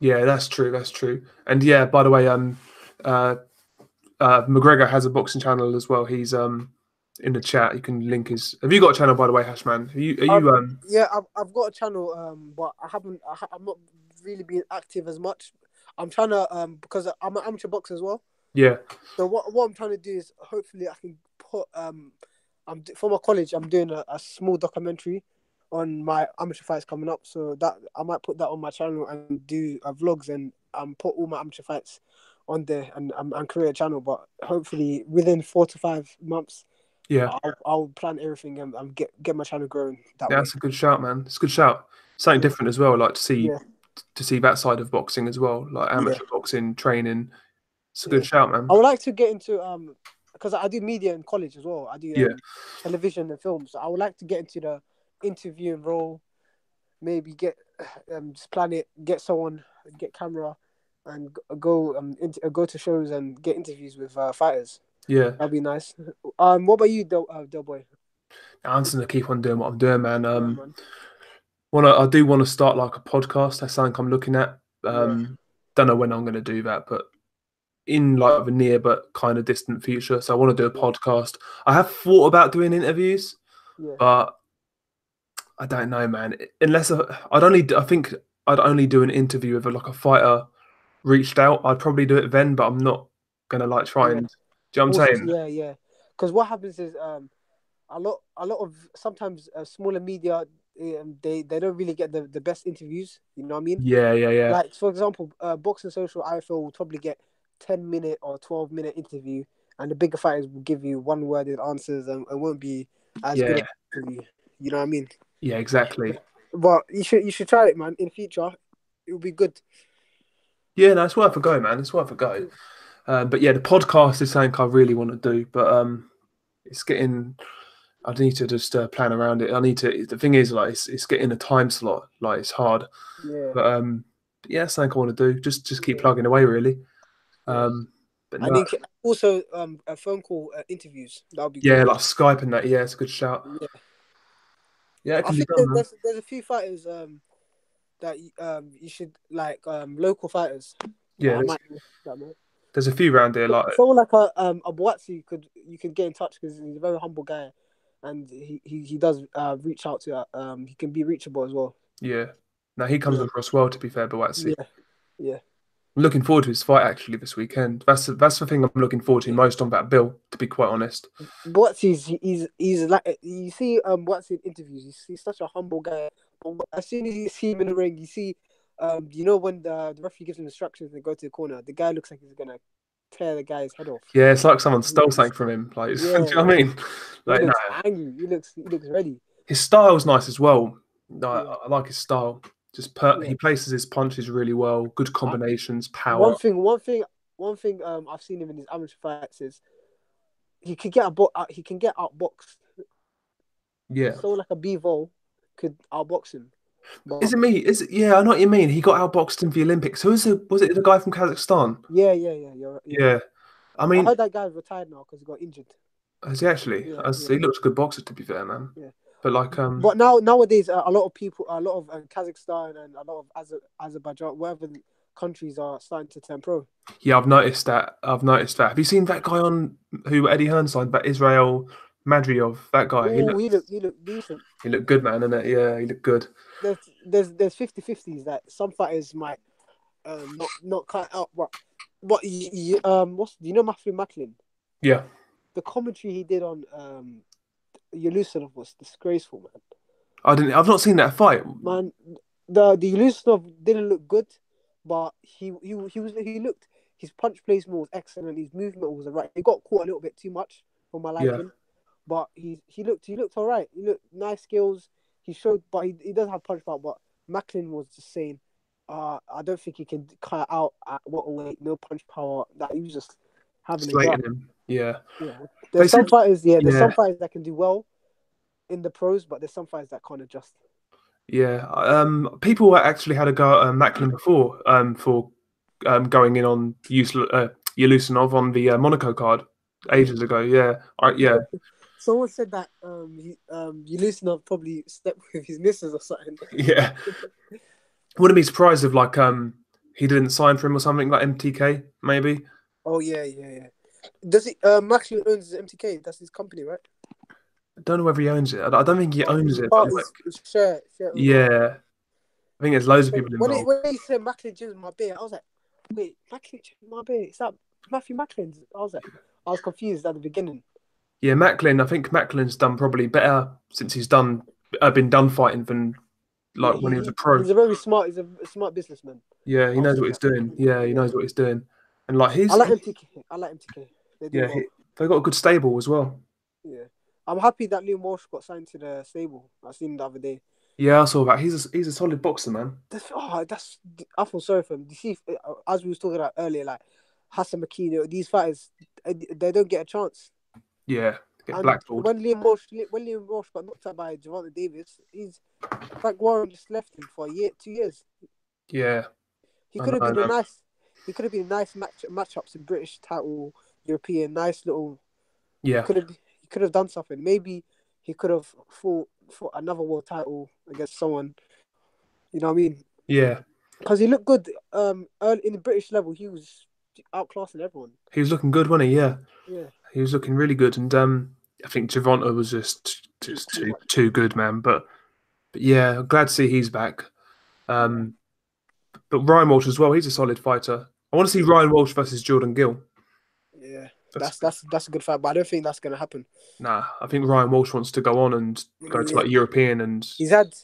A: yeah, that's true. That's true. And yeah, by the way, McGregor has a boxing channel as well. He's in the chat. You can link his. Have you got a channel, by the way, Hashman? Are you
B: Yeah, I've got a channel. But I'm not really being active as much. I'm trying to because I'm an amateur boxer as well.
A: Yeah.
B: So what I'm trying to do is hopefully I can put for my college. I'm doing a small documentary on my amateur fights coming up. So that I might put that on my channel and do vlogs and put all my amateur fights on there and create a channel. But hopefully within 4 to 5 months,
A: Yeah.
B: I'll plan everything and get my channel growing that way.
A: That's a good shout, man. It's a good shout. Something different as well. Like to see that side of boxing as well, like amateur boxing training. It's a good shout, man.
B: I would like to get into because I do media in college as well. I do television and film, so I would like to get into the interviewing role. Maybe get just plan it, get someone, get camera, and go go to shows and get interviews with fighters.
A: Yeah,
B: that'd be nice. What about you, Del Boy?
A: I'm just gonna keep on doing what I'm doing, man. I do want to start like a podcast. That's something I'm looking at. Don't know when I'm going to do that, but in like the near but kind of distant future. So I want to do a podcast. I have thought about doing interviews, but I don't know, man. Unless I think I'd only do an interview if like a fighter reached out. I'd probably do it then, but I'm not gonna like try and. Do you know what I'm saying?
B: Yeah. Because what happens is a lot of sometimes smaller media. They don't really get the best interviews. You know what I mean?
A: Yeah.
B: Like for example, Boxing Social, IFL will probably get 10-minute or 12-minute interview, and the bigger fighters will give you one-worded answers and won't be as good
A: Yeah,
B: at you. You know what I mean?
A: yeah, exactly.
B: But you should try it, man. In future, it will be good.
A: Yeah, no, it's worth a go, man. It's worth a go. But yeah, the podcast is something I really want to do, but it's getting. I need to just plan around it. I need to. The thing is, like, it's getting a time slot. Like, it's hard.
B: Yeah.
A: But yeah, it's something I want to do. Just keep
B: Yeah.
A: plugging away, really.
B: Yeah.
A: But
B: I
A: no,
B: think also a phone call interviews that would be
A: yeah,
B: good.
A: like Skype and that. Yeah, it's a good shout.
B: Yeah.
A: Yeah, it
B: I
A: can be
B: think
A: done, man.
B: there's a few fighters that you should like local fighters.
A: Yeah,
B: I might that man.
A: there's a few around here. Like,
B: Someone like a Boatsi you could get in touch because he's a very humble guy, and he does reach out to he can be reachable as well.
A: yeah, now he comes
B: Yeah.
A: across well. To be fair, Bawatsi.
B: Yeah.
A: I'm looking forward to his fight actually this weekend. That's the thing I'm looking forward to most on that bill. To be quite honest.
B: Boatsi he's like you see Boatsi in interviews. He's such a humble guy. But as soon as you see him in the ring, you see you know when the referee gives him instructions and they go to the corner, the guy looks like he's gonna tear the guy's head off.
A: Yeah, it's like someone stole something from him. Like, do you know what I mean? Like,
B: he
A: no,
B: looks angry. He looks ready.
A: his style's nice as well. No,
B: Yeah.
A: I like his style. Just
B: Yeah.
A: he places his punches really well. Good combinations, power.
B: One thing. I've seen him in his amateur fights is he can get outboxed.
A: Yeah.
B: Someone like a Bivol could outbox him. But
A: Is it me? Yeah, I know what you mean. He got outboxed in the Olympics. Was it the guy from Kazakhstan?
B: yeah. You're right.
A: Yeah. I
B: I
A: mean,
B: heard that guy's retired now because he got injured.
A: has he actually?
B: Yeah,
A: He looks a good boxer, to be fair, man.
B: Yeah.
A: But like,
B: But nowadays, a lot of Kazakhstan and a lot of Azerbaijan, whatever the countries are starting to turn pro.
A: yeah, I've noticed that. Have you seen that guy on who Eddie Hearn signed? That Israel Madriov, that guy.
B: Ooh, he looked decent.
A: He looked good, man, innit? Yeah, he looked good.
B: There's 50-50s that some fighters might not cut out, but do you know Matthew Macklin?
A: Yeah.
B: The commentary he did on Yulusanov was disgraceful, man.
A: I've not seen that fight.
B: Man, the Yulusanov didn't look good, but he looked, his punch placement was excellent. His movement was right. He got caught a little bit too much for my liking, but he looked all right. He looked nice skills. He showed, but he does have punch power. But Macklin was just saying, I don't think he can cut out at what weight, no punch power. That he was just having a go.
A: Him. Yeah.
B: There's some fighters that can do well in the pros, but there's some fighters that can't adjust.
A: Yeah. People actually had a go at Macklin before for going in on Yulusanov on the Monaco card ages ago. Yeah. Yeah.
B: Someone said that Yulusanov probably slept with his missus or something.
A: Yeah. Wouldn't be surprised if like he didn't sign for him or something, like MTK maybe.
B: Oh yeah. Does he? Macklin owns MTK. That's his company, right?
A: I don't know whether he owns it. I don't think he owns it. But
B: It's share.
A: Yeah. I think there's loads of people involved.
B: When he said Macklin Jim's my beer, I was like, wait, Macklin Jim's my beer? Is that Matthew Macklin's? I was confused at the beginning.
A: Yeah, Macklin. I think Macklin's done probably better since he's been done fighting than like when he was a pro.
B: He's a smart businessman.
A: Yeah, he knows what he's doing. Yeah, he knows what he's doing. And like
B: I like MTK.
A: They got a good stable as well.
B: Yeah, I'm happy that Liam Walsh got signed to the stable. I seen him the other day.
A: Yeah, I saw that. He's a solid boxer, man.
B: I feel sorry for him. You see, as we was talking about earlier, like Hassan Makino, these fighters, they don't get a chance.
A: Yeah, get blackballed.
B: When Liam Walsh got knocked out by Gervonta Davis, Frank Warren just left him for 2 years.
A: Yeah,
B: he could have been a nice matchups in British title, European, nice little.
A: Yeah,
B: he could have done something. Maybe he could have fought another world title against someone. You know what I mean?
A: Yeah.
B: Because he looked good. Early in the British level, he was outclassing everyone.
A: He was looking good, wasn't he? Yeah.
B: Yeah.
A: He was looking really good, and I think Gervonta was just too good, man. But yeah, I'm glad to see he's back. But Ryan Walsh as well. He's a solid fighter. I want to see Ryan Walsh versus Jordan Gill.
B: Yeah, that's a good fight, but I don't think that's gonna happen.
A: Nah, I think Ryan Walsh wants to go on and go to like European, and
B: he's had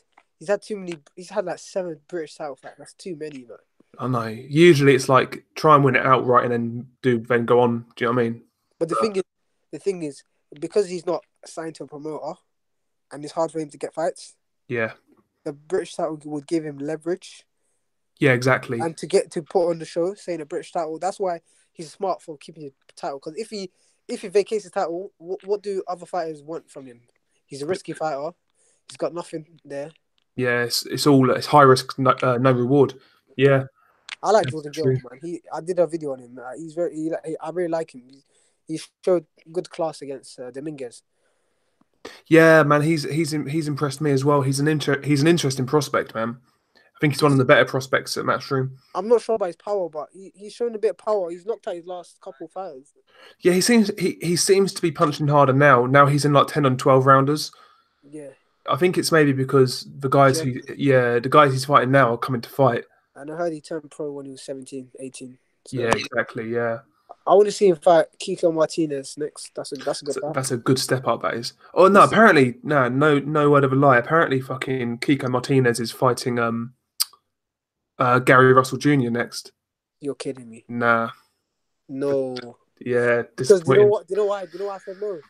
B: too many. He's had like 7 British title fights. That's too many, man.
A: I know. Usually it's like try and win it outright and then go on. Do you know what I mean?
B: But the thing is, because he's not signed to a promoter, and it's hard for him to get fights.
A: Yeah.
B: The British title would give him leverage,
A: Yeah, exactly.
B: and to put on the show, saying a British title. That's why he's smart for keeping his title. Because if he vacates the title, what do other fighters want from him? He's a risky fighter. He's got nothing there.
A: Yeah, it's high risk, no reward. Yeah,
B: I like
A: that's
B: Jordan Gill,
A: true.
B: man. I did a video on him. I really like him. He showed good class against Dominguez.
A: Yeah, man, he's impressed me as well. He's an interesting prospect, man. I think he's one of the better prospects at Matchroom.
B: I'm not sure about his power, but he's shown a bit of power. He's knocked out his last couple of fighters.
A: Yeah, he seems to be punching harder now. Now he's in like 10 on 12 rounders.
B: Yeah.
A: I think it's maybe because the guys he's fighting now are coming to fight.
B: And I heard he turned pro when he was 17, 18. So
A: Yeah, exactly. Yeah,
B: I want to see him fight Kiko Martinez next. That's a good fight.
A: that's a good step up. That is. Oh no, apparently no word of a lie. Apparently, fucking Kiko Martinez is fighting Gary Russell Jr. next.
B: You're kidding me.
A: Nah.
B: No.
A: Yeah,
B: Because
A: disappointing.
B: do you know why? I said no?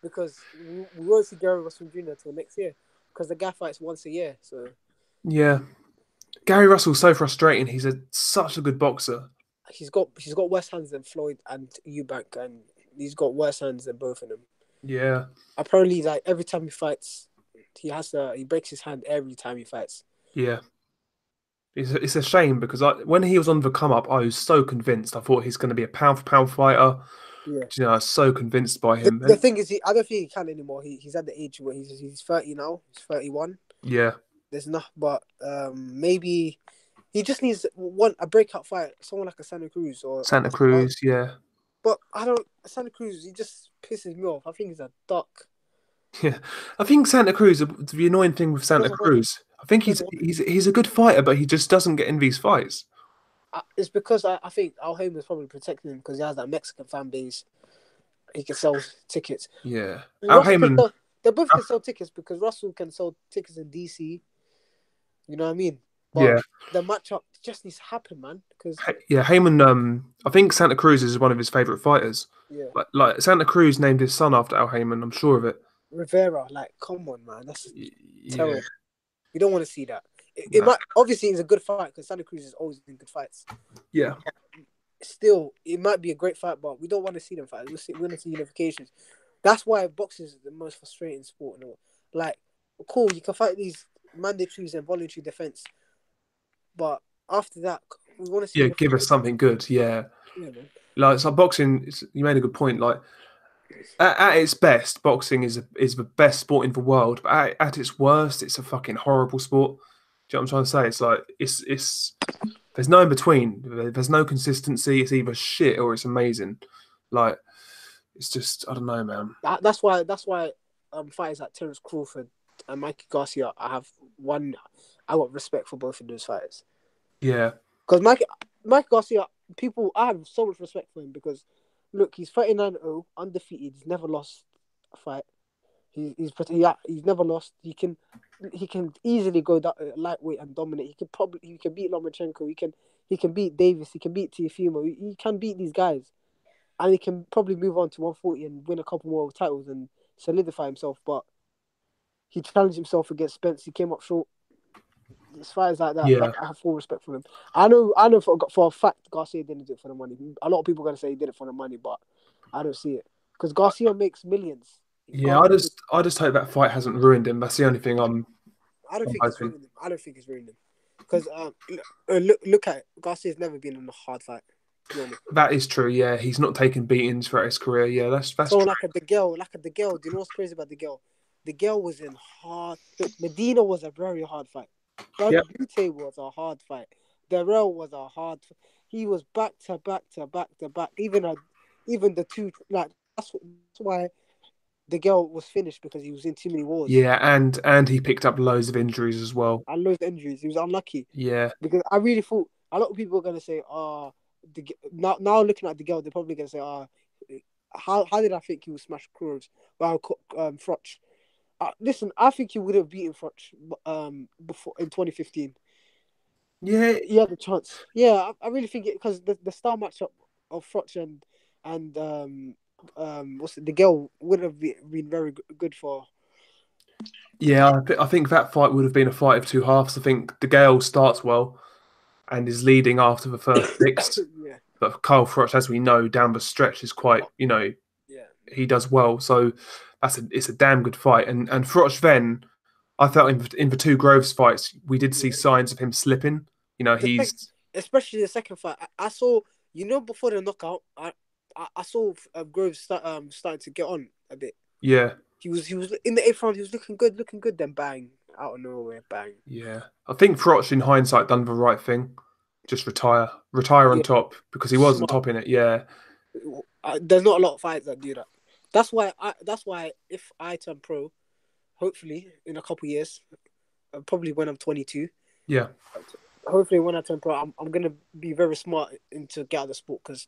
B: Because we won't see Gary Russell Jr. till next year. Because the guy fights once a year. So
A: Yeah, Gary Russell's so frustrating. He's such a good boxer.
B: he's got worse hands than Floyd and Eubank, and he's got worse hands than both of them.
A: Yeah,
B: Apparently, like every time he fights, he breaks his hand every time he fights.
A: yeah. It's a shame because when he was on the come up, I was so convinced. I thought he's going to be a pound for pound fighter.
B: Yeah.
A: You know, I was so convinced by him.
B: The thing is, I don't think he can anymore. He's at the age where he's 30 now. He's 31.
A: Yeah,
B: There's not, but maybe he just needs a breakout fight, someone like a Santa Cruz or
A: Santa Cruz. Yeah,
B: But Santa Cruz. He just pisses me off. I think he's a duck.
A: yeah. I think Santa Cruz. The annoying thing with Santa Cruz, I think he's a good fighter, but he just doesn't get in these fights.
B: It's because I think Al Heyman's probably protecting him because he has that Mexican fan base. He can sell tickets.
A: Yeah, Al Heyman.
B: They both can sell tickets because Russell can sell tickets in DC. You know what I mean? But
A: Yeah.
B: the matchup just needs to happen, man. Because
A: Yeah, Heyman. I think Santa Cruz is one of his favorite fighters.
B: yeah,
A: Like Santa Cruz named his son after Al Heyman. I'm sure of it.
B: Rivera, like, come on, man, that's
A: Yeah.
B: terrible. You don't want to see that. It might obviously it's a good fight because Santa Cruz is always in good fights.
A: Yeah.
B: Still, it might be a great fight, but we don't want to see them fight. We want to see unifications. That's why boxing is the most frustrating sport. Like, cool, you can fight these mandatories and voluntary defense, but after that, we want to see.
A: Yeah, give us something good. Yeah.
B: Yeah, man.
A: Like it's like boxing. You made a good point. Like at its best, boxing is the best sport in the world. But at its worst, it's a fucking horrible sport. Do you know what I'm trying to say? It's like it's there's no in between. There's no consistency. It's either shit or it's amazing. Like it's just I don't know, man.
B: That's why fighters like Terence Crawford and Mikey Garcia, I got respect for both of those fighters.
A: Yeah.
B: Because Mike Garcia, I have so much respect for him because, look, he's 39-0, undefeated. He's never lost a fight. He's never lost. He can easily go lightweight and dominate. He can beat Lomachenko. He can beat Davis. He can beat Teofimo. He can beat these guys, and he can probably move on to 140 and win a couple more titles and solidify himself. But he challenged himself against Spence. He came up short. As far as like that,
A: Yeah.
B: like, I have full respect for him. I know for a fact Garcia didn't do it for the money. A lot of people are gonna say he did it for the money, but I don't see it because Garcia makes millions.
A: Yeah, I just hope that fight hasn't ruined him. That's the only thing
B: I don't think it's
A: hoping.
B: ruined him. I don't think it's ruined him because look at it. Garcia's never been in a hard fight. You know,
A: That is true. Yeah, he's not taken beatings throughout his career. Yeah, that's
B: so
A: true.
B: like a De Gale. Do you know what's crazy about De Gale? De Gale was in hard. Look, Medina was a very hard fight.
A: Yep.
B: Butte was a hard fight. Darrell was a hard. He was back to back to back to back. Even the two like that's why De Gale was finished because he was in too many wars.
A: Yeah, and he picked up loads of injuries as well.
B: And loads of injuries. He was unlucky.
A: Yeah,
B: Because I really thought a lot of people are gonna say, now looking at De Gale, they're probably gonna say, how did I think he would smash Kroos? Well, Froch. Listen, I think he would have beaten Froch before in 2015.
A: yeah,
B: He had the chance. Yeah, I really think it because the star matchup of Froch and the girl would have been very good for.
A: Yeah, I think that fight would have been a fight of two halves. I think De Gale starts well and is leading after the first six.
B: Yeah,
A: But Kyle Froch, as we know, down the stretch is quite,
B: yeah.
A: he does well. So it's a damn good fight. And Froch then, I felt in the two Groves fights, we did see signs of him slipping.
B: Especially the second fight. I saw, before the knockout, I saw Groves starting to get on a bit.
A: Yeah.
B: He was in the 8th round. He was looking good. Then bang, out of nowhere, bang.
A: Yeah, I think Froch in hindsight done the right thing. Just retire on top because he wasn't topping it. Yeah,
B: there's not a lot of fights that do that. That's why if I turn pro, hopefully in a couple of years, probably when I'm 22.
A: Yeah.
B: Hopefully when I turn pro, I'm gonna be very smart to get out of the sport, because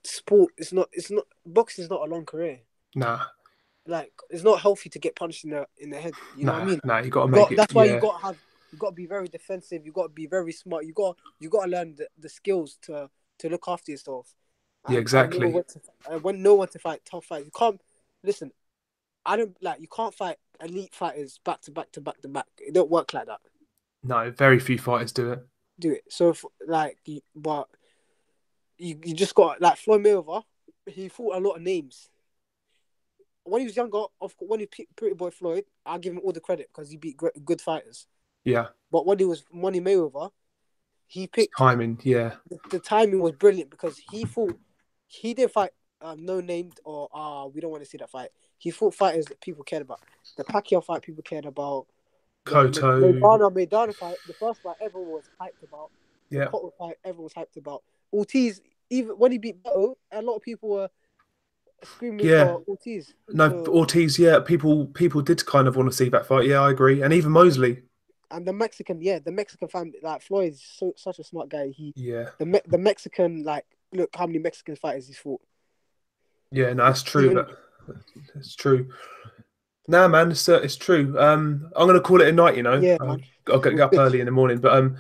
B: sport is not boxing is not a long career.
A: Nah.
B: Like, it's not healthy to get punched in the head. You know what I mean?
A: Nah, you got to make it.
B: That's why you got to be very defensive. You got to be very smart. You got to learn the skills to look after yourself.
A: Yeah, exactly.
B: Know when to fight tough fights. You can't listen. You can't fight elite fighters back to back to back to back. It don't work like that.
A: No, very few fighters do it.
B: So but you just got, like, Floyd Mayweather. He fought a lot of names. When he was younger, when he picked Pretty Boy Floyd, I'll give him all the credit because he beat good fighters.
A: Yeah.
B: But when he was Money Mayweather, he picked
A: timing. Yeah.
B: The timing was brilliant because he didn't fight no named or we don't want to see that fight. He fought fighters that people cared about. The Pacquiao fight people cared about.
A: Cotto.
B: The Maidana fight, the first fight everyone was hyped about.
A: Yeah.
B: The Cotto fight everyone was hyped about. Ortiz, even when he beat Beto, a lot of people were screaming for Ortiz.
A: Ortiz, people did kind of want to see that fight. Yeah, I agree. And even Mosley.
B: And the Mexican family, like, Floyd's such a smart guy. The Mexican, like, look how many Mexican fighters he's fought.
A: Yeah, no, that's true. It's true. Nah, man, it's true. I'm gonna call it a night.
B: Yeah, man.
A: I'll get up early in the morning, but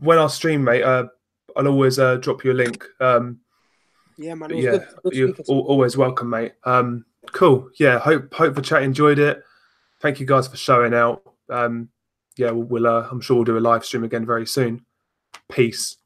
A: when I stream, mate, I'll always drop you a link.
B: Yeah, man. Good
A: you're always welcome, mate. Cool. Yeah, hope the chat enjoyed it. Thank you guys for showing out. We'll I'm sure we'll do a live stream again very soon. Peace.